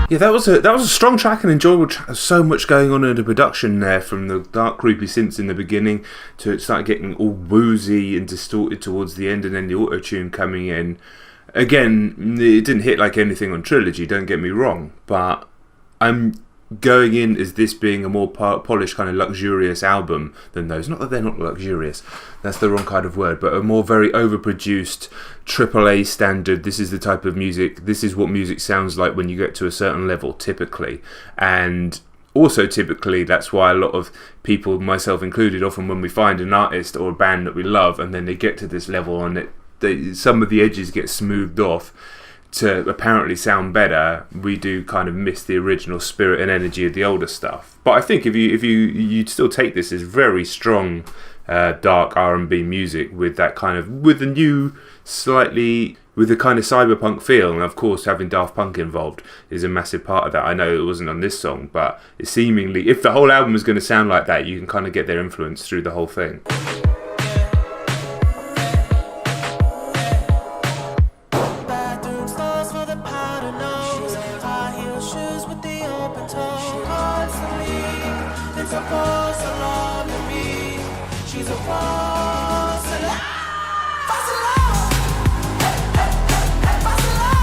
Yeah, that was a strong track and enjoyable track. There's so much going on in the production there, from the dark creepy synths in the beginning to it start getting all woozy and distorted towards the end, and then the auto-tune coming in. Again, it didn't hit like anything on Trilogy, don't get me wrong, but I'm going in as this being a more polished, kind of luxurious album than those. Not that they're not luxurious, that's the wrong kind of word, but a more very overproduced AAA standard. This is the type of music, this is what music sounds like when you get to a certain level, typically. And also typically that's why a lot of people, myself included, often when we find an artist or a band that we love and then they get to this level and some of the edges get smoothed off to apparently sound better, we do kind of miss the original spirit and energy of the older stuff. But I think if you still take this as very strong dark R&B music with that kind of, with the new slightly, with the kind of cyberpunk feel, and of course having Daft Punk involved is a massive part of that. I know it wasn't on this song, but it seemingly, if the whole album is going to sound like that, you can kind of get their influence through the whole thing. Bathroom stalls for the powder nose, high heel shoes with the open toe. Constantly, it's a false alarm to me. She's a false alarm. False alarm. False alarm.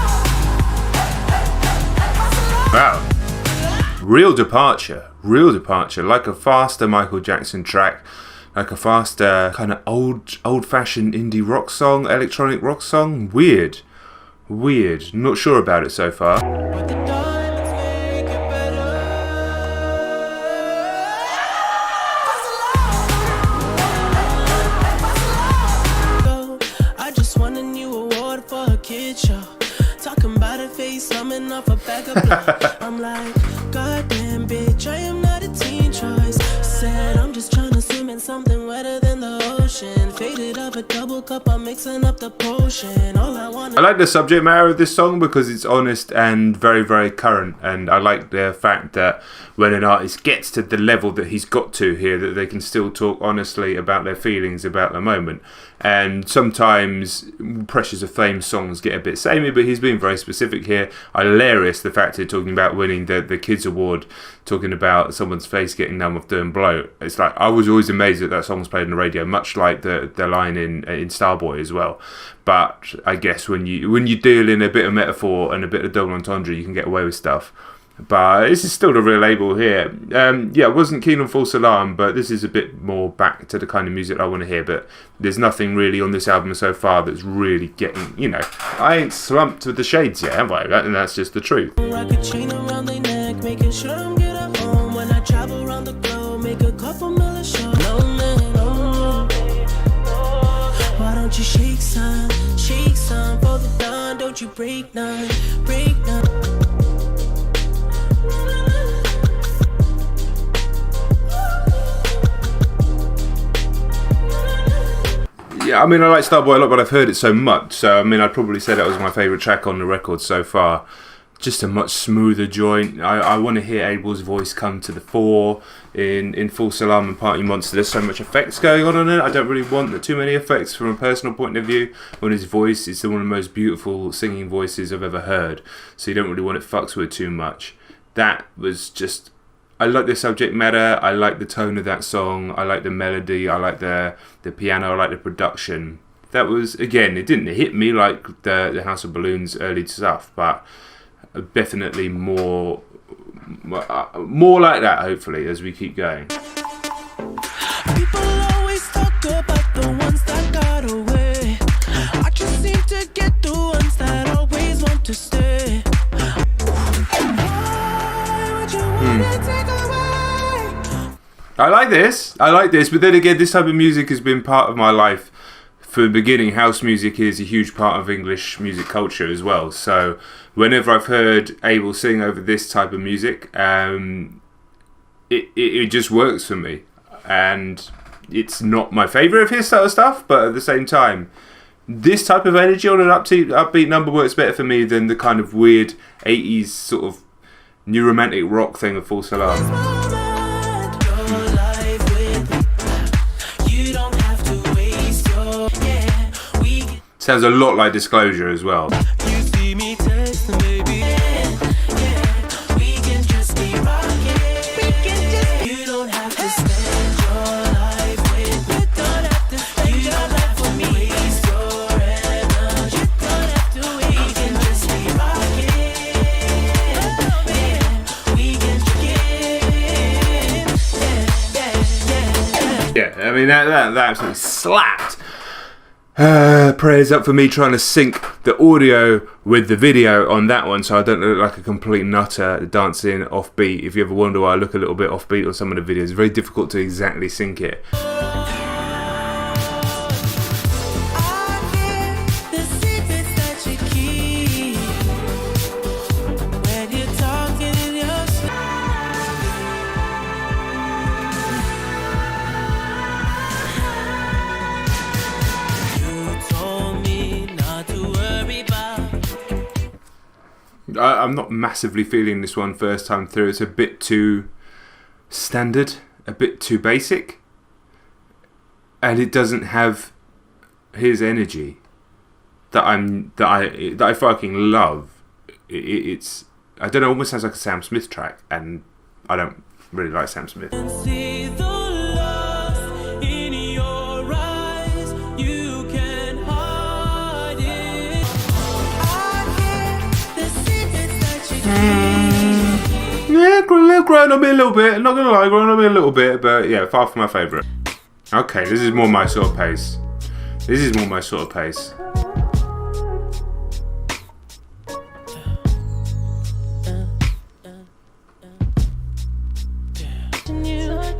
Wow. Real departure, like a faster Michael Jackson track, like a faster kind of old-fashioned indie rock song, electronic rock song. Weird. Not sure about it so far. But the diamonds make it better. I just won a new award for a kid show. Talking about a face, coming off a bag of blow. I'm like, goddamn bitch, I am not a teen choice. Said I'm just trying to swim in something wetter than the ocean. Faded off a double cup, I'm mixing up the potion. All I want. I like the subject matter of this song because it's honest and very, very current, and I like the fact that when an artist gets to the level that he's got to here, that they can still talk honestly about their feelings about the moment. And sometimes Pressures of Fame songs get a bit samey, but he's being very specific here. Hilarious the fact that talking about winning the Kids Award, talking about someone's face getting numb with doing blow. It's like, I was always amazed that song was played on the radio, much like the line in Starboy as well. But I guess when you deal in a bit of metaphor and a bit of double entendre, you can get away with stuff. But this is still the real label here. I wasn't keen on False Alarm, but this is a bit more back to the kind of music I want to hear. But there's nothing really on this album so far that's really getting, I ain't slumped with the shades yet, have I? And that's just the truth. Rock a chain around their neck, making sure I'm good at home. When I travel around the globe, make a couple million show. No, man, no. Why don't you shake some for the dawn? Don't you break none. Yeah, I mean, I like Starboy a lot, but I've heard it so much. So, I mean, I'd probably say that was my favourite track on the record so far. Just a much smoother joint. I want to hear Abel's voice come to the fore in False Alarm and Party Monster. There's so much effects going on it. I don't really want too many effects from a personal point of view. When his voice is one of the most beautiful singing voices I've ever heard. So you don't really want it fucked with too much. That was just... I like the subject matter, I like the tone of that song, I like the melody, I like the piano, I like the production. That was, again, it didn't hit me like the House of Balloons early stuff, but definitely more like that, hopefully, as we keep going. People always talk about the ones that got away. I just seem to get the ones that always want to stay. I like this, but then again, this type of music has been part of my life from the beginning. House music is a huge part of English music culture as well, so whenever I've heard Abel sing over this type of music, it just works for me. And it's not my favourite of his style of stuff, but at the same time, this type of energy on an upbeat number works better for me than the kind of weird 80s sort of new romantic rock thing of False Alarm. Sounds a lot like Disclosure as well. You see me texting, baby. We can just be rocking. You don't have to spend your life with me. You don't have to spend your life with me. Waste your energy. You don't have to. We can just be rocking. We can get. Yeah, I mean that absolutely slapped. Prayers up for me trying to sync the audio with the video on that one, so I don't look like a complete nutter dancing offbeat. If you ever wonder why I look a little bit offbeat on some of the videos, it's very difficult to exactly sync it. I'm not massively feeling this one first time through. It's a bit too standard, a bit too basic, and it doesn't have his energy that I fucking love. It's I don't know, almost sounds like a Sam Smith track, and I don't really like Sam Smith. See the lust in your eyes, you can hide it. I hear the secrets that you Yeah, grown on me a little bit. Not gonna lie, grown on me a little bit, but yeah, far from my favourite. Okay, this is more my sort of pace. This is more my sort of pace.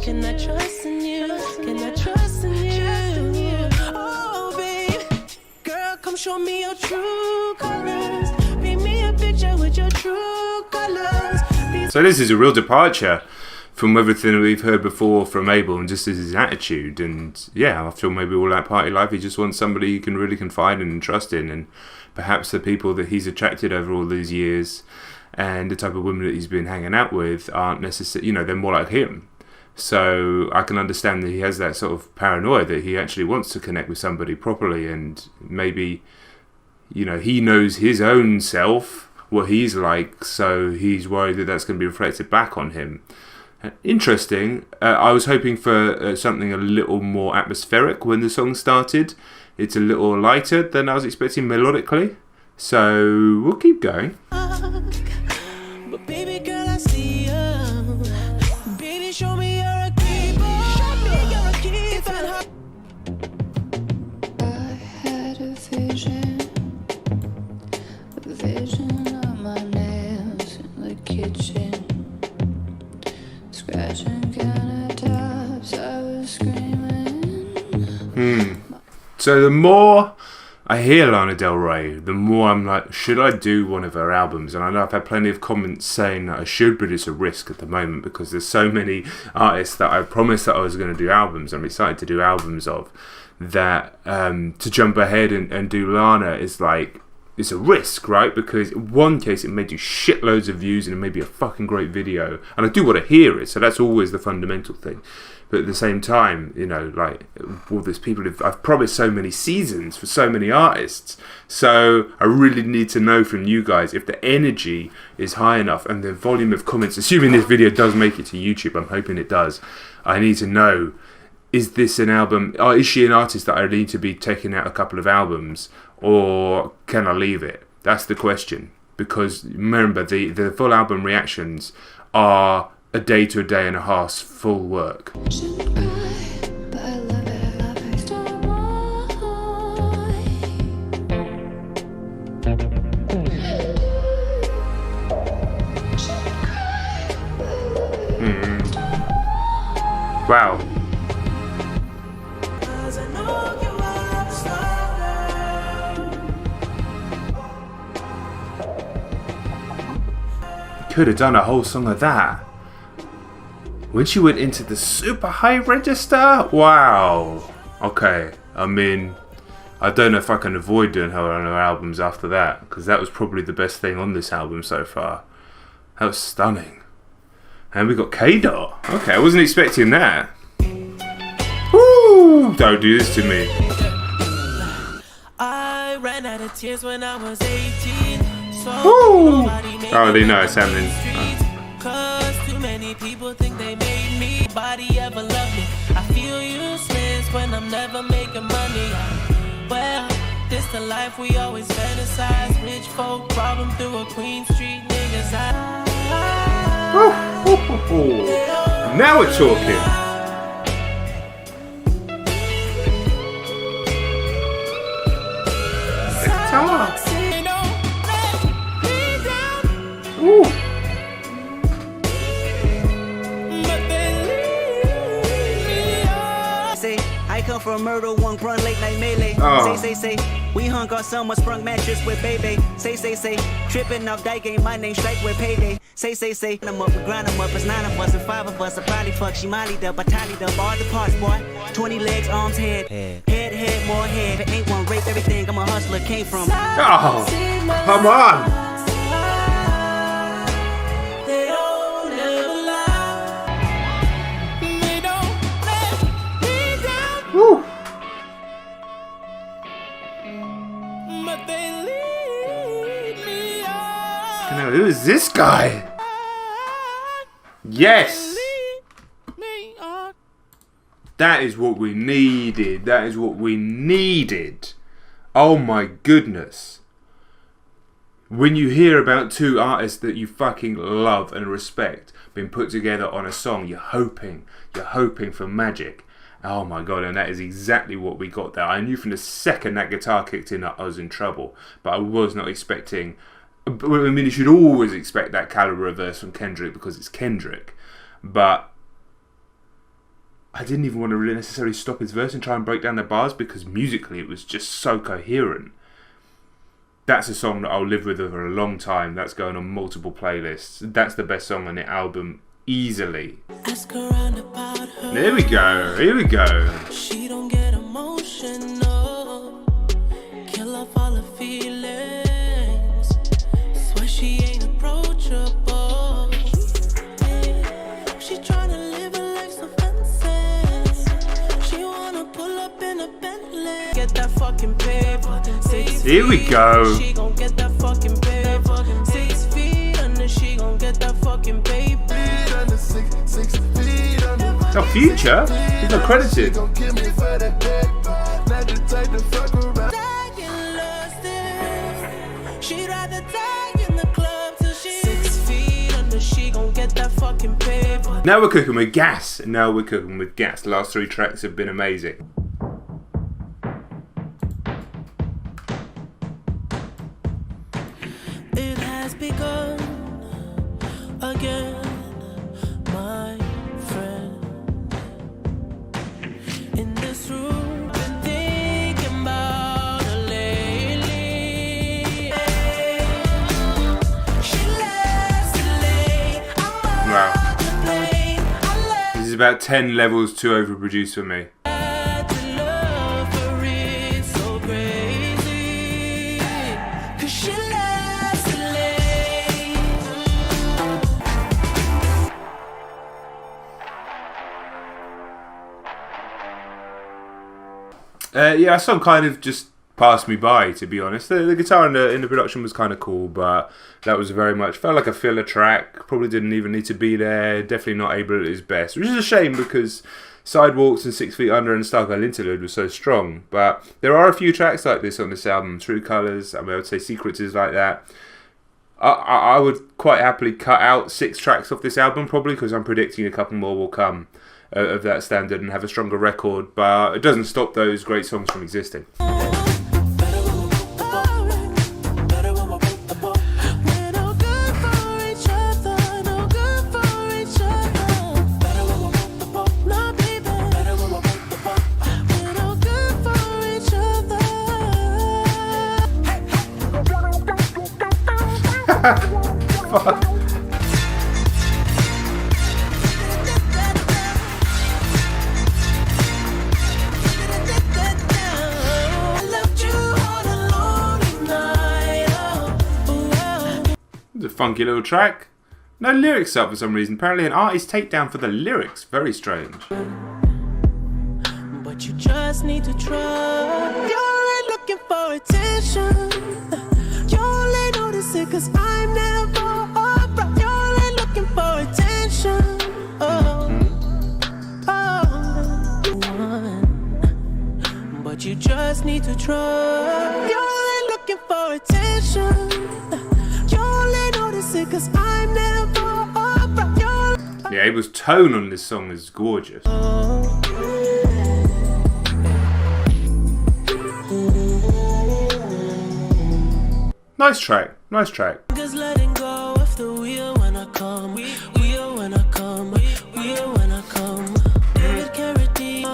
Can I trust in you? Can I trust in you? Oh, babe, girl, come show me your true colors. Paint me a picture with your true colors. So this is a real departure from everything that we've heard before from Abel, and just his attitude. And yeah, after maybe all that party life, he just wants somebody you can really confide in and trust in. And perhaps the people that he's attracted over all these years and the type of women that he's been hanging out with aren't necessarily, they're more like him. So I can understand that he has that sort of paranoia that he actually wants to connect with somebody properly, and maybe, he knows his own self, what he's like, so he's worried that that's going to be reflected back on him. Interesting. I was hoping for something a little more atmospheric when the song started. It's a little lighter than I was expecting melodically, so we'll keep going. But baby girl, I see you. Baby, show me you're a keeper. Show me you're a keeper. I had a vision of my nails in the kitchen, scratching countertops. I was screaming. So the more I hear Lana Del Rey, the more I'm like, should I do one of her albums? And I know I've had plenty of comments saying that I should, but it's a risk at the moment because there's so many artists that I promised that I was going to do albums, I'm excited to do albums of, that to jump ahead and do Lana is like, it's a risk, right? Because in one case it may do shitloads of views and it may be a fucking great video, and I do want to hear it, so that's always the fundamental thing. But at the same time, like, all these people, I've promised so many seasons for so many artists, so I really need to know from you guys if the energy is high enough and the volume of comments, assuming this video does make it to YouTube, I'm hoping it does, I need to know, is this an album, or is she an artist that I need to be taking out a couple of albums, or can I leave it? That's the question. Because remember, the full album reactions are a day to a day and a half's full work. Shouldn't cry, but I love it. I love it. Wow. Could have done a whole song of that. When she went into the super high register, wow. Okay, I mean, I don't know if I can avoid doing her on her albums after that, because that was probably the best thing on this album so far. That was stunning. And we got K-Dot. Okay, I wasn't expecting that. Woo! Don't do this to me. I ran out of tears when I was 18. So Oh, they know it's happening. Cause too many people think they made me. Nobody ever loved me. I feel useless when I'm never making money. Well, this the life we always fantasize. Rich folk problem through a Queen Street niggas. Now we're talking. Ooh. Say, I come from murder, one run late night melee. Oh. Say, we hung on summer sprung mattress with baby. Say, tripping off that game, my name strike with payday. Say, I'm up, we grind them up, it's 9 of us and 5 of us. I probably fuck, she mollied up, I tallied up all the parts, boy. 20 legs, arms, head, more head. If ain't one rape, everything, I'm a hustler, came from. Oh, come on. but they lead me on. Now, who is this guy? Yes! Me on. That is what we needed. That is what we needed. Oh my goodness. When you hear about two artists that you fucking love and respect being put together on a song, you're hoping for magic. Oh my god, and that is exactly what we got there. I knew from the second that guitar kicked in that I was in trouble, but I was not expecting... I mean, you should always expect that caliber of verse from Kendrick because it's Kendrick, but I didn't even want to really necessarily stop his verse and try and break down the bars because musically it was just so coherent. That's a song that I'll live with for a long time. That's going on multiple playlists. That's the best song on the album, easily. Ask around about her. There we go, here we go. She don't get emotional. Kill off all her feelings. Swear she ain't approachable. She tryna live a life so fancy. She wanna pull up in a Bentley. Get that fucking paper. Here we go. She gon' get that fucking paper. 6 feet under, she gon' get that fucking paper. It's our Future. He's not credited. She'd rather die in the club till she 6 feet under, she gon' get that fucking paper. Now we're cooking with gas. The last 3 tracks have been amazing. It has begun again, my friend. In this room, been thinking about her lately. She left late. Wow. This is about 10 levels too overproduced for me. Yeah, that song kind of just passed me by, to be honest. The guitar in the production was kind of cool, but that was very much, felt like a filler track. Probably didn't even need to be there. Definitely not able at his best, which is a shame because Sidewalks and 6 Feet Under and STARGIRL Interlude was so strong. But there are a few tracks like this on this album. True Colours, I would say Secrets is like that. I would quite happily cut out 6 tracks off this album, probably, because I'm predicting a couple more will come of that standard and have a stronger record, but it doesn't stop those great songs from existing. Fuck. It's a funky little track. No lyrics up for some reason. Apparently an artist takedown for the lyrics. Very strange. But you just need to try. You're looking for attention. You only notice it 'cause I'm never around. You're only looking for attention. But you just need to try. You're only looking for attention. You only notice it 'cause I'm never around. Yeah, Abel's tone on this song is gorgeous. Nice track, nice track. Just letting go of the wheel when I come. Wheel when I come. Wheel when I come. David Carradine.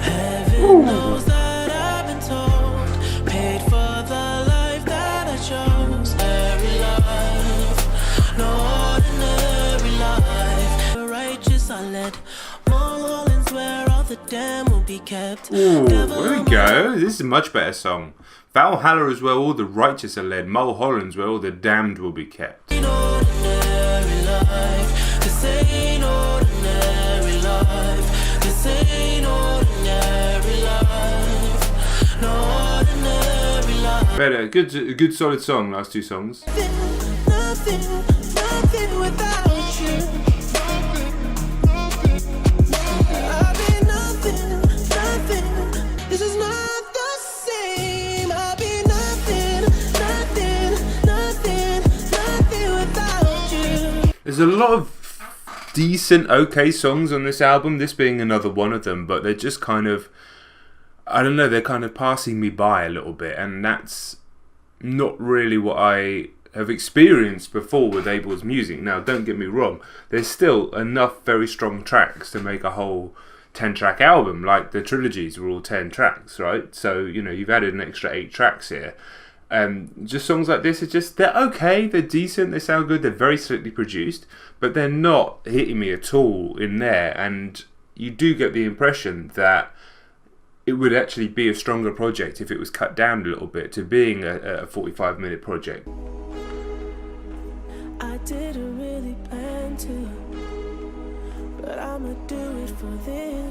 Heaven knows that I've been told. Paid for the life that I chose. Every life, no ordinary life. The righteous are led. Mulholland's where all the dam will be kept. Ooh, there we go. This is a much better song. Valhalla is where all the righteous are led. Mulholland's where all the damned will be kept. This ain't ordinary life. This ain't ordinary life. No ordinary Better, good solid song, last two songs. Nothing without you. I've been nothing. This is not the same. I'll be nothing without you. There's a lot of decent, okay songs on this album, this being another one of them, but they're just kind of, I don't know, they're kind of passing me by a little bit, and that's not really what I have experienced before with Abel's music. Now, don't get me wrong, there's still enough very strong tracks to make a whole 10-track album, like the trilogies were all 10 tracks, right? So, you know, you've added an extra 8 tracks here. Just songs like this are just, they're okay, they're decent, they sound good, they're very slickly produced, but they're not hitting me at all in there, and you do get the impression that it would actually be a stronger project if it was cut down a little bit to being a 45-minute project. I didn't really plan to, but I'ma do it for this.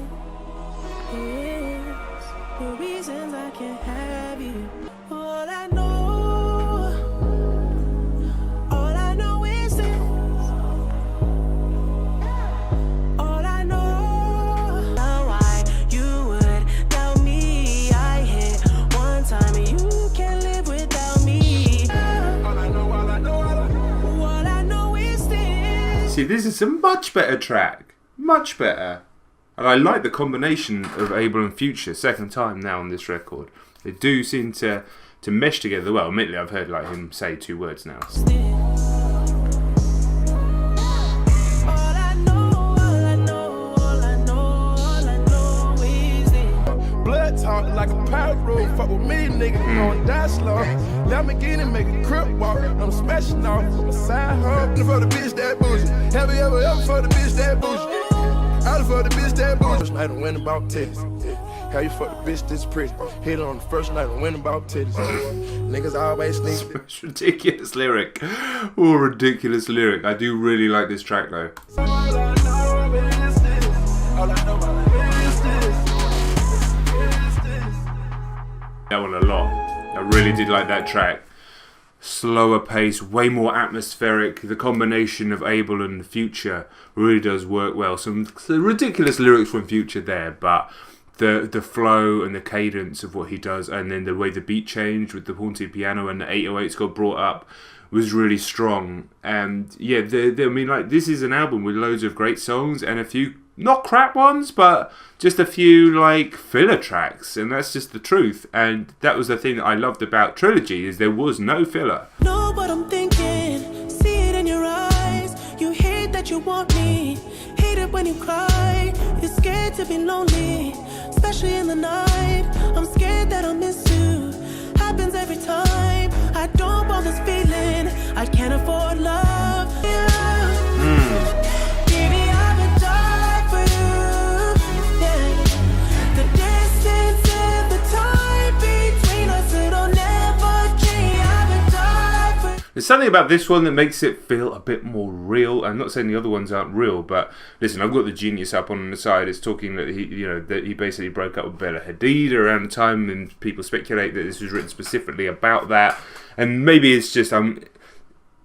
The reasons I can't have you. All I know is this. All I know why you would doubt me. I hit one time and you can't live without me. All I know is this. See, this is a much better track. Much better. And I like the combination of Abel and Future, second time now on this record. They do seem to mesh together well. Admittedly, I've heard like him say 2 words now. Blood talk like a pirate road. Fuck with me, nigga, you gon' die slow. Let me get it, make a crip walk. I'm smashing off from a side hub. For the bitch that bougie. Have you ever for the bitch that bougie? Out for the bitch that bougie. First night I went about titties. How you fuck the bitch this pretty? Hit on the first night I went about titties. Niggas always sleep. It's ridiculous lyric. Oh, ridiculous lyric. I do really like this track though. All I know is this. All I know is this. That one a lot. I really did like that track. Slower pace, way more atmospheric. The combination of Abel and Future really does work well. Some ridiculous lyrics from Future there, but the flow and the cadence of what he does, and then the way the beat changed with the haunted piano and the 808s got brought up was really strong. And yeah, I mean, like, this is an album with loads of great songs and a few not crap ones, but just a few like filler tracks, and that's just the truth. And that was the thing that I loved about Trilogy, is there was no filler. Know what I'm thinking, see it in your eyes. You hate that you want me, hate it when you cry. You're scared to be lonely, especially in the night. I'm scared that I'll miss you, happens every time. I don't want this feeling, I can't afford love. Baby, I would die for you. Yeah. The distance and the time between us, it'll never change. I would die for you. There's something about this one that makes it feel a bit more real. I'm not saying the other ones aren't real, but listen, I've got the Genius up on the side. It's talking that he basically broke up with Bella Hadid around the time, and people speculate that this was written specifically about that. And maybe it's just I'm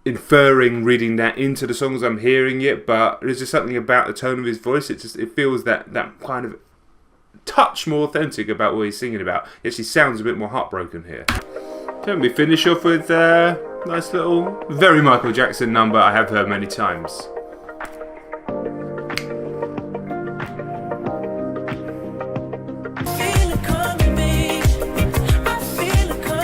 inferring, reading that into the songs I'm hearing it, but there's just something about the tone of his voice. It feels that kind of touch more authentic about what he's singing about. It actually sounds a bit more heartbroken here. Can we finish off with a nice little, very Michael Jackson number I have heard many times. Feel it coming, babe. I feel it coming.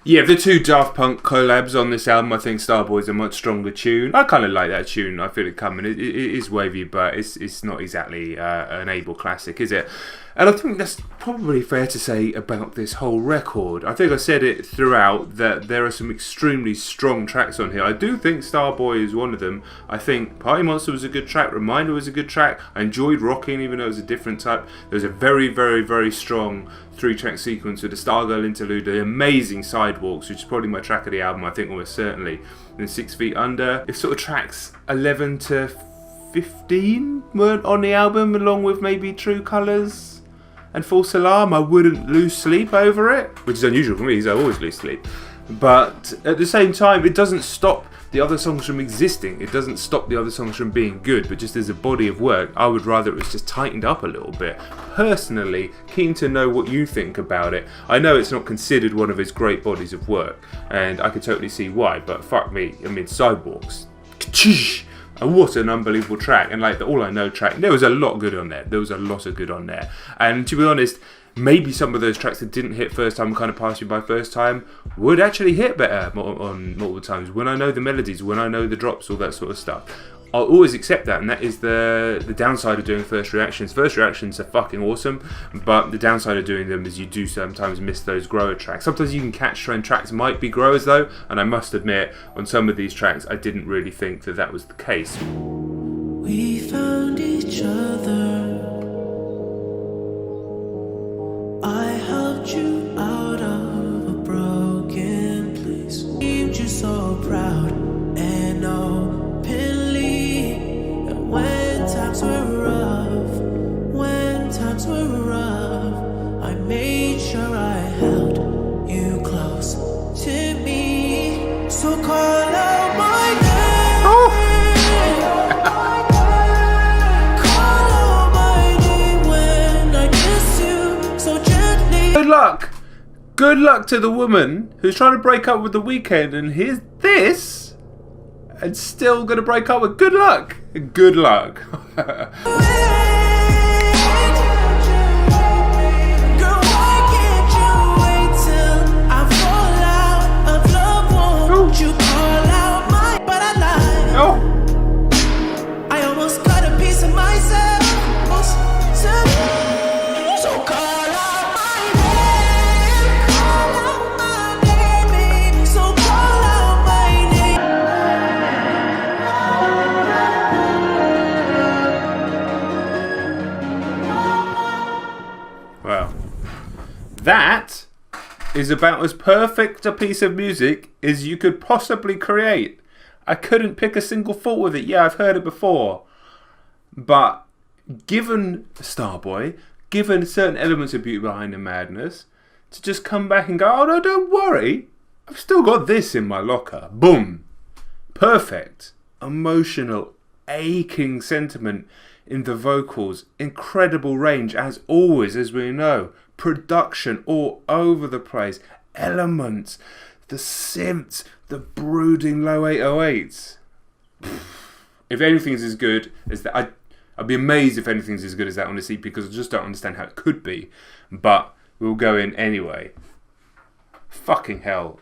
Yeah, the 2 Daft Punk collabs on this album, I think Starboy's a much stronger tune. I kind of like that tune. I feel it coming. It is wavy, but it's not exactly an Abel classic, is it? And I think that's probably fair to say about this whole record. I think I said it throughout that there are some extremely strong tracks on here. I do think Starboy is one of them. I think Party Monster was a good track. Reminder was a good track. I enjoyed Rockin, even though it was a different type. There's a very, very, very strong 3-track sequence with the Stargirl interlude, the amazing Sidewalks, which is probably my track of the album, I think almost certainly. And 6 Feet Under. It's sort of tracks 11 to 15 weren't on the album, along with maybe True Colours. and False Alarm, I wouldn't lose sleep over it, which is unusual for me because I always lose sleep. But at the same time, it doesn't stop the other songs from existing. It doesn't stop the other songs from being good, but just as a body of work, I would rather it was just tightened up a little bit. Personally, keen to know what you think about it. I know it's not considered one of his great bodies of work, and I can totally see why, but fuck me, I mean, Sidewalks. And what an unbelievable track. And like the All I Know track, there was a lot good on there. There was a lot of good on there. And to be honest, maybe some of those tracks that didn't hit first time, kind of passed you by first time, would actually hit better on multiple times. When I know the melodies, when I know the drops, all that sort of stuff. I'll always accept that, and that is the downside of doing first reactions. First reactions are fucking awesome, but the downside of doing them is you do sometimes miss those grower tracks. Sometimes you can catch trend tracks might be growers though, and I must admit, on some of these tracks, I didn't really think that was the case. We found each other. I helped you out of a broken place. Seemed you so proud and openly. And when times were rough, I made sure I held you close to me. So call out my name. Good luck to the woman who's trying to break up with the Weeknd, and here's this, and still gonna break up with. Good luck. Good luck. That is about as perfect a piece of music as you could possibly create. I couldn't pick a single fault with it. Yeah, I've heard it before. But given Starboy, given certain elements of beauty behind the madness, to just come back and go, oh no, don't worry, I've still got this in my locker. Boom. Perfect. Emotional, aching sentiment in the vocals. Incredible range, as always, as we know. Production all over the place, elements, the synths, the brooding low 808s. If anything's as good as that, I'd be amazed if anything's as good as that on this EP, because I just don't understand how it could be. But we'll go in anyway. Fucking hell.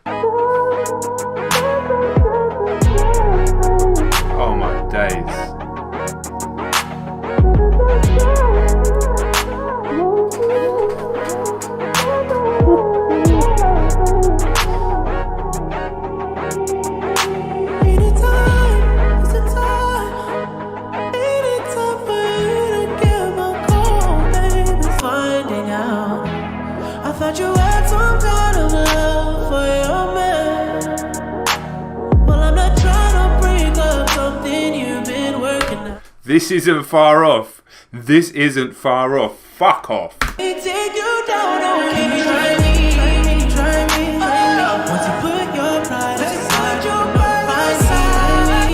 Oh my days. You had some kind of love for your man. Well, I'm not trying to break up something you've been working on. This isn't far off. This isn't far off. Fuck off. Take you down, oh, can you try me? Try me. Once you put your pride aside,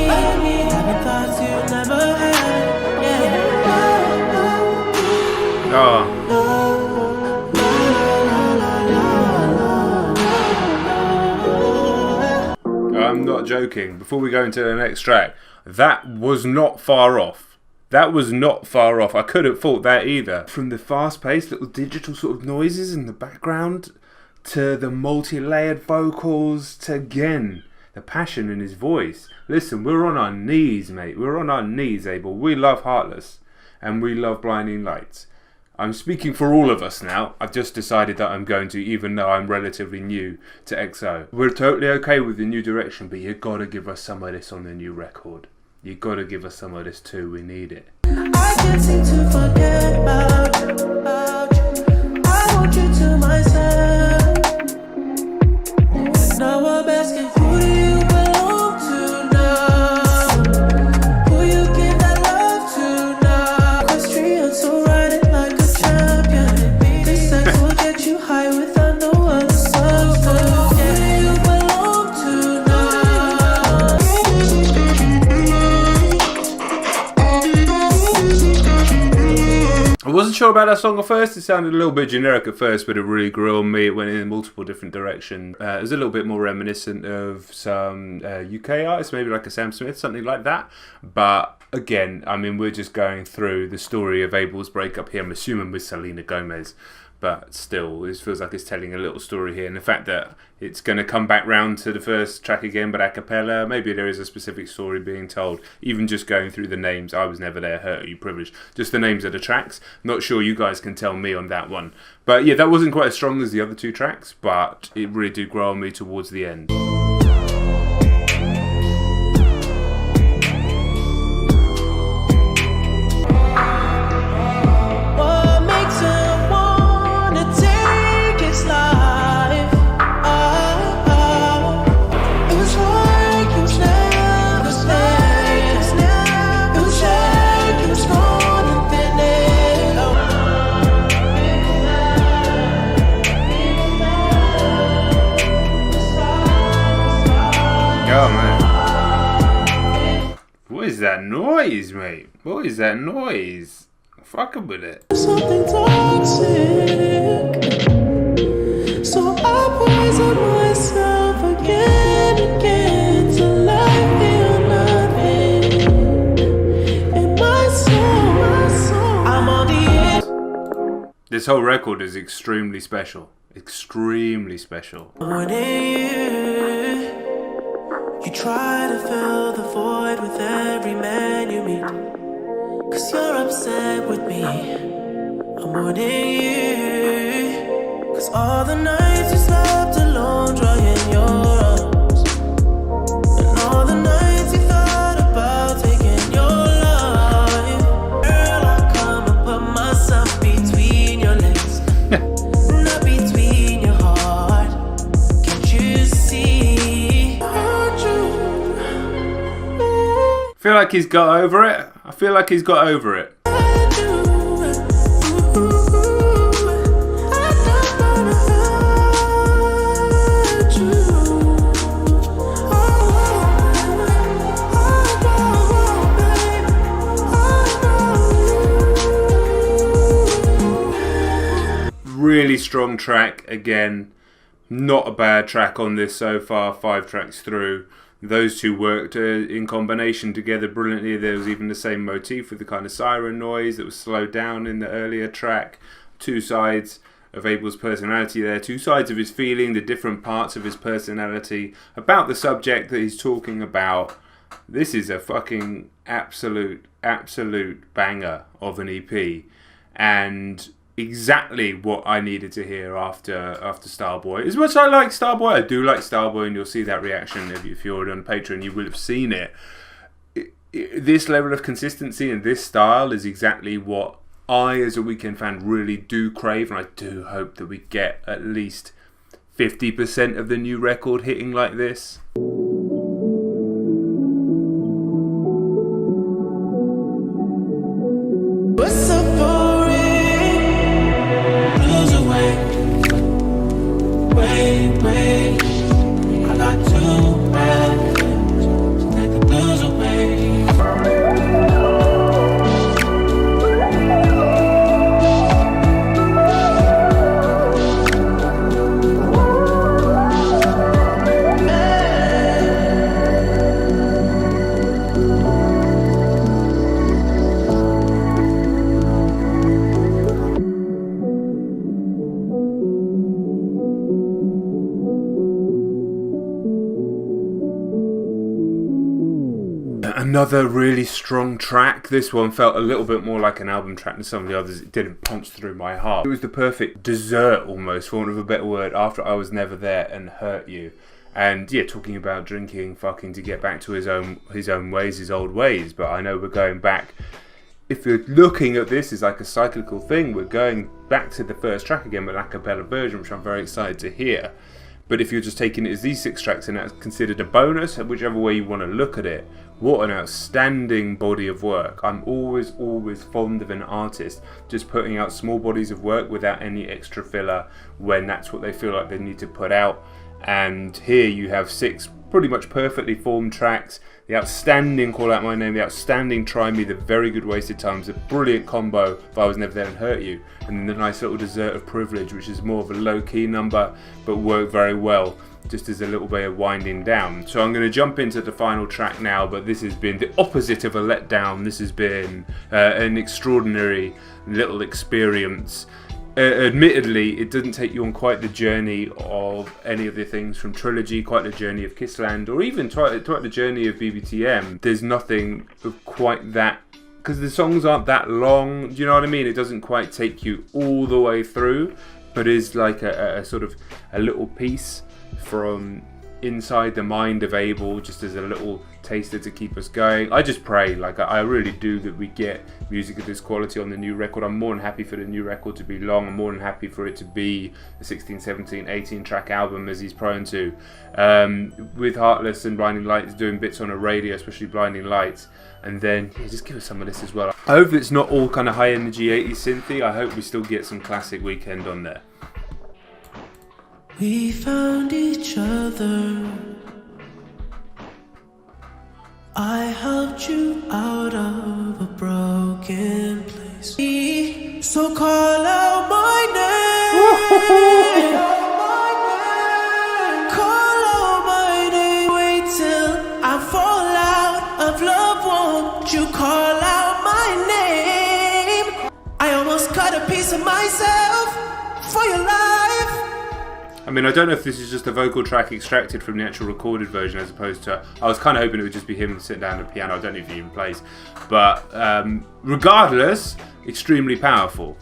having thoughts you never had. Yeah. Oh. I'm not joking. Before we go into the next track, that was not far off. That was not far off. I couldn't fault that either. From the fast-paced little digital sort of noises in the background, to the multi-layered vocals, to again, the passion in his voice. Listen, we're on our knees, mate. We're on our knees, Abel. We love Heartless, and we love Blinding Lights. I'm speaking for all of us now. I've just decided that I'm going to, even though I'm relatively new to XO. We're totally okay with the new direction, but you gotta give us some of this on the new record. You gotta give us some of this too. We need it. I can't seem to forget about you. I want you to myself. Now I'm asking, who do you belong to now? Who you give that love to now? Equestrian, so ride it like a champion. Be sure about that song at first. It sounded a little bit generic at first, but it really grew on me. It went in multiple different directions. It was a little bit more reminiscent of some UK artists, maybe like a Sam Smith, something like that. But again, I mean, we're just going through the story of Abel's breakup here. I'm assuming with Selena Gomez. But still, this feels like it's telling a little story here. And the fact that it's going to come back round to the first track again, but a cappella, maybe there is a specific story being told. Even just going through the names, I was never there, hurt you privileged. Just the names of the tracks. Not sure you guys can tell me on that one. But yeah, that wasn't quite as strong as the other two tracks, but it really did grow on me towards the end. Oh man. What is that noise, mate? What is that noise? Fucking with it. Something toxic. So I poison myself again and again till I feel nothing in my soul. I'm on the edge. This whole record is extremely special. Extremely special. You try to fill the void with every man you meet. Cause you're upset with me. I'm wanting you. Cause all the nights you slept alone, dry in your arms. And all the nights you thought about taking your life. Girl, I come and put myself between your legs. Not between your heart. Can't you see? I feel like he's got over it. I feel like he's got over it. Really strong track again. Not a bad track on this so far. 5 tracks through. Those two worked in combination together brilliantly. There was even the same motif with the kind of siren noise that was slowed down in the earlier track. Two sides of Abel's personality there. Two sides of his feeling, the different parts of his personality about the subject that he's talking about. This is a fucking absolute banger of an EP. And exactly what I needed to hear after Starboy. As much as I like Starboy, I do like Starboy, and you'll see that reaction if you're on Patreon, you will have seen it. This level of consistency and this style is exactly what I, as a Weeknd fan, really do crave, and I do hope that we get at least 50% of the new record hitting like this. Another really strong track. This one felt a little bit more like an album track than some of the others. It didn't punch through my heart. It was the perfect dessert, almost, for want of a better word, after I Was Never There and Hurt You. And yeah, talking about drinking, fucking to get back to his own ways, his old ways. But I know we're going back. If you're looking at this as like a cyclical thing, we're going back to the first track again with a cappella version, which I'm very excited to hear. But if you're just taking it as these 6 tracks and that's considered a bonus, whichever way you want to look at it, what an outstanding body of work. I'm always fond of an artist just putting out small bodies of work without any extra filler when that's what they feel like they need to put out. And here you have 6 pretty much perfectly formed tracks. The outstanding Call Out My Name, the outstanding Try Me, the very good Wasted Times, the brilliant combo If I Was Never There and Hurt You, and then the nice little Desert of Privilege, which is more of a low-key number but worked very well just as a little way of winding down. So I'm going to jump into the final track now, but this has been the opposite of a letdown. This has been an extraordinary little experience. Admittedly, it doesn't take you on quite the journey of any of the things from Trilogy, quite the journey of Kissland, or even quite the journey of BBTM. There's nothing of quite that, because the songs aren't that long, do you know what I mean? It doesn't quite take you all the way through, but is like a sort of a little piece from inside the mind of Abel, just as a little taster to keep us going. I just pray, like I really do, that we get music of this quality on the new record. I'm more than happy for the new record to be long. I'm more than happy for it to be a 16, 17, 18 track album as he's prone to. With Heartless and Blinding Lights doing bits on a radio, especially Blinding Lights, and then just give us some of this as well. I hope it's not all kind of high energy 80s synthy. I hope we still get some classic Weeknd on there. We found each other. I helped you out of a broken place. So call out my name. Call out my name. Wait till I fall out of love. Won't you call out my name? I almost cut a piece of myself for your life. I mean, I don't know if this is just a vocal track extracted from the actual recorded version as opposed to... I was kind of hoping it would just be him sitting down at the piano. I don't know if he even plays. But regardless, extremely powerful.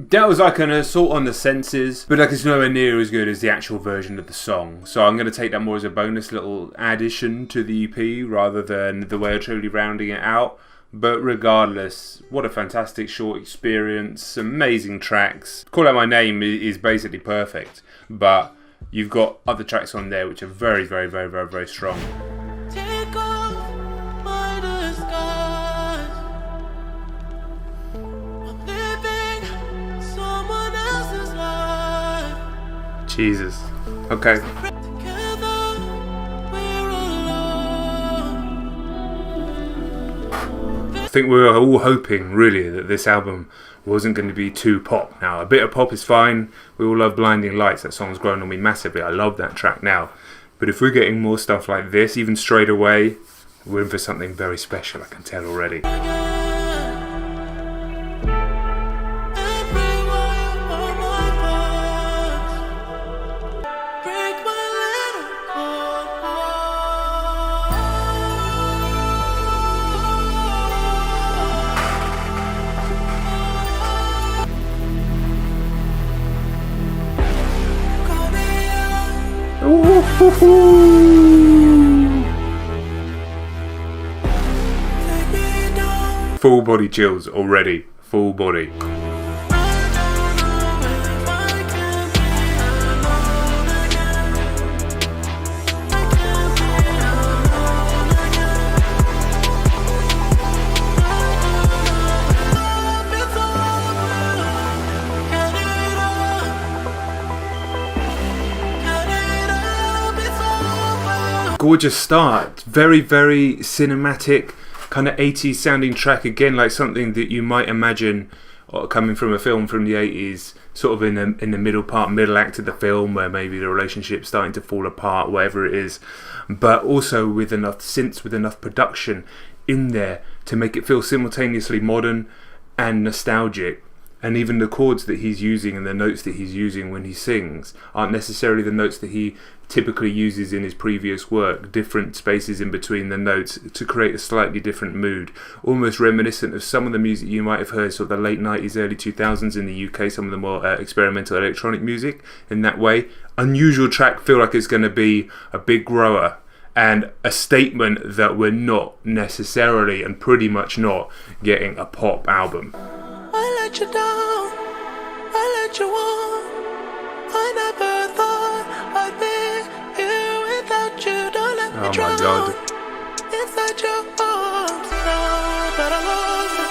That was like an assault on the senses, but like it's nowhere near as good as the actual version of the song. So I'm going to take that more as a bonus little addition to the EP rather than the way of truly rounding it out. But regardless, what a fantastic short experience, amazing tracks. Call Out My Name is basically perfect, but you've got other tracks on there which are very, very, very, very, very strong. Take off my disguise. I'm living someone else's life. Jesus. Okay. Together we're alone. I think we were all hoping, really, that this album wasn't going to be too pop. Now, a bit of pop is fine. We all love Blinding Lights. That song's grown on me massively. I love that track now. But if we're getting more stuff like this, even straight away, we're in for something very special, I can tell already. Full body chills already. Full body. Gorgeous start. Very, very cinematic, kind of 80s sounding track again, like something that you might imagine coming from a film from the 80s, sort of in the middle act of the film, where maybe the relationship's starting to fall apart, whatever it is, but also with enough synths, with enough production in there to make it feel simultaneously modern and nostalgic. And even the chords that he's using and the notes that he's using when he sings aren't necessarily the notes that he typically uses in his previous work. Different spaces in between the notes to create a slightly different mood, almost reminiscent of some of the music you might have heard sort of the late 90s, early 2000s in the UK, some of the more experimental electronic music in that way. Unusual track, feel like it's going to be a big grower and a statement that we're not necessarily, and pretty much not, getting a pop album. I let you down, I let you on. I never thought I'd be here without Oh my god. Inside your arms now, but I lost it.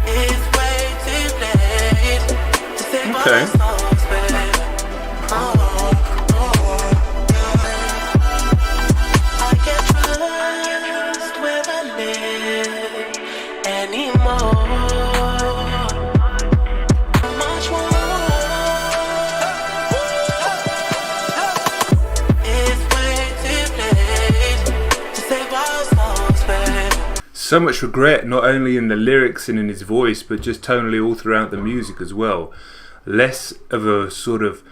It's way too late to save Okay. our souls, baby. I can't trust where I live anymore. Much more. It's way too late to save our souls, baby. So much regret, not only in the lyrics and in his voice, but just tonally all throughout the music as well. Less of a sort of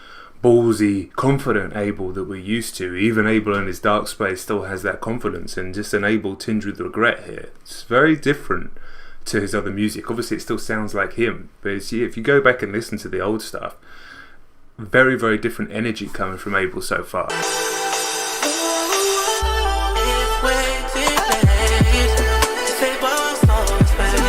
ballsy, confident Abel that we're used to. Even Abel in his dark space still has that confidence, and just an Abel tinged with regret here. It's very different to his other music. Obviously it still sounds like him, but if you go back and listen to the old stuff, very, very different energy coming from Abel so far. It's way too late to save our souls, baby.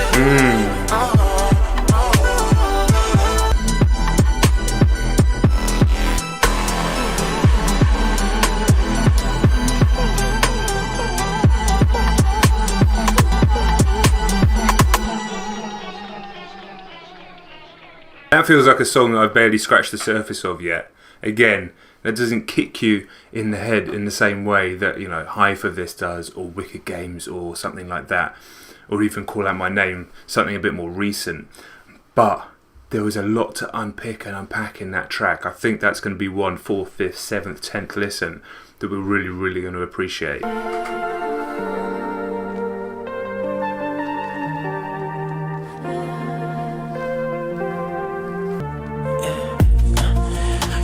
That feels like a song that I've barely scratched the surface of yet. Again, that doesn't kick you in the head in the same way that, you know, High for This does, or Wicked Games, or something like that, or even Call Out My Name, something a bit more recent. But there was a lot to unpick and unpack in that track. I think that's going to be 1, 4th, 5th, 7th, 10th listen that we're really, really going to appreciate.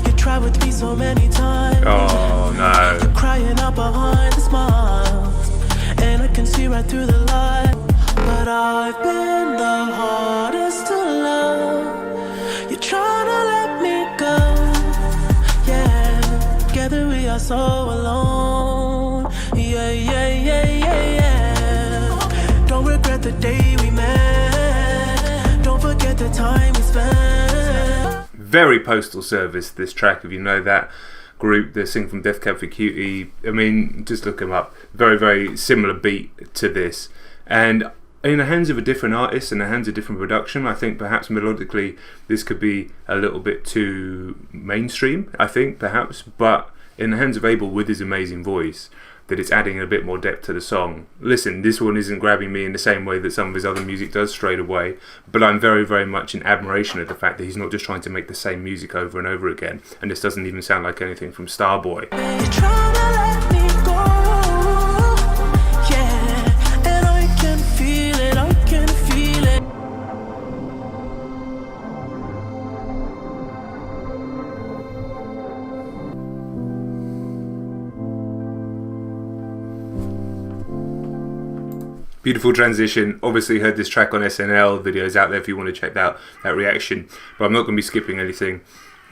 You tried with me so many times. Oh no. Crying out behind the smiles, and I can see right through the light. But I've been the hardest to love. You're trying to let me go. Yeah, together we are so alone. Yeah, yeah, yeah, yeah, yeah. Don't regret the day we met. Don't forget the time we spent. Very Postal Service, this track, if you know that group, they sing from Death Cab for Cutie. I mean, just look them up. Very, very similar beat to this. And in the hands of a different artist and the hands of different production, I think perhaps melodically this could be a little bit too mainstream, I think, perhaps. But in the hands of Abel with his amazing voice, that it's adding a bit more depth to the song. Listen, this one isn't grabbing me in the same way that some of his other music does straight away, but I'm very, very much in admiration of the fact that he's not just trying to make the same music over and over again, and this doesn't even sound like anything from Starboy. You're trying to let me go. Yeah, and I can feel it, I can feel it. Beautiful transition. Obviously heard this track on SNL, videos out there if you want to check out that reaction, but I'm not going to be skipping anything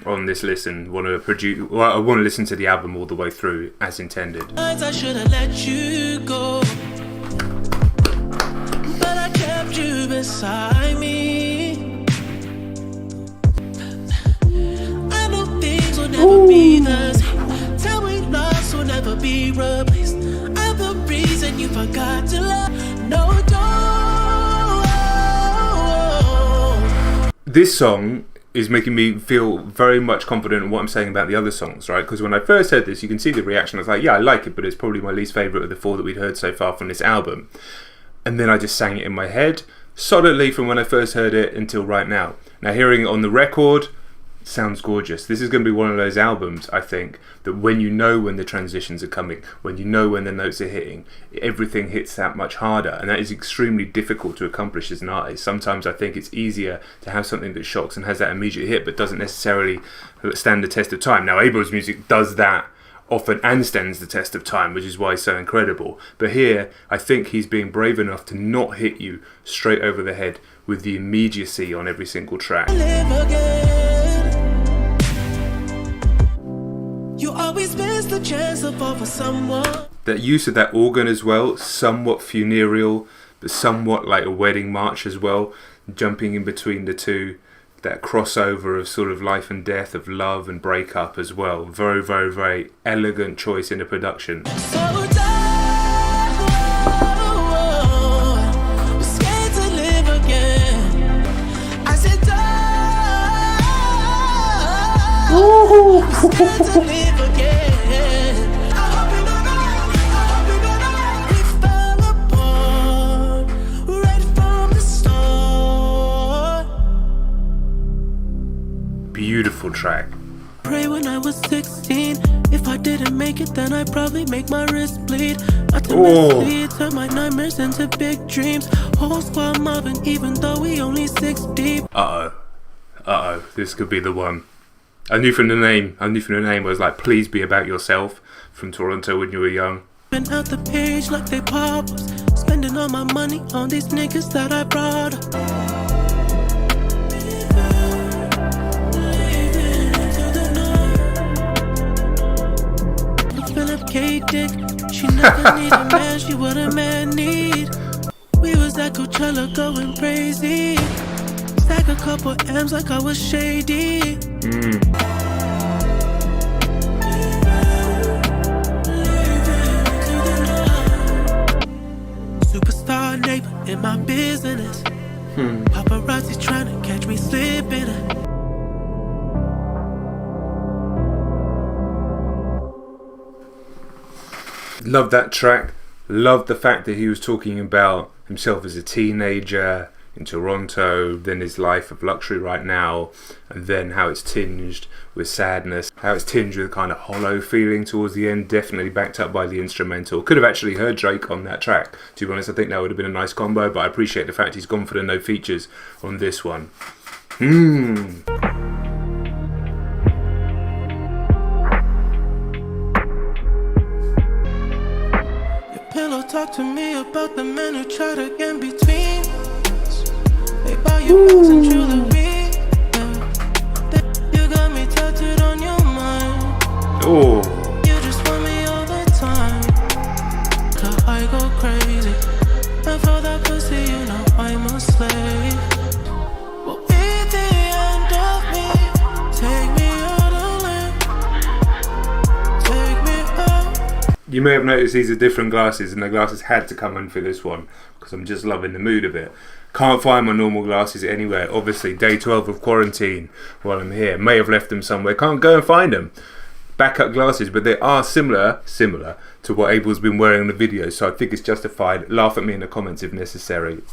on this listen. I want to listen to the album all the way through as intended. I should have let you go, but I kept you beside me. I know things will never be the same. Tell me lost will never be replaced. I'm the reason you forgot to love. No, don't. This song is making me feel very much confident in what I'm saying about the other songs, right? Because when I first heard this, you can see the reaction. I was like, yeah, I like it, but it's probably my least favourite of the 4 that we'd heard so far from this album. And then I just sang it in my head, solidly from when I first heard it until right now. Now, hearing it on the record, sounds gorgeous. This is going to be one of those albums, I think, that when you know when the transitions are coming, when you know when the notes are hitting, everything hits that much harder, and that is extremely difficult to accomplish as an artist. Sometimes I think it's easier to have something that shocks and has that immediate hit but doesn't necessarily stand the test of time. Now, Abel's music does that often and stands the test of time, which is why it's so incredible. But here, I think he's being brave enough to not hit you straight over the head with the immediacy on every single track. Live again. You always miss the chance to fall for someone. That use of that organ as well, somewhat funereal, but somewhat like a wedding march as well, jumping in between the two. that crossover of sort of life and death, of love and breakup as well. Very, very, very elegant choice in the production. So tired, scared to live again. I said tired, scared to live again. I hope you don't know, we fell apart right from the start. Beautiful track. Pray when I was 16. If I didn't make it, then I'd probably make my wrist bleed. Not to mislead, turn my nightmares into big dreams. Whole squad mobbing, even though we only 6 deep. Uh-oh, this could be the one. I knew from the name, I was like, please be about yourself, from Toronto when you were young. Been out the page like they pop-ups. Spending all my money on these niggas that I brought up. Dick. She never needed a man, she what a man need. We was at Coachella going crazy. Stack a couple M's like I was shady. Superstar neighbor in my business. Paparazzi trying to catch me slipping. Love that track. Love the fact that he was talking about himself as a teenager in Toronto, then his life of luxury right now, and then how it's tinged with sadness, how it's tinged with kind of hollow feeling towards the end, definitely backed up by the instrumental. Could have actually heard Drake on that track. To be honest, I think that would have been a nice combo, but I appreciate the fact he's gone for the no features on this one. Talk to me about the men who try to get between us. They buy you bags and jewelry. You got me tattooed on your mind. Oh. You just want me all the time. Cause I go crazy. And for that pussy, you know I'm a slave. But at the end of me, take me out on land. Take me out. You may have noticed these are different glasses, and the glasses had to come in for this one because I'm just loving the mood of it. Can't find my normal glasses anywhere. Obviously, day 12 of quarantine while I'm here. May have left them somewhere. Can't go and find them. Backup glasses, but they are similar to what Abel's been wearing in the video, so I think it's justified. Laugh at me in the comments if necessary.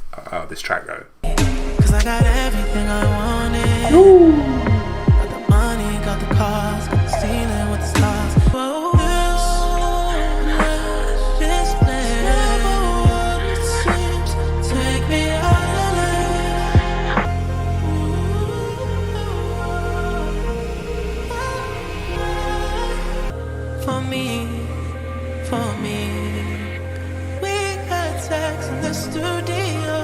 This track though. Cause I got everything I wanted. Ooh. Got the money, got the cars, got the ceiling with the stars. Whoa. For me, we had sex in the studio.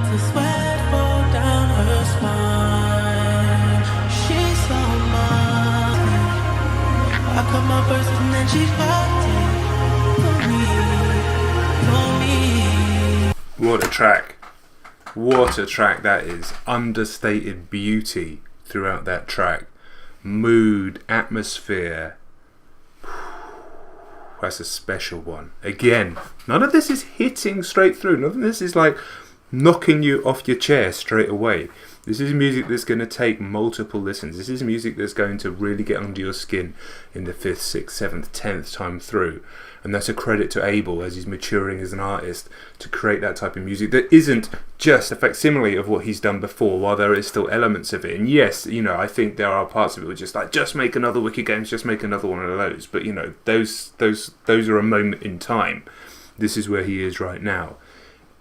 The sweat fall down her spine. She's so mine. I cut my verses and then she popped it for me. What a track. What a track that is. Understated beauty throughout that track. Mood, atmosphere. That's a special one. Again, none of this is hitting straight through. None of this is like knocking you off your chair straight away. This is music that's going to take multiple listens. This is music that's going to really get under your skin in the 5th, 6th, 7th, 10th time through. And that's a credit to Abel as he's maturing as an artist to create that type of music that isn't just a facsimile of what he's done before, while there is still elements of it. And yes, you know, I think there are parts of it which just like, just make another Wicked Games, just make another one of those. But you know, those are a moment in time. This is where he is right now.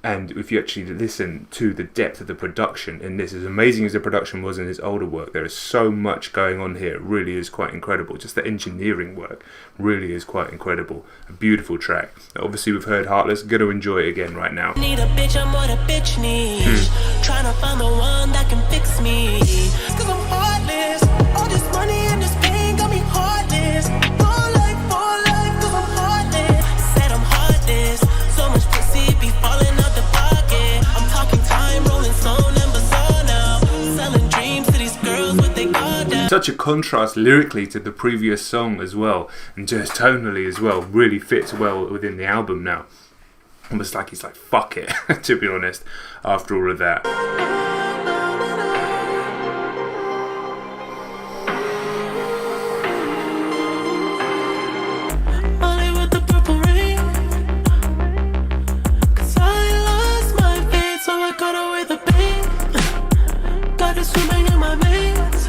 And if you actually listen to the depth of the production in this, as amazing as the production was in his older work, there is so much going on here. It really is quite incredible. Just the engineering work really is quite incredible. A beautiful track. Obviously, we've heard Heartless. Going to enjoy it again right now. Need a bitch, I'm what a bitch needs. Trying to find the one that can fix me. Cause I'm heartless. All this money and this pain got me heartless. For life, cause I'm heartless. Said I'm heartless. So much pussy be falling out the pocket. I'm talking time, rolling stone and bizarre now. Such a contrast lyrically to the previous song as well, and just tonally as well. Really fits well within the album now. Almost like he's like, fuck it, to be honest, after all of that. Swimming in my veins.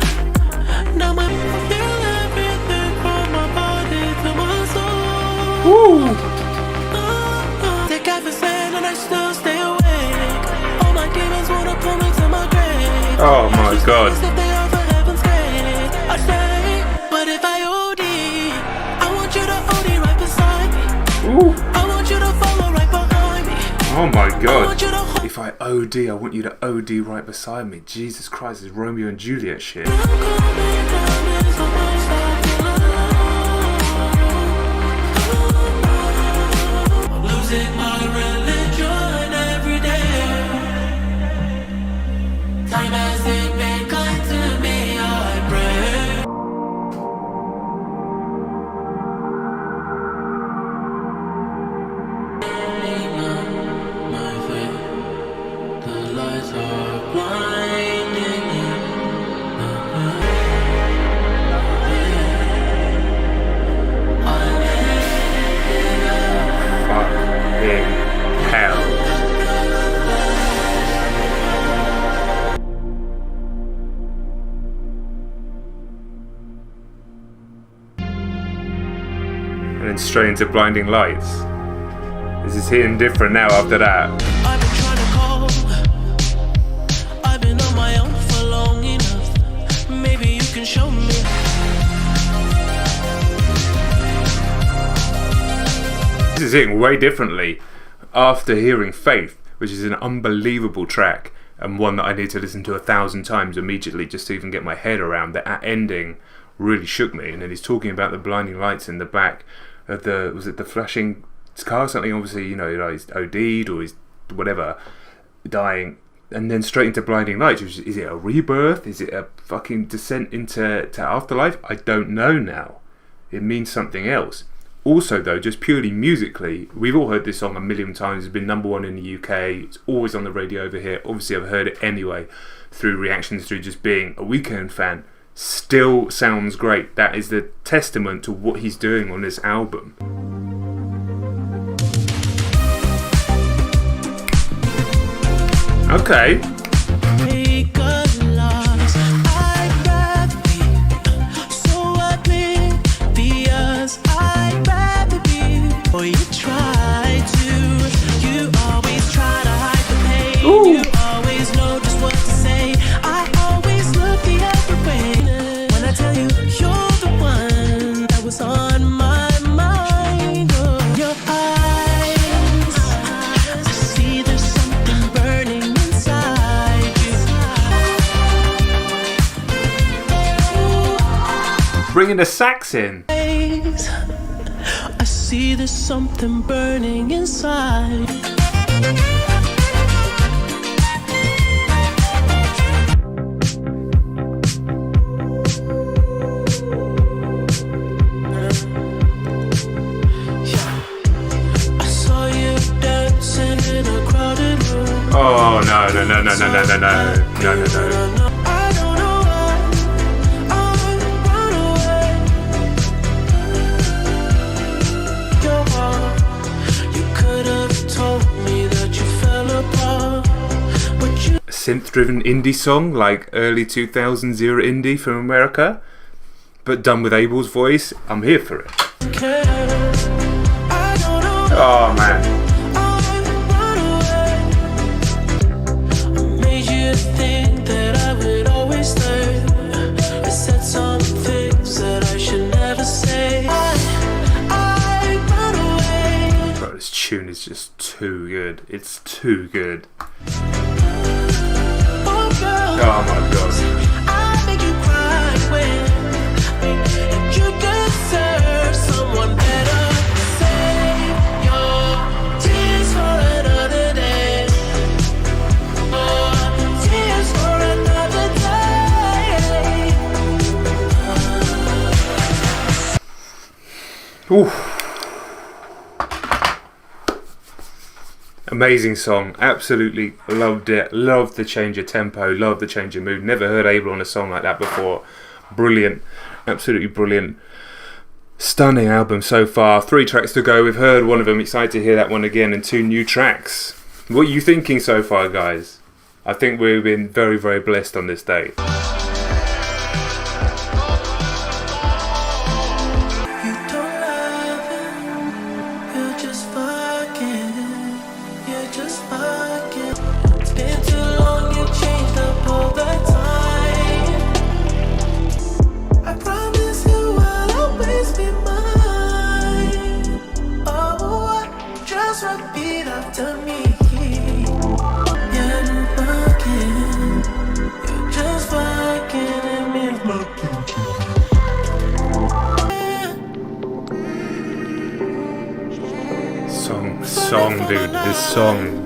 Now I feel everything from my body to my soul. Woo! Take caffeine and I still stay awake. All my demons wanna pull me to my grave. Oh my god. If they are for heaven's gate, I say, but if I OD, I want you to OD right beside me. Ooh. I want you to follow right behind me. Oh my god. I want you to If I OD, I want you to OD right beside me. Jesus Christ, it's Romeo and Juliet shit. Losing my religion every day. Time hasn't been kind to me, I pray. My faith, the lights are blinding you. Fucking hell. And then straight into Blinding Lights. This is hitting different now after that. I've been trying to call. I've been on my own for long enough. Maybe you can show me. This is hitting way differently after hearing Faith, which is an unbelievable track and one that I need to listen to 1,000 times immediately just to even get my head around. That ending really shook me. And then he's talking about the blinding lights in the back of the, was it the flashing car or something? Obviously, you know, he's OD'd or he's whatever, dying. And then straight into blinding lights. Is it a rebirth? Is it a fucking descent into afterlife? I don't know now. It means something else. Also though, just purely musically, we've all heard this song a million times. It's been number one in the UK. It's always on the radio over here. Obviously I've heard it anyway through reactions, through just being a Weeknd fan. Still sounds great. That is the testament to what he's doing on this album. Okay. Take a loss. I'd rather be so oblivious. I'd rather be. Or you try to. You always try to hide the pain. Ooh. You always know just what to say. I always look the other way. When I tell you you're the one that was on my mind. Oh, your eyes. I see there's something burning inside you. Bringing the sax in. I see there's something burning inside. I saw you dancing in a crowded room. Oh no. I don't know why I run away. Your heart, you could have told me that you fell apart, but you Synth-driven indie song, like early 2000s era indie from America, but done with Abel's voice. I'm here for it. care. I don't know. Oh man. I run away. I made you think that I would always stay. I said some things that I should never say. I run away. Bro, this tune is just too good. It's too good. Oh, girl. Oh my god. I make you cry when you deserve someone better. Save your tears for another day. Oh, tears for another day. Oof. Amazing song, absolutely loved it. Loved the change of tempo, loved the change of mood. Never heard Abel on a song like that before. Brilliant, absolutely brilliant. Stunning album so far. 3 tracks to go. We've heard one of them. Excited to hear that one again, and 2 new tracks. What are you thinking so far, guys? I think we've been very, very blessed on this day. Song, dude, this song.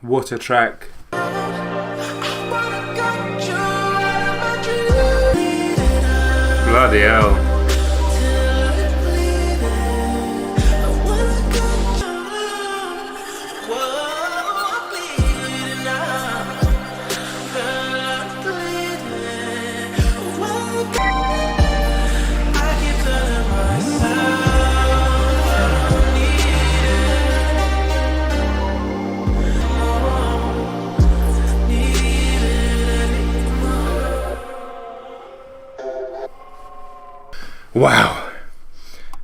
What a track. Bloody hell. Wow,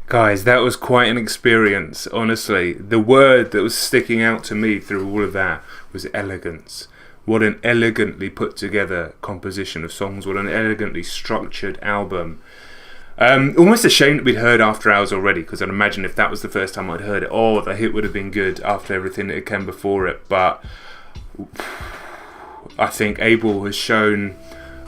guys, that was quite an experience, honestly. The word that was sticking out to me through all of that was elegance. What an elegantly put together composition of songs, what an elegantly structured album. Almost a shame that we'd heard After Hours already, because I'd imagine if that was the first time I'd heard it, the hit would have been good after everything that had come before it. But I think Abel has shown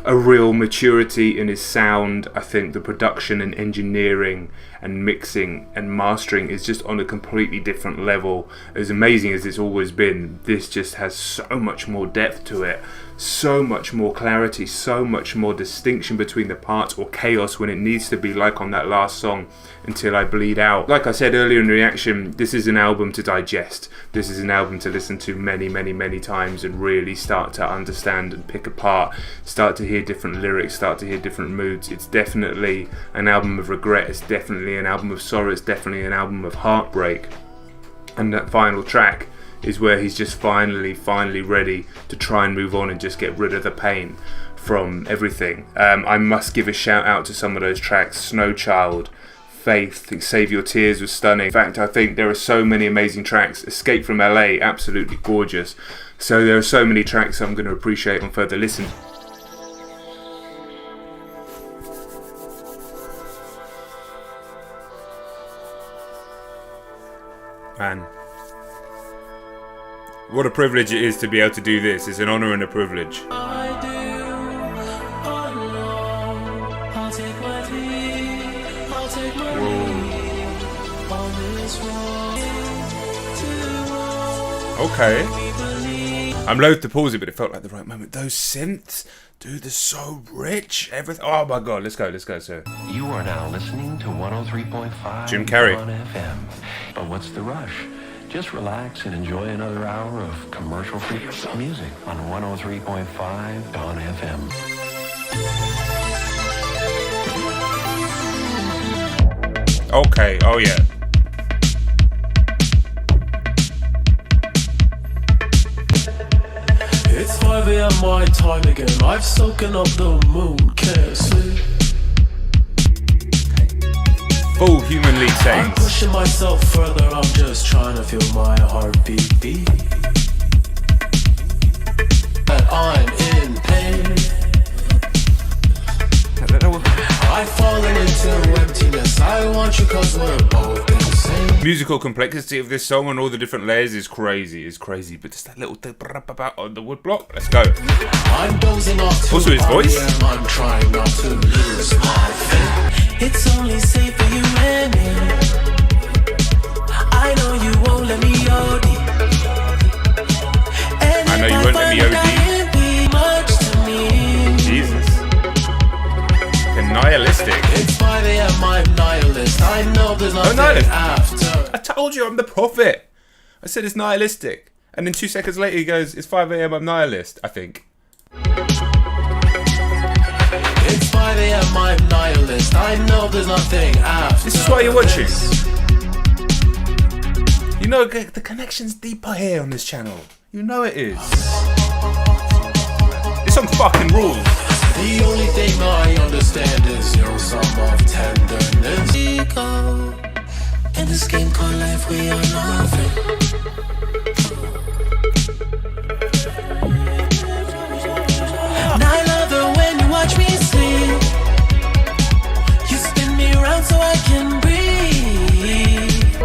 a real maturity in his sound. I think the production and engineering and mixing and mastering is just on a completely different level. As amazing as it's always been, this just has so much more depth to it, so much more clarity, so much more distinction between the parts, or chaos when it needs to be, like on that last song, Until I Bleed Out. Like I said earlier in the reaction, this is an album to digest. This is an album to listen to many, many, many times and really start to understand and pick apart, start to hear different lyrics, start to hear different moods. It's definitely an album of regret, it's definitely an album of sorrow, it's definitely an album of heartbreak. And that final track is where he's just finally ready to try and move on and just get rid of the pain from everything. I must give a shout out to some of those tracks. Snowchild, Faith, Save Your Tears was stunning. In fact, I think there are so many amazing tracks. Escape from LA, absolutely gorgeous. So there are so many tracks I'm going to appreciate on further listen. Man, what a privilege it is to be able to do this. It's an honour and a privilege. Okay. I'm loath to pause it, but it felt like the right moment. Those synths, dude, they're so rich. Everything. Oh my god, let's go, sir. You are now listening to 103.5 Jim Carrey on FM. But what's the rush? Just relax and enjoy another hour of commercial-free music on 103.5 Dawn FM. Okay, oh yeah. It's 5 a.m. my time again. I've soaken up the moon, can't sleep. Full human lead I'm settings. pushing myself further, I'm just trying to feel my heartbeat beat. That I'm in pain. I've fallen into emptiness. I want you cause we're both insane. Musical complexity of this song and all the different layers is crazy. But just that little on the wood block. Let's go. I'm dozing off to Also his voice. REM. I'm trying not to lose my faith. It's only safe for you and me. I know you won't let me OD. And I know you won't let me OD. Jesus. Nihilistic. It's 5 a.m. I'm nihilist. I know there's nothing after. I told you I'm the prophet. I said it's nihilistic. And then 2 seconds later he goes, it's 5 a.m. I'm nihilist, I think. It's 5 a.m. I'm nihilist. I know there's nothing after. This is why you're watching. You know the connection's deeper here on this channel. You know it is. This song fucking rules. The only thing I understand is your sum of tenderness. We go in this game called life, we are nothing. And I love it when you watch me sleep. You spin me around so I can breathe.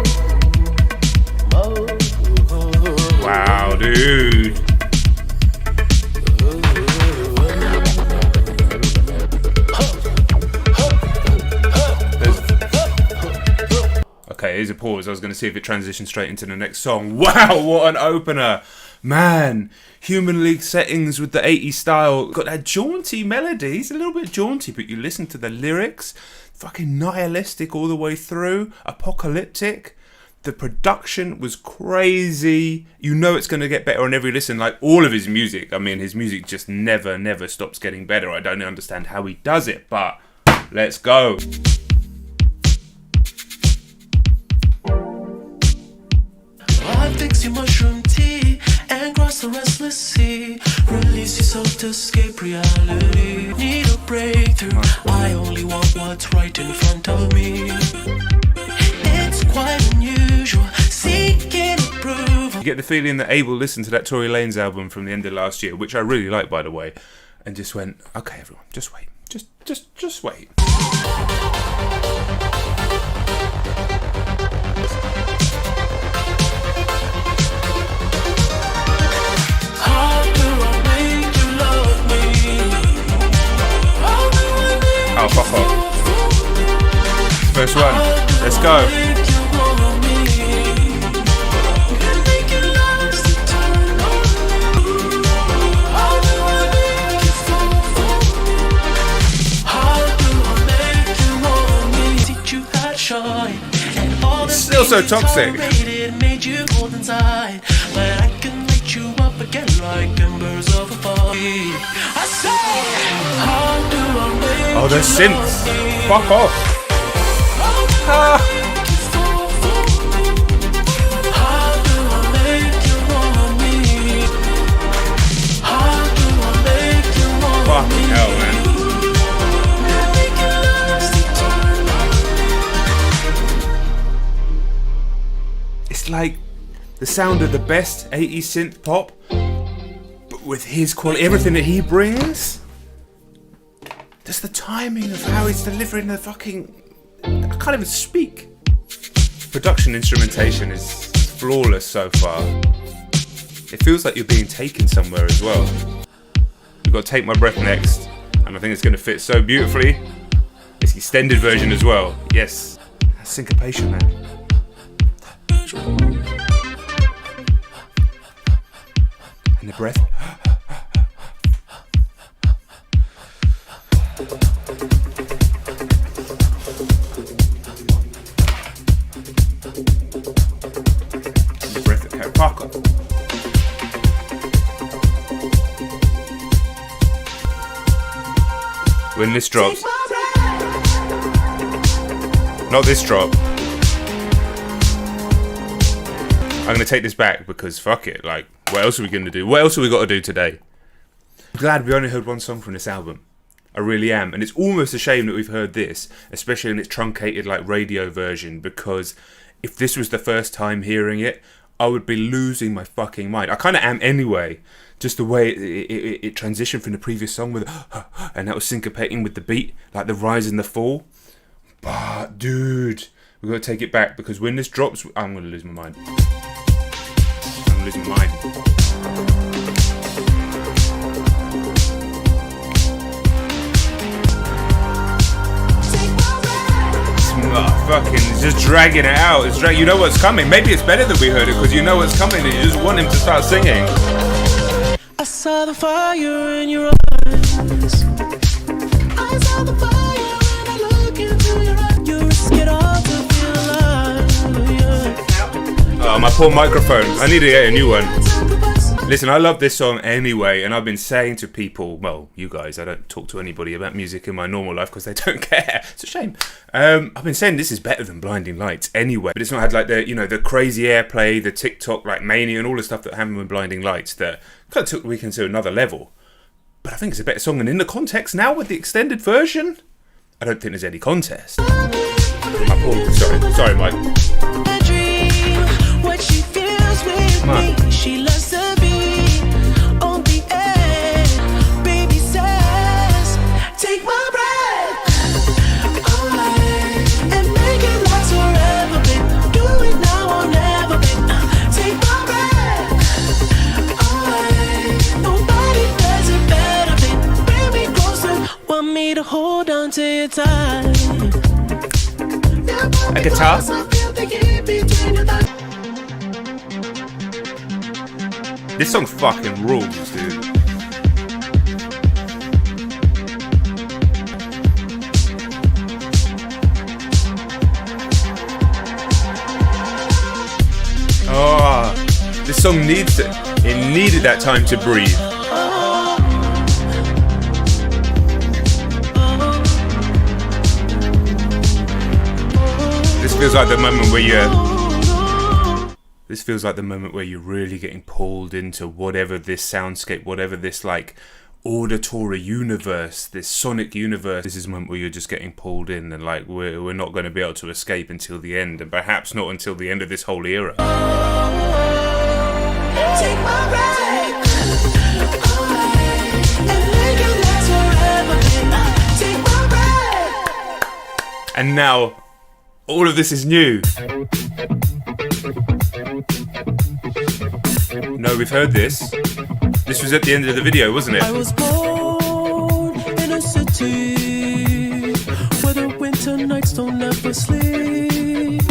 Wow, dude. Okay, here's a pause. I was going to see if it transitions straight into the next song. Wow, what an opener. Man, Human League settings with the 80s style. Got that jaunty melody. It's a little bit jaunty, but you listen to the lyrics. Fucking nihilistic all the way through. Apocalyptic. The production was crazy. You know it's going to get better on every listen. Like all of his music. I mean, his music just never stops getting better. I don't understand how he does it, but let's go. Fix your mushroom tea and cross the restless sea. Release yourself to escape reality. Need a breakthrough. I only want what's right in front of me. It's quite unusual. Seeking approval. You get the feeling that Abel listened to that Tory Lanez album from the end of last year, which I really like, by the way, and just went, okay, everyone, just wait. Just wait. Oh, fuck off. First one. Let's go. It's still so toxic. Oh, the synths. Fuck off. Ah. Fucking hell, man. It's like the sound of the best 80s synth pop, but with his quality, everything that he brings. Just the timing of how he's delivering the fucking... I can't even speak. Production instrumentation is flawless so far. It feels like you're being taken somewhere as well. We've got Take My Breath next, and I think it's going to fit so beautifully. It's the extended version as well. Yes, that's syncopation, man. And the breath. Parker. When this drops, not this drop, I'm gonna take this back because fuck it. Like, what else are we gonna do? What else have we got to do today? glad we only heard one song from this album. I really am. And it's almost a shame that we've heard this, especially in its truncated like radio version, because if this was the first time hearing it, I would be losing my fucking mind. I kind of am anyway. Just the way it transitioned from the previous song with, and that was syncopating with the beat, like the rise and the fall. But dude, we're gonna take it back, because when this drops, I'm gonna lose my mind. I'm gonna lose my mind. Oh, fucking just dragging it out. You know what's coming. Maybe it's better that we heard it, because you know what's coming and you just want him to start singing. I saw the fire in your eyes. I saw the fire when I look into your eyes. You risk it all to feel alive. Yeah. Oh, my poor microphone. I need to get a new one. Listen, I love this song anyway, and I've been saying to people, well, you guys, I don't talk to anybody about music in my normal life because they don't care. It's a shame. I've been saying this is better than Blinding Lights anyway, but it's not had like the, you know, the crazy airplay, the TikTok like mania, and all the stuff that happened with Blinding Lights that kind of took Weeknd to another level. But I think it's a better song, and in the context now with the extended version, I don't think there's any contest. Sorry, Mike. I dream what she feels with me. She loves to be on the edge. Baby says, take my breath away and make it last forever, babe. Do it now or never, babe. Take my breath away. Nobody does it better, babe. Bring me closer. Want me to hold on to your tight. A guitar? This song fucking rules, dude. Oh, this song needs it. It needed that time to breathe. This feels like the moment where you're really getting pulled into whatever this soundscape, whatever this like auditory universe, this sonic universe. This is the moment where you're just getting pulled in, and like we're not going to be able to escape until the end, and perhaps not until the end of this whole era. Take my breath away and make it last forever. Take my breath. And now all of this is new. No, we've heard this. This was at the end of the video, wasn't it? I was born in a city where the winter nights don't ever sleep.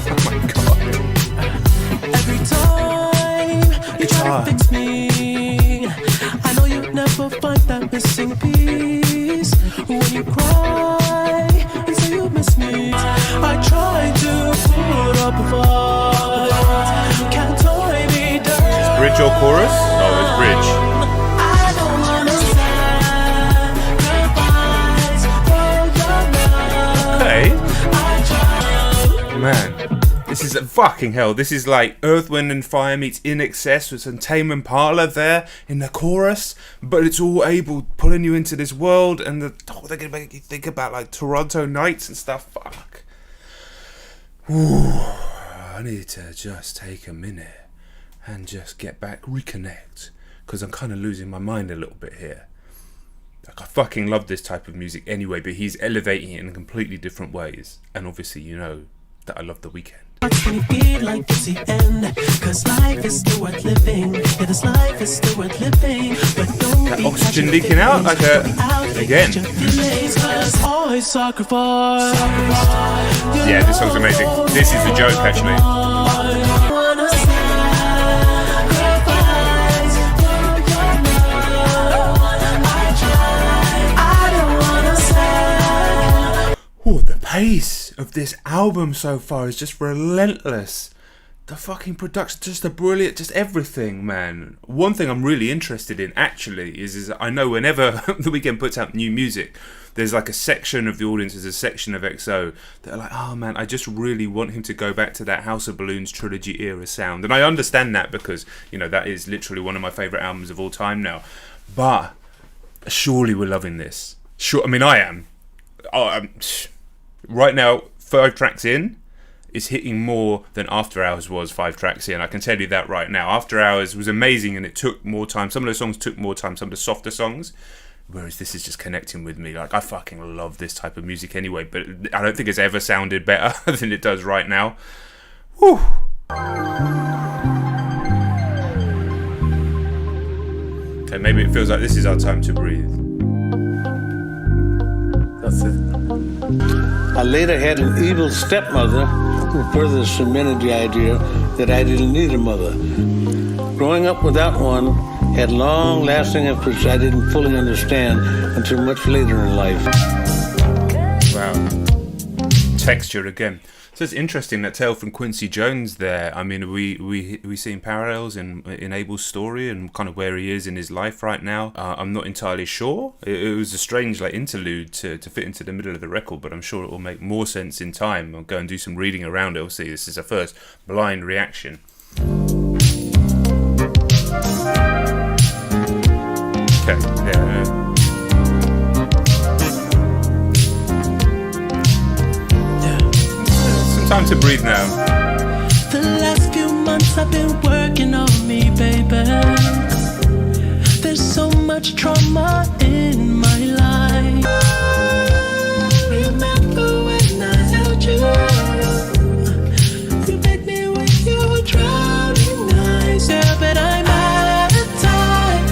Oh my god. Every time you try to fix me, I know you'll never find that missing piece. When you cry and say you miss me, I try to put up a fight. Can't tie me down. Bridge or chorus? Oh, it's bridge. I don't wanna sacrifice for your love. Okay. I try. Man, this is fucking hell. This is like Earth, Wind and Fire meets In Excess with some Tame Impala there in the chorus, but it's all able pulling you into this world, and they're gonna make you think about like Toronto nights and stuff. Fuck. Ooh, I need to just take a minute and just get back, reconnect, because I'm kind of losing my mind a little bit here. Like, I fucking love this type of music anyway, but he's elevating it in completely different ways, and obviously you know that I love The Weeknd. When you feel like it's the end, cause life is still worth living. Yeah, this life is still worth living. But don't That be oxygen leaking out like a again. Always sacrifice. Yeah, this song's amazing. This is a joke actually. Oh, the pace of this album so far is just relentless. the fucking production, just the brilliant, just everything, man. One thing I'm really interested in actually is I know whenever The Weeknd puts out new music, there's like a section of the audience, there's a section of XO that are like, oh man, I just really want him to go back to that House of Balloons trilogy era sound. And I understand that because, you know, that is literally one of my favourite albums of all time now. But surely we're loving this. Sure, I mean, I am. Right now, 5 tracks in, is hitting more than After Hours was 5 tracks in. I can tell you that right now. After Hours was amazing and it took more time. Some of those songs took more time, some of the softer songs. Whereas this is just connecting with me. Like, I fucking love this type of music anyway, but I don't think it's ever sounded better than it does right now. Whew. Okay, maybe it feels like this is our time to breathe. That's it. I later had an evil stepmother who further cemented the idea that I didn't need a mother. Growing up without one had long-lasting effects I didn't fully understand until much later in life. Wow. Texture again. So it's interesting that tale from Quincy Jones there. I mean, we seeing parallels in Abel's story and kind of where he is in his life right now. I'm not entirely sure. It was a strange like interlude to fit into the middle of the record, but I'm sure it will make more sense in time. I'll go and do some reading around it. Obviously, this is a first blind reaction. Okay, yeah. Time to breathe now. The last few months I've been working on me, baby. There's so much trauma in my life. Remember when I held you? You made me with your drowning eyes. Yeah, but I'm out of time.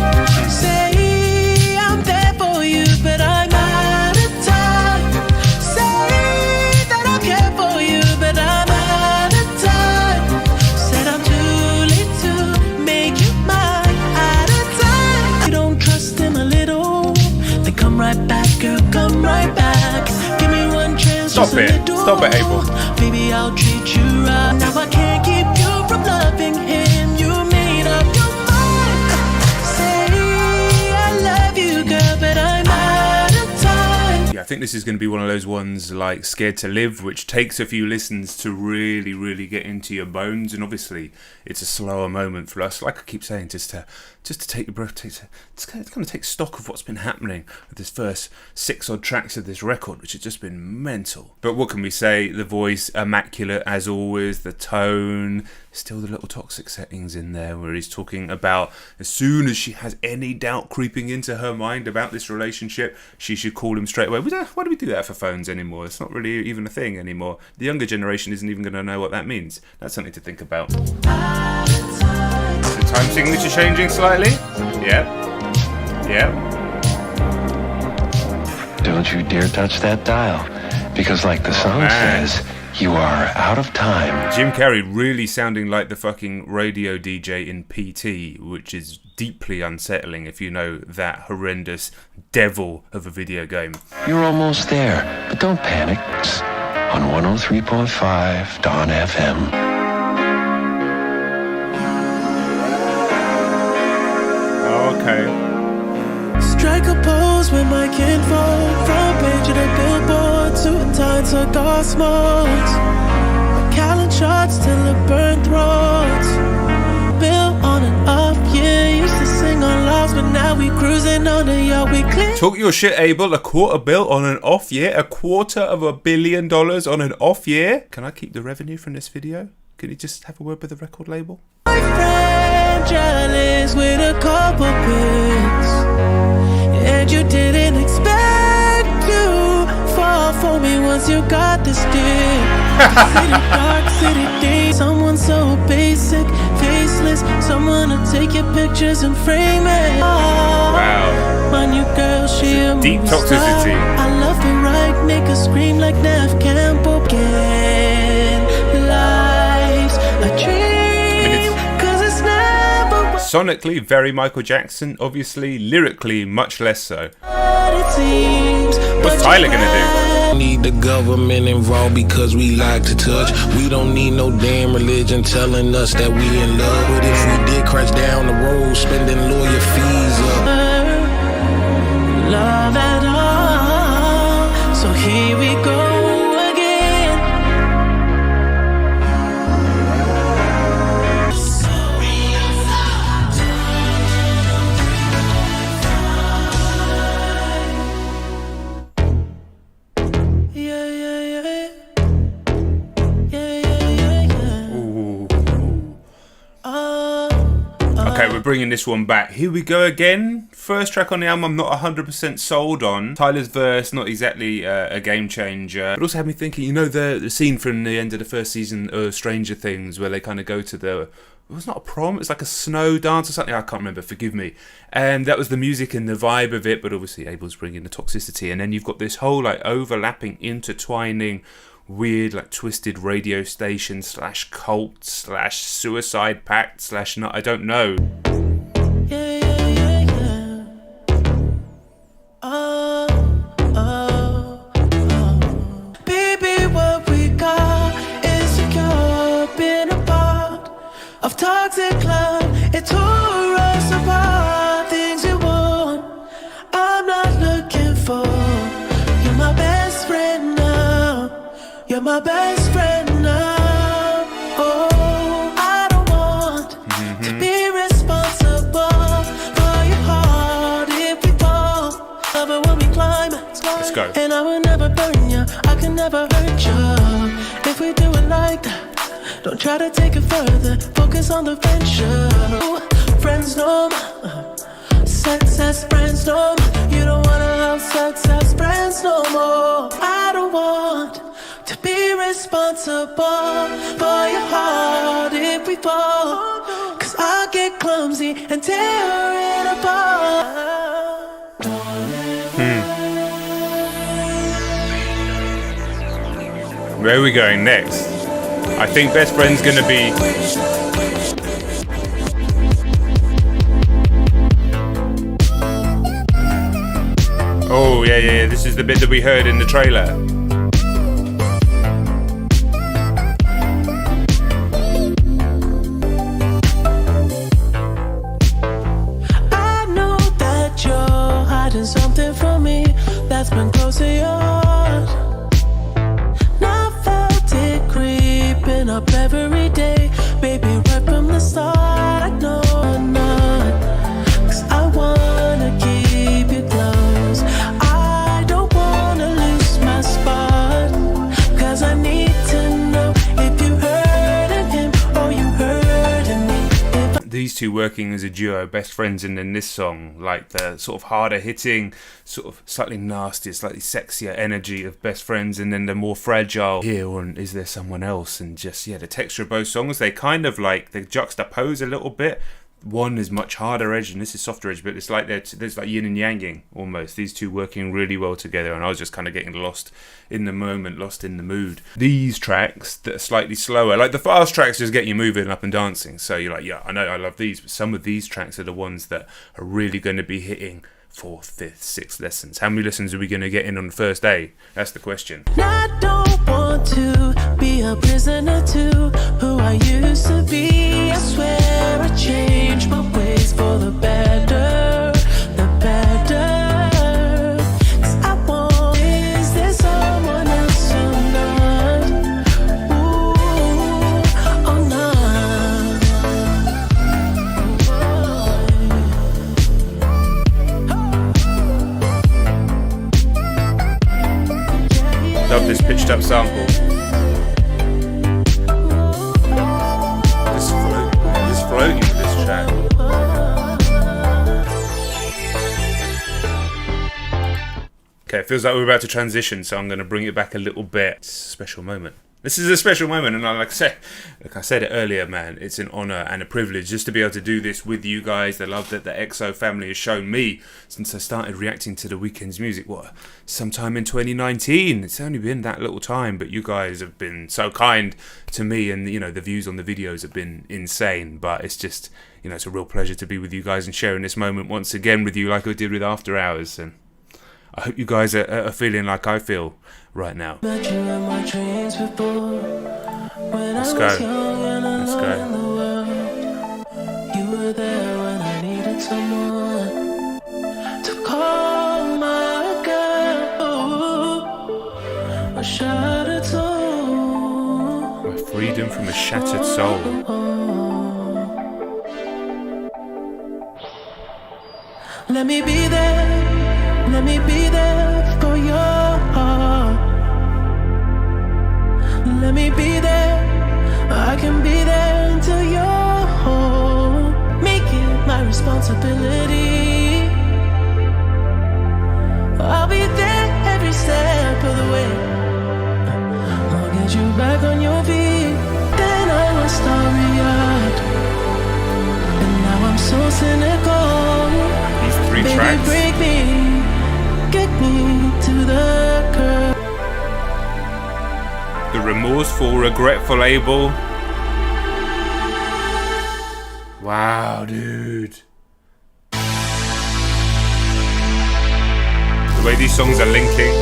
Say I'm there for you, but I'm out of time. Say that I care for you, but I'm out of time. Said I'm too late to make you mine. Out of time. You don't trust him a little, then come right back, girl, come right back. Give me one chance. Stop it. Stop it, Abel. Baby, I'll treat you right. Now I can't keep you from loving him. You made up your mind. Say I love you, girl, but I'm out of time. Yeah, I think this is going to be one of those ones like Scared to Live, which takes a few listens to really, really get into your bones. And obviously, it's a slower moment for us. Like I keep saying, just to take a breath, to kind of take stock of what's been happening with this first 6 odd tracks of this record, which has just been mental. But what can we say? The voice, immaculate as always. The tone, still the little toxic settings in there where he's talking about as soon as she has any doubt creeping into her mind about this relationship, she should call him straight away. Why do we do that for phones anymore? It's not really even a thing anymore. The younger generation isn't even going to know what that means. That's something to think about. The time signature changing slightly. Yeah. Don't you dare touch that dial, because like the song says, you are out of time. Jim Carrey really sounding like the fucking radio DJ in PT, which is deeply unsettling if you know that horrendous devil of a video game. You're almost there, but don't panic. On 103.5 Dawn FM. Okay. Strike a pose with my kinfolk. Front page of the billboard. Suit and tie, cigar smokes. Macallan shots till it burn throats. Bill on and off, yeah. Used to sing on Loft, but now we cruising on the yacht. We clean. Talk your shit, Abel. $250 million on an off year. $250 million on an off year. Can I keep the revenue from this video? Can you just have a word with the record label? My friend jealous with a couple bits, and you didn't expect to fall for me once you got this dick. City dark, city day. Someone so basic, faceless. Someone to take your pictures and frame it. Wow. My new girl, she a deep movie toxicity. star. I love the right, make her scream like Nev Campbell. Again, life's a dream, 'cause it's never what Sonically, very Michael Jackson. Obviously, lyrically, much less so. it seems. What's Tyler gonna do? Need the government involved because we like to touch. We don't need no damn religion telling us that we in love. But if we did crash down the road, spending lawyer fees up. Love at all. So here we go again. Okay, we're bringing this one back. Here we go again. First track on the album I'm not 100% sold on. Tyler's verse, not exactly a game changer. It also had me thinking, you know, the scene from the end of the first season of Stranger Things where they kind of go to the... It was not a prom, it's like a snow dance or something. I can't remember, forgive me. And that was the music and the vibe of it, but obviously Abel's bringing the toxicity. And then you've got this whole like overlapping, intertwining, weird like twisted radio station / cult / suicide pact / not, I don't know. Baby, what we got is secure, been a part of toxic love. It tore us apart. Things you want, I'm not looking for. You're my best friend now. You're my best friend now. Oh, I don't want to be responsible for your heart if we fall. Love it when we climb. Let's go. And I will never burn you. I can never hurt you. If we do it like that, don't try to take it further. Focus on the venture. Friends no more. Sex as friends no more. You don't wanna have sex as friends no more. I don't want to be responsible for your heart if we fall. Cause I'll get clumsy and tear it apart. Where are we going next? I think Best Friend's gonna be... Oh, yeah, this is the bit that we heard in the trailer. I know that you're hiding something from me that's been close to your heart. Now felt it creeping up every day, baby, right from the start. I know I'm not, cause I wanna keep you close. I don't wanna lose my spot, cause I need to know if you hurting him or you hurting me. These two working as a duo, Best Friends, and then this song, like the sort of harder hitting, sort of slightly nastier, slightly sexier energy of Best Friends, and then the more fragile Here or Is There Someone Else, and just, yeah, the texture of both songs, they kind of like, they juxtapose a little bit. One is much harder edge and this is softer edge, but it's like there's like yin and yanging almost. These two working really well together, and I was just kind of getting lost in the moment, lost in the mood. These tracks that are slightly slower, like the fast tracks just get you moving up and dancing, so you're like, yeah, I know, I love these, but some of these tracks are the ones that are really going to be hitting 4th, 5th, 6th lessons. How many lessons are we going to get in on the first day? That's the question. I don't want to be a prisoner to who I used to be. I swear I changed my ways for the better, the better. Cause I want, is there someone else or not? Ooh, or not? Love this pitched up sample. Just floating with this track. Okay, it feels like we're about to transition, so I'm going to bring it back a little bit. It's a special moment. This is a special moment, and like I said it earlier, man, it's an honour and a privilege just to be able to do this with you guys. The love that the EXO family has shown me since I started reacting to the Weeknd's music, sometime in 2019. It's only been that little time, but you guys have been so kind to me, and you know, the views on the videos have been insane. But it's just, you know, it's a real pleasure to be with you guys and sharing this moment once again with you, like I did with After Hours. And I hope you guys are feeling like I feel right now. Let's go. Let's go. You were there when I needed someone to call my girl. A shattered soul. My freedom from a shattered soul. Let me be there. Let me be there for your heart. Let me be there. I can be there until you're home. Make it my responsibility. I'll be there every step of the way. I'll get you back on your feet. Then I was starry-eyed. And now I'm so cynical. These 3 Baby, tracks. break me. Get me to the curb. The remorseful, regretful Abel. Wow, dude. The way these songs are linking,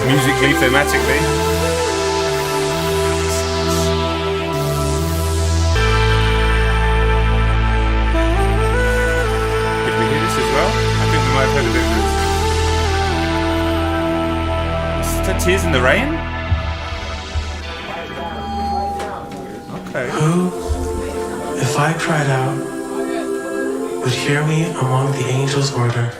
musically, thematically. Did we hear this as well? I think we might have heard a bit of this. Is that Tears in the Rain? Okay. Who, if I cried out, would hear me among the angels' order?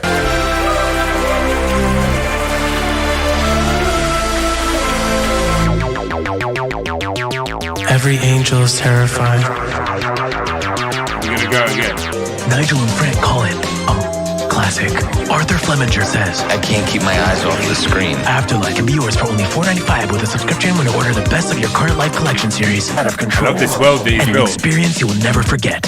Every angel is terrified. We're gonna go again. Nigel and Frank call it classic. Arthur Flemminger says, I can't keep my eyes off the screen. Afterlife can be yours for only $4.95 with a subscription when you order the best of your current life collection series. Out of control. I love this world that he's and an built. experience you will never forget.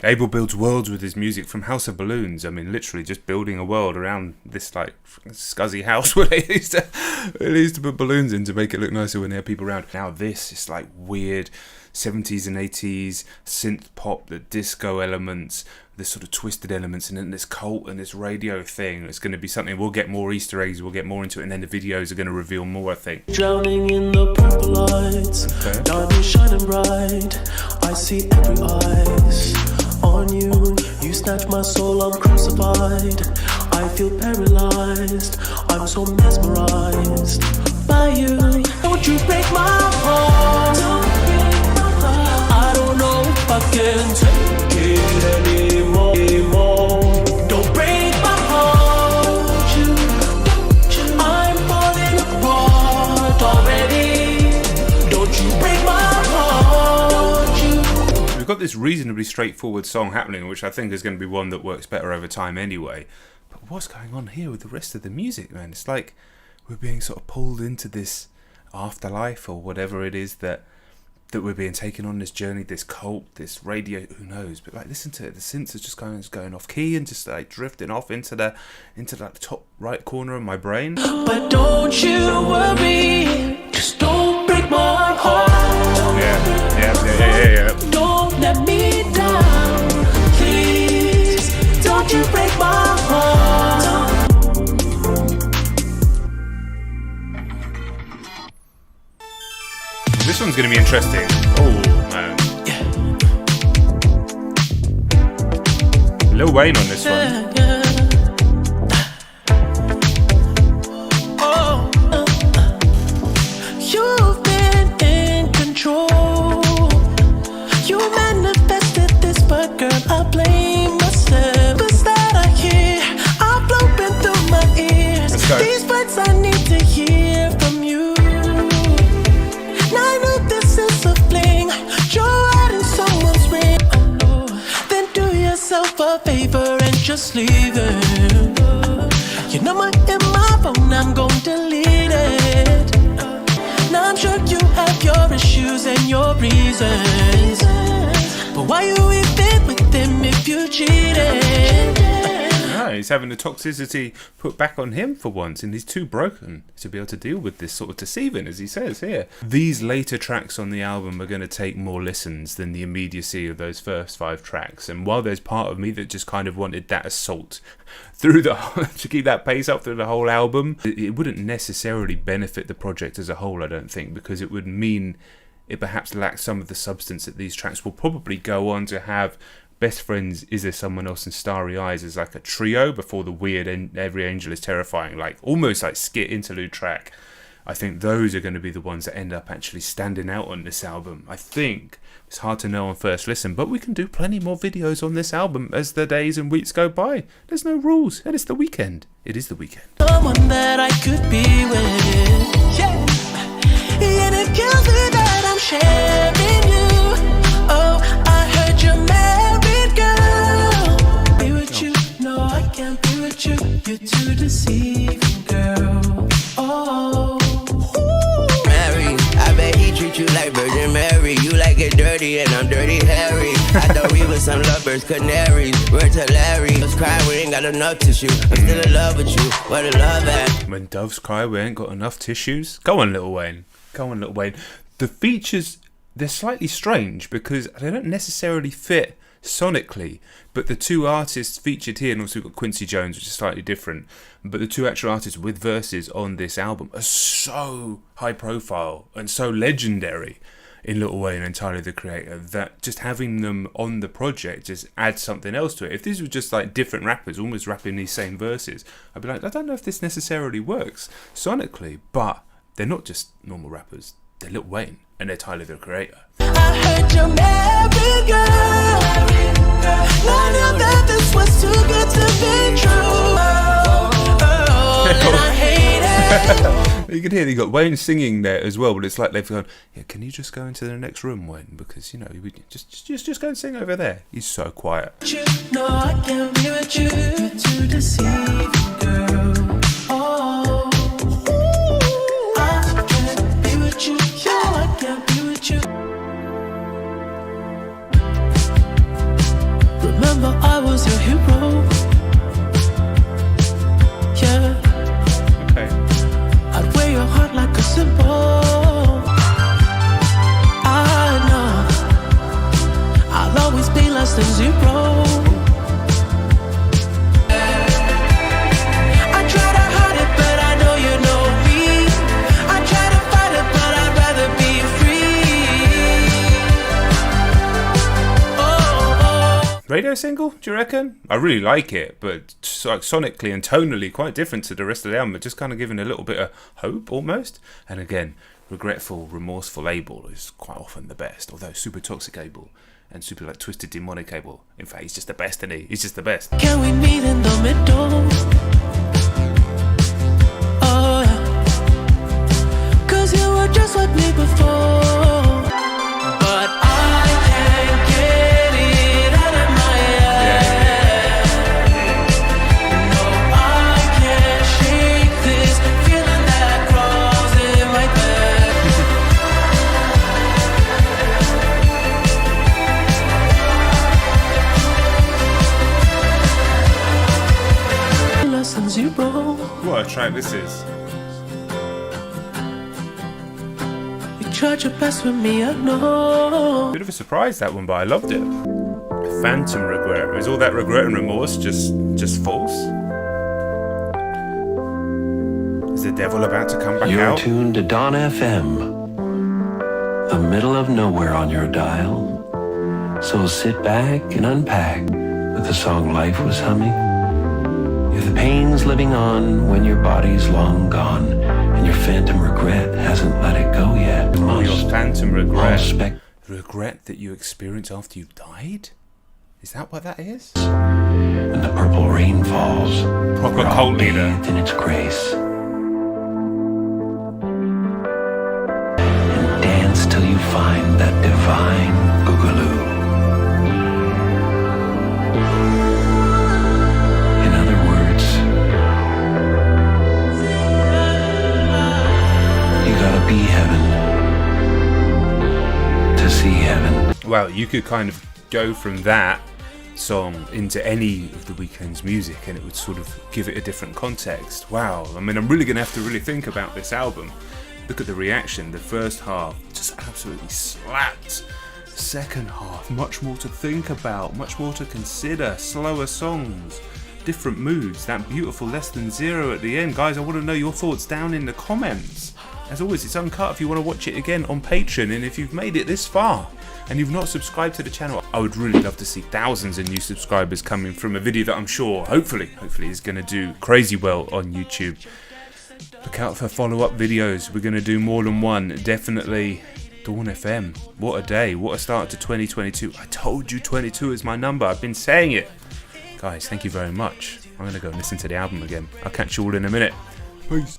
Abel builds worlds with his music from House of Balloons. I mean, literally just building a world around this like scuzzy house where they used to put balloons in to make it look nicer when there are people around. Now this is like weird 70s and 80s synth pop, the disco elements, this sort of twisted elements, and then this cult and this radio thing. It's going to be something. We'll get more Easter eggs. We'll get more into it, and then the videos are going to reveal more, I think. Drowning in the purple lights, diamond shining bright. I see every eyes on you. You snatch my soul, I'm crucified. I feel paralyzed. I'm so mesmerized by you. Don't you break my heart. I don't know if I can take it anymore. Don't break my heart. I'm falling apart already. Don't you break my heart. We've got this reasonably straightforward song happening, which I think is going to be one that works better over time anyway. But what's going on here with the rest of the music, man? It's like we're being sort of pulled into this afterlife or whatever it is that we're being taken on this journey, this cult, this radio, who knows? But like, listen to it. The synths are just going off key and just like drifting off into like the top right corner of my brain. But don't you worry, just don't break my heart. Yeah. Don't let me down, please. Don't you break my heart. This one's going to be interesting. Oh, man. Lil Wayne on this one. You've been in control. You manifested this, but girl, I blame myself. Cause that I hear, I'm blowing through my ears. These words I need to hear from you. Now I know this is a fling. You're out in someone's ring. Then do yourself a favor and just leave it. Your number in my phone, I'm gon' delete it. Now I'm sure you have your issues and your reasons. But why you even with him if you cheated? No, he's having the toxicity put back on him for once, and he's too broken to be able to deal with this sort of deceiving, as he says here. These later tracks on the album are going to take more listens than the immediacy of those first 5 tracks, and while there's part of me that just kind of wanted that assault through to keep that pace up through the whole album, it wouldn't necessarily benefit the project as a whole, I don't think, because it would mean it perhaps lacks some of the substance that these tracks will probably go on to have. Best Friends, Is There Someone Else, and Starry Eyes as like a trio before the weird and Every Angel Is Terrifying, like almost like skit interlude track. I think those are going to be the ones that end up actually standing out on this album. I think it's hard to know on first listen, but we can do plenty more videos on this album as the days and weeks go by. There's no rules, and it's the weekend. It is the weekend. Someone that I could be with, yeah. And it kills me that I'm sharing you. Oh, I heard you're married, girl. Be with you, no, I can't be with you. You're too deceiving, girl. Oh, Mary, I bet he treat you like Virgin Mary. You like it dirty and I'm dirty Harry. I thought we were some lovebirds, canaries. We're to Larry. Let's cry, we ain't got enough tissue. I'm still in love with you. Where the love at? When doves cry, we ain't got enough tissues. Go on, Lil Wayne. Go on, Lil Wayne. The features, they're slightly strange because they don't necessarily fit sonically, but the two artists featured here, and also we've got Quincy Jones, which is slightly different, but the two actual artists with verses on this album are so high profile and so legendary in Lil Wayne and Tyler the Creator that just having them on the project just adds something else to it. If these were just like different rappers almost rapping these same verses, I'd be like, I don't know if this necessarily works sonically, but they're not just normal rappers, they're Lil Wayne and they're Tyler the Creator. I heard you're married, girl. I knew that this was too good to be true. And I hate it. You can hear you got Wayne singing there as well, but it's like they've gone, yeah, can you just go into the next room, Wayne? Because, you know, we just go and sing over there. He's so quiet. No, I can't be with you. You're too deceiving, girl. Oh, I can't be with you. No, I can't be with you. Remember, I was your hero. Yeah. I'd wear your heart like a symbol. I know I'll always be less than zero. I try to hide it, but I know you know me. I try to fight it, but I'd rather be free. Radio single, do you reckon? I really like it, but like sonically and tonally quite different to the rest of the album, but just kind of giving a little bit of hope almost. And again, regretful, remorseful Abel is quite often the best, although super toxic Abel and super like twisted demonic Abel, in fact, he's just the best, isn't he? He's just the best. Can we meet in the middle? Oh yeah, 'cause you were just like me before, but I can't get it out of my head. No, I can't shake this feeling that crawls in my bed. Less than zero. What a track this is. You tried your best with me, I know. Bit of a surprise, that one, but I loved it. Phantom regret. Is all that regret and remorse just false? Is the devil about to come back You're out? tuned to Dawn FM, the middle of nowhere on your dial. So sit back and unpack with the song Life Was Humming. You're the pains living on when your body's long gone and your phantom regret hasn't let it go yet. Oh, your phantom regret. Regret that you experience after you've died? Is that what that is? When the purple rain falls, Proper we're all cult leader. bathed in its grace. And dance till you find that divine boogaloo. In other words, you gotta be heaven to see heaven. Well, you could kind of go from that song into any of the Weeknd's music and it would sort of give it a different context. Wow, I mean, I'm really going to have to really think about this album. Look at the reaction. The first half just absolutely slapped. Second half, much more to think about, much more to consider, slower songs, different moods, that beautiful Less Than Zero at the end. Guys, I want to know your thoughts down in the comments. As always, it's uncut if you want to watch it again on Patreon, and if you've made it this far and you've not subscribed to the channel, I would really love to see thousands of new subscribers coming from a video that I'm sure, hopefully is going to do crazy well on YouTube. Look out for follow-up videos. We're going to do more than one, definitely. Dawn FM, what a day, what a start to 2022. I told you 22 is my number, I've been saying it. Guys, thank you very much. I'm going to go and listen to the album again. I'll catch you all in a minute. Peace.